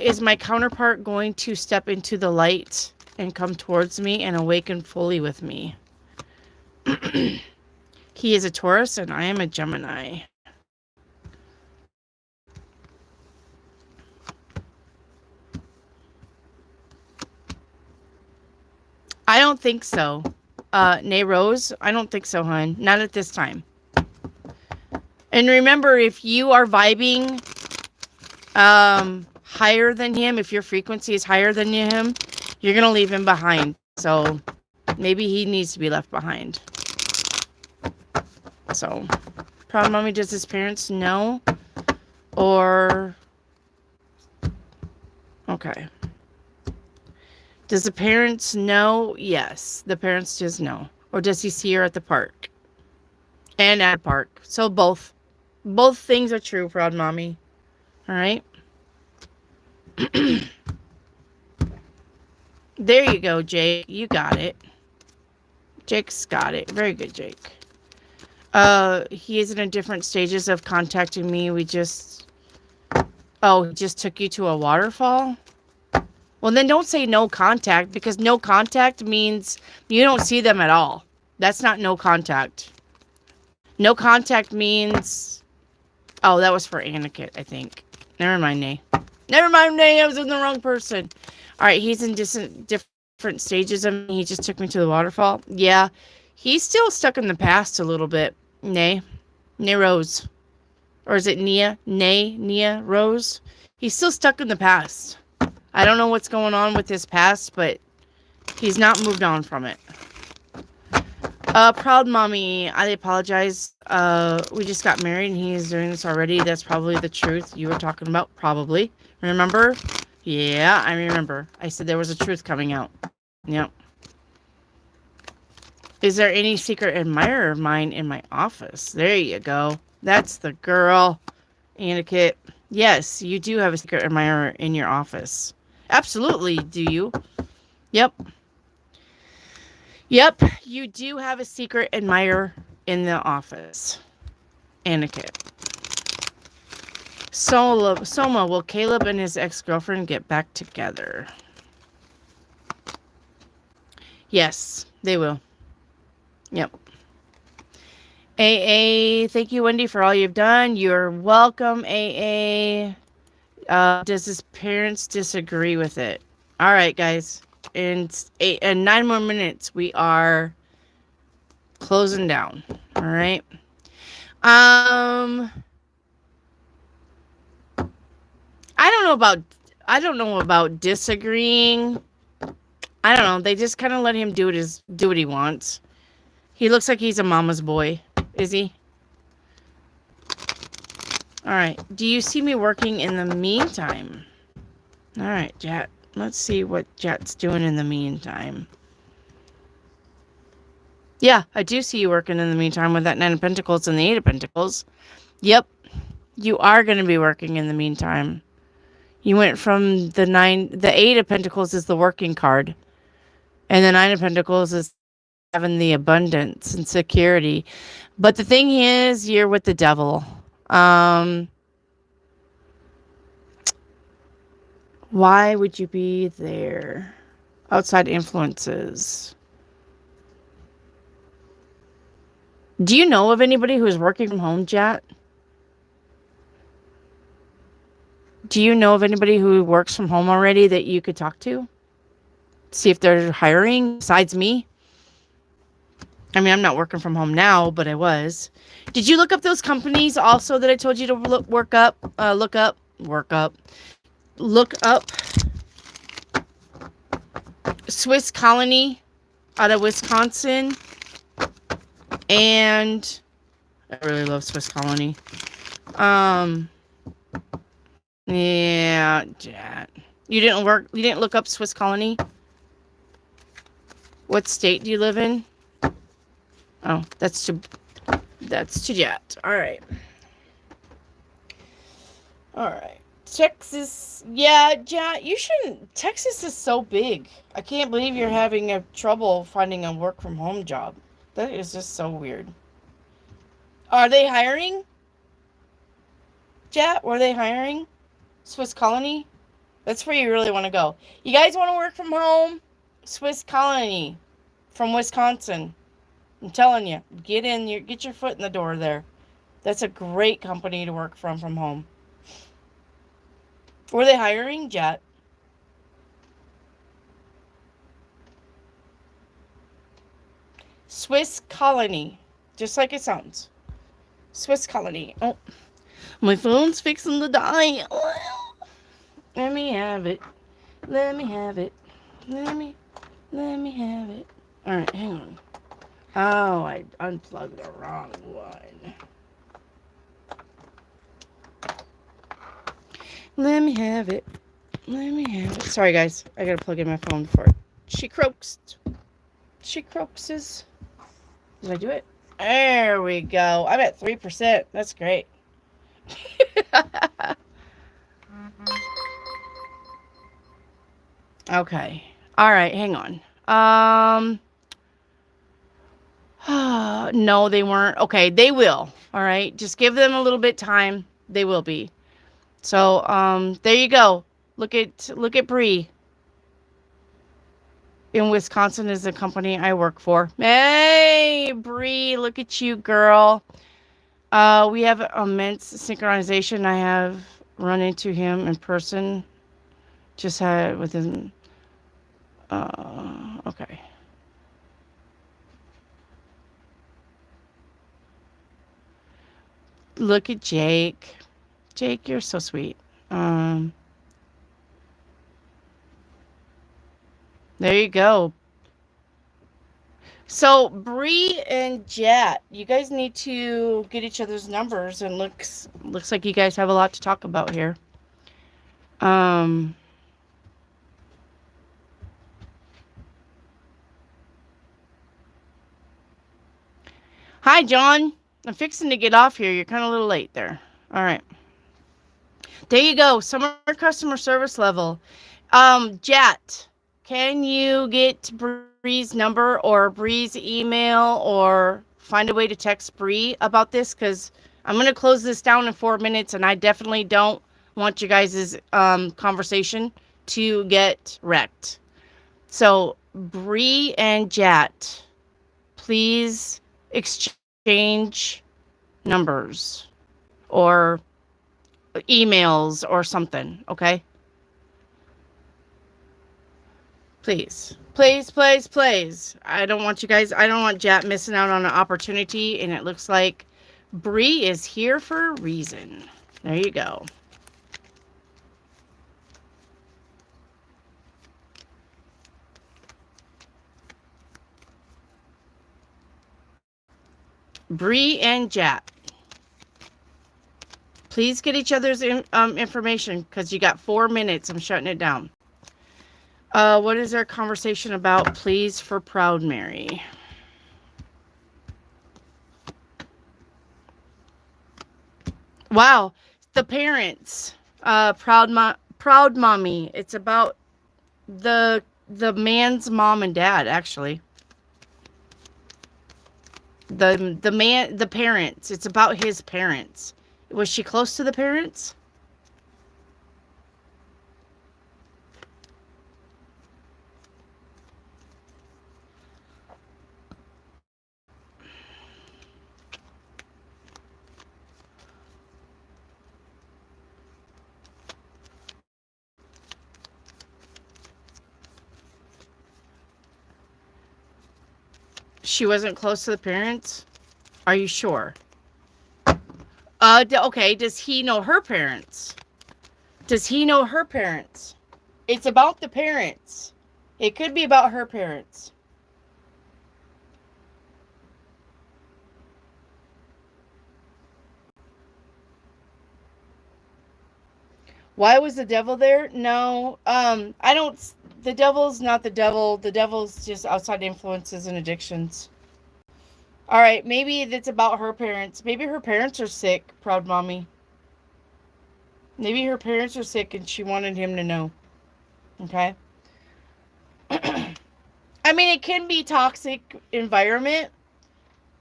A: Is my counterpart going to step into the light and come towards me and awaken fully with me? He is a Taurus and I am a Gemini. I don't think so. Nay Rose, I don't think so, hon. Not at this time. And remember, if you are vibing higher than him, if your frequency is higher than him, you're going to leave him behind. So maybe he needs to be left behind. So, Proud Mommy, does his parents know? Or... Okay. Does the parents know? Yes, the parents just know. Or does he see her at the park? And at the park. So both. Both things are true, Proud Mommy. All right. There you go, Jake. You got it. Jake's got it. Very good, Jake. He is in different stages of contacting me. We just... Oh, he just took you to a waterfall? Well, then don't say no contact, because no contact means you don't see them at all. That's not no contact. No contact means... Oh, that was for Anakit, I think. Never mind, Nay. Never mind, Nay. I was in the wrong person. All right, he's in different stages of me. He just took me to the waterfall. Yeah, he's still stuck in the past a little bit. Nay. Nay Rose. Or is it Nia? Nay, Nia Rose. He's still stuck in the past. I don't know what's going on with his past, but he's not moved on from it. Proud Mommy, I apologize. We just got married and he is doing this already. That's probably the truth you were talking about. Probably. Remember? Yeah, I remember. I said there was a truth coming out. Yep. Is there any secret admirer of mine in my office? There you go. That's the girl. Anakit. Yes, you do have a secret admirer in your office. Absolutely, do you? Yep. Yep, you do have a secret admirer in the office. Anakit. Soma, will Caleb and his ex-girlfriend get back together? Yes, they will. Yep. AA, thank you, Wendy, for all you've done. You're welcome, AA. Does his parents disagree with it? All right, guys. In 9 more minutes, we are closing down. All right. I don't know about I don't know about disagreeing. I don't know. They just kind of let him do what he wants. He looks like he's a mama's boy. Is he? All right. Do you see me working in the meantime? All right, Jet. Let's see what Jet's doing in the meantime. Yeah, I do see you working in the meantime with that Nine of Pentacles and the Eight of Pentacles. Yep. You are going to be working in the meantime. You went from the Eight of Pentacles is the working card. And the Nine of Pentacles is having the abundance and security. But the thing is, you're with the devil. Why would you be there? Outside influences. Do you know of anybody who's working from home, Jet? Do you know of anybody who works from home already that you could talk to? See if they're hiring besides me? I mean, I'm not working from home now, but I was. Did you look up those companies also that I told you to look up? Swiss Colony out of Wisconsin. And I really love Swiss Colony. Yeah, Jet. You didn't look up Swiss Colony? What state do you live in? Oh, that's to Jet. All right. Texas. Yeah, Jet, you shouldn't. Texas is so big. I can't believe you're having trouble finding a work from home job. That is just so weird. Are they hiring? Jet, were they hiring? Swiss Colony? That's where you really want to go. You guys want to work from home? Swiss Colony from Wisconsin. I'm telling you, get your foot in the door there. That's a great company to work from home. Were they hiring, Jet? Swiss Colony. Just like it sounds. Swiss Colony. Oh, my phone's fixing to die. Let me have it. Let me have it. Let me have it. All right, hang on. Oh, I unplugged the wrong one. Let me have it. Let me have it. Sorry, guys. I gotta plug in my phone before she croaks. She croakses. Did I do it? There we go. I'm at 3%. That's great. Okay. All right. Hang on. No, they weren't. Okay, they will. All right. Just give them a little bit time. They will be. So, there you go. Look at Bree. In Wisconsin is the company I work for. Hey, Bree, look at you, girl. We have immense synchronization. I have run into him in person. Just had with him. Okay. Look at Jake. Jake, you're so sweet. There you go. So, Bree and Jet, you guys need to get each other's numbers, and looks like you guys have a lot to talk about here. Hi, John. I'm fixing to get off here. You're kind of a little late there. All right. There you go. Summer customer service level. Jet, can you get Bree's number or Bree's email or find a way to text Bree about this? Because I'm going to close this down in 4 minutes, and I definitely don't want you guys' conversation to get wrecked. So, Bree and Jet, please exchange numbers or emails or something, okay? Please. I don't want Jet missing out on an opportunity, and it looks like Bree is here for a reason. There you go. Bree and Jap. Please get each other's information because you got 4 minutes. I'm shutting it down. What is our conversation about? Please for Proud Mary. Wow, the parents. Proud mommy. It's about the man's mom and dad, actually. The parents. It's about his parents. Was she close to the parents? She wasn't close to the parents? Are you sure? Okay, does he know her parents? Does he know her parents? It's about the parents. It could be about her parents. Why was the devil there? No, I don't. The devil's not the devil. The devil's just outside influences and addictions. All right, maybe it's about her parents. Maybe her parents are sick, Proud Mommy. Maybe her parents are sick and she wanted him to know. Okay? I mean, it can be toxic environment.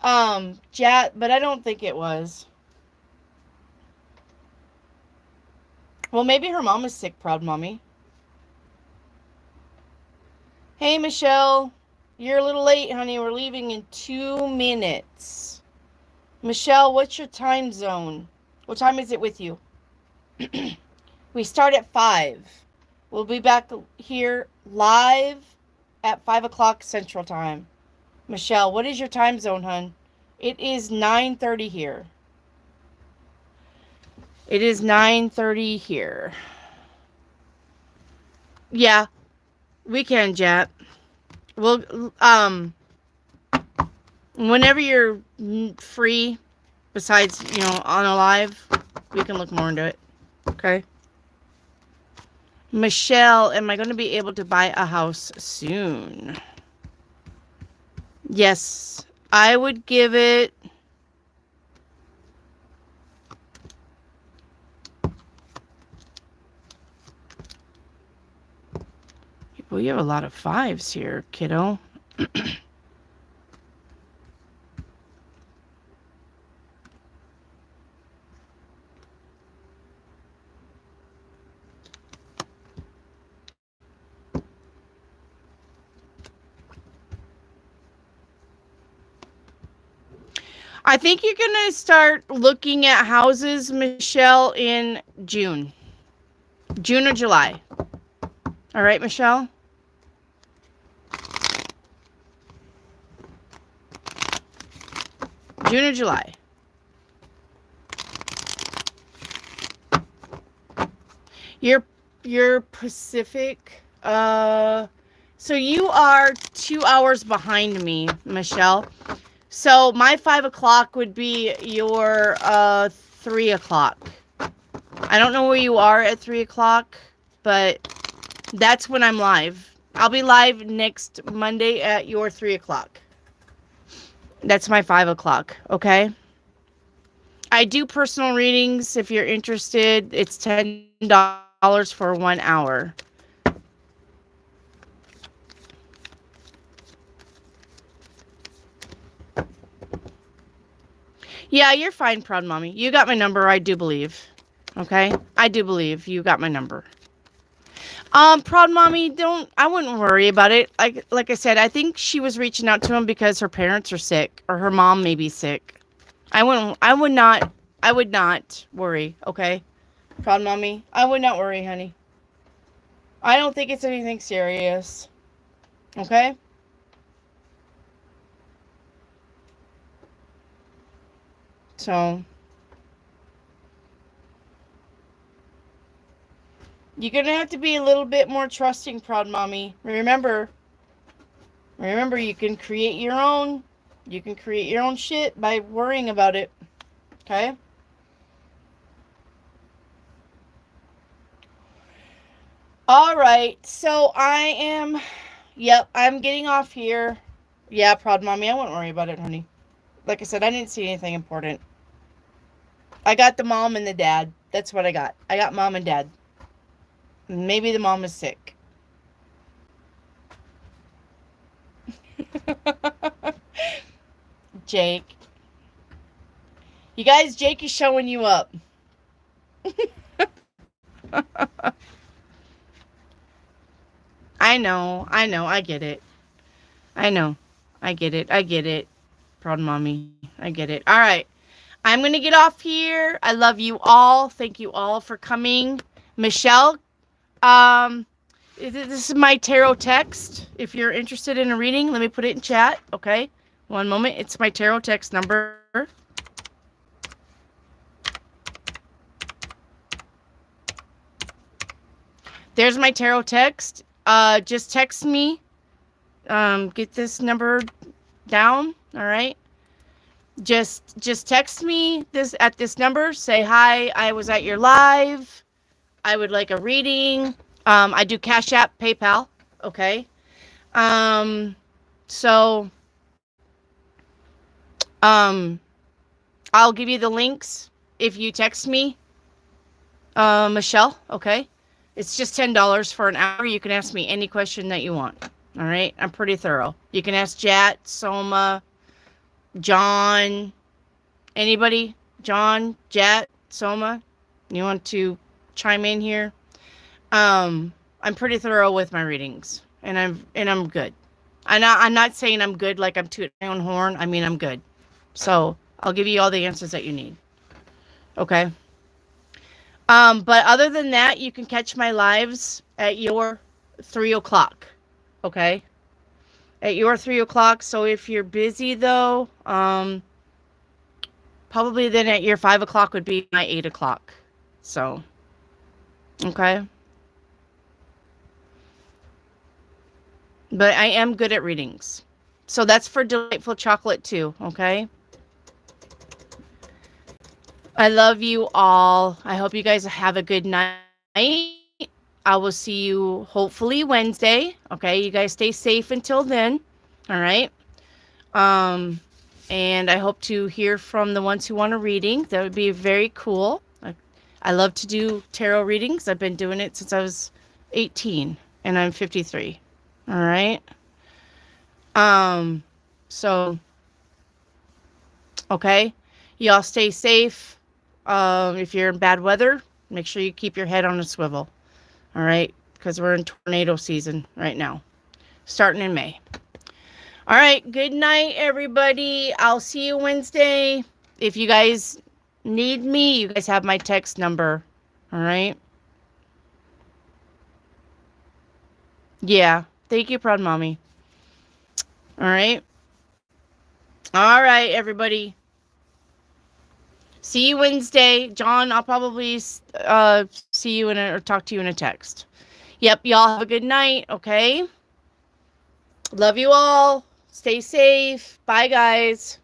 A: But I don't think it was. Well, maybe her mom is sick, Proud Mommy. Hey, Michelle. You're a little late, honey. We're leaving in 2 minutes. Michelle, what's your time zone? What time is it with you? We start at 5. We'll be back here live at 5 o'clock Central Time. Michelle, what is your time zone, hun? It is 9:30 here. It is 9:30 here. Yeah, we can, Jap. Well, whenever you're free, besides, on a live, we can look more into it. Okay? Michelle, am I going to be able to buy a house soon? Yes, I would give it... Well, you have a lot of 5s here, kiddo. I think you're going to start looking at houses, Michelle, in June. June or July. All right, Michelle? June or July. You're Pacific. So you are 2 hours behind me, Michelle. So my 5 o'clock would be your 3 o'clock. I don't know where you are at 3 o'clock, but that's when I'm live. I'll be live next Monday at your 3 o'clock. That's my 5 o'clock, okay? I do personal readings if you're interested. It's $10 for 1 hour. Yeah, you're fine, Proud Mommy. You got my number, I do believe. Okay? I do believe you got my number. Proud Mommy, I wouldn't worry about it. Like I said, I think she was reaching out to him because her parents are sick or her mom may be sick. I would not worry, okay? Proud Mommy, I would not worry, honey. I don't think it's anything serious. Okay? So, you're going to have to be a little bit more trusting, Proud Mommy. Remember, you can create your own You can create your own shit by worrying about it. Okay? All right. So I'm getting off here. Yeah, proud mommy. I won't worry about it, honey. Like I said, I didn't see anything important. I got the mom and the dad. That's what I got. I got mom and dad. Maybe the mom is sick. Jake. You guys, Jake is showing you up. I know. I get it. I know. I get it. Proud mommy. I get it. All right. I'm going to get off here. I love you all. Thank you all for coming. Michelle, this is my tarot text. If you're interested in a reading, let me put it in chat. Okay. One moment. It's my tarot text number. There's my tarot text. Just text me. Get this number down. All right. Just text me at this number. Say, hi, I was at your live. I would like a reading. I do Cash App, PayPal. Okay. So, I'll give you the links if you text me, Michelle. Okay. It's just $10 for an hour. You can ask me any question that you want. All right. I'm pretty thorough. You can ask Jat, Soma, John, anybody, John, Jat, Soma, you want to chime in here? I'm pretty thorough with my readings, and I'm good. I'm not saying I'm good like I'm tooting my own horn. I mean, I'm good. So I'll give you all the answers that you need. Okay. But other than that, you can catch my lives at your 3 o'clock. Okay. At your 3 o'clock. So if you're busy though, probably then at your 5 o'clock would be my 8 o'clock. So, okay. But I am good at readings. So that's for Delightful Chocolate too, okay? I love you all. I hope you guys have a good night. I will see you hopefully Wednesday. Okay, you guys stay safe until then. All right. And I hope to hear from the ones who want a reading. That would be very cool. I love to do tarot readings. I've been doing it since I was 18 and I'm 53. All right. So, okay. Y'all stay safe. If you're in bad weather, make sure you keep your head on a swivel. All right. Because we're in tornado season right now, starting in May. All right. Good night, everybody. I'll see you Wednesday. If you guys need me, you guys have my text number. All right. Yeah. Thank you, proud mommy. All right. All right, everybody. See you Wednesday. John, I'll probably see you or talk to you in a text. Yep. Y'all have a good night. Okay. Love you all. Stay safe. Bye, guys.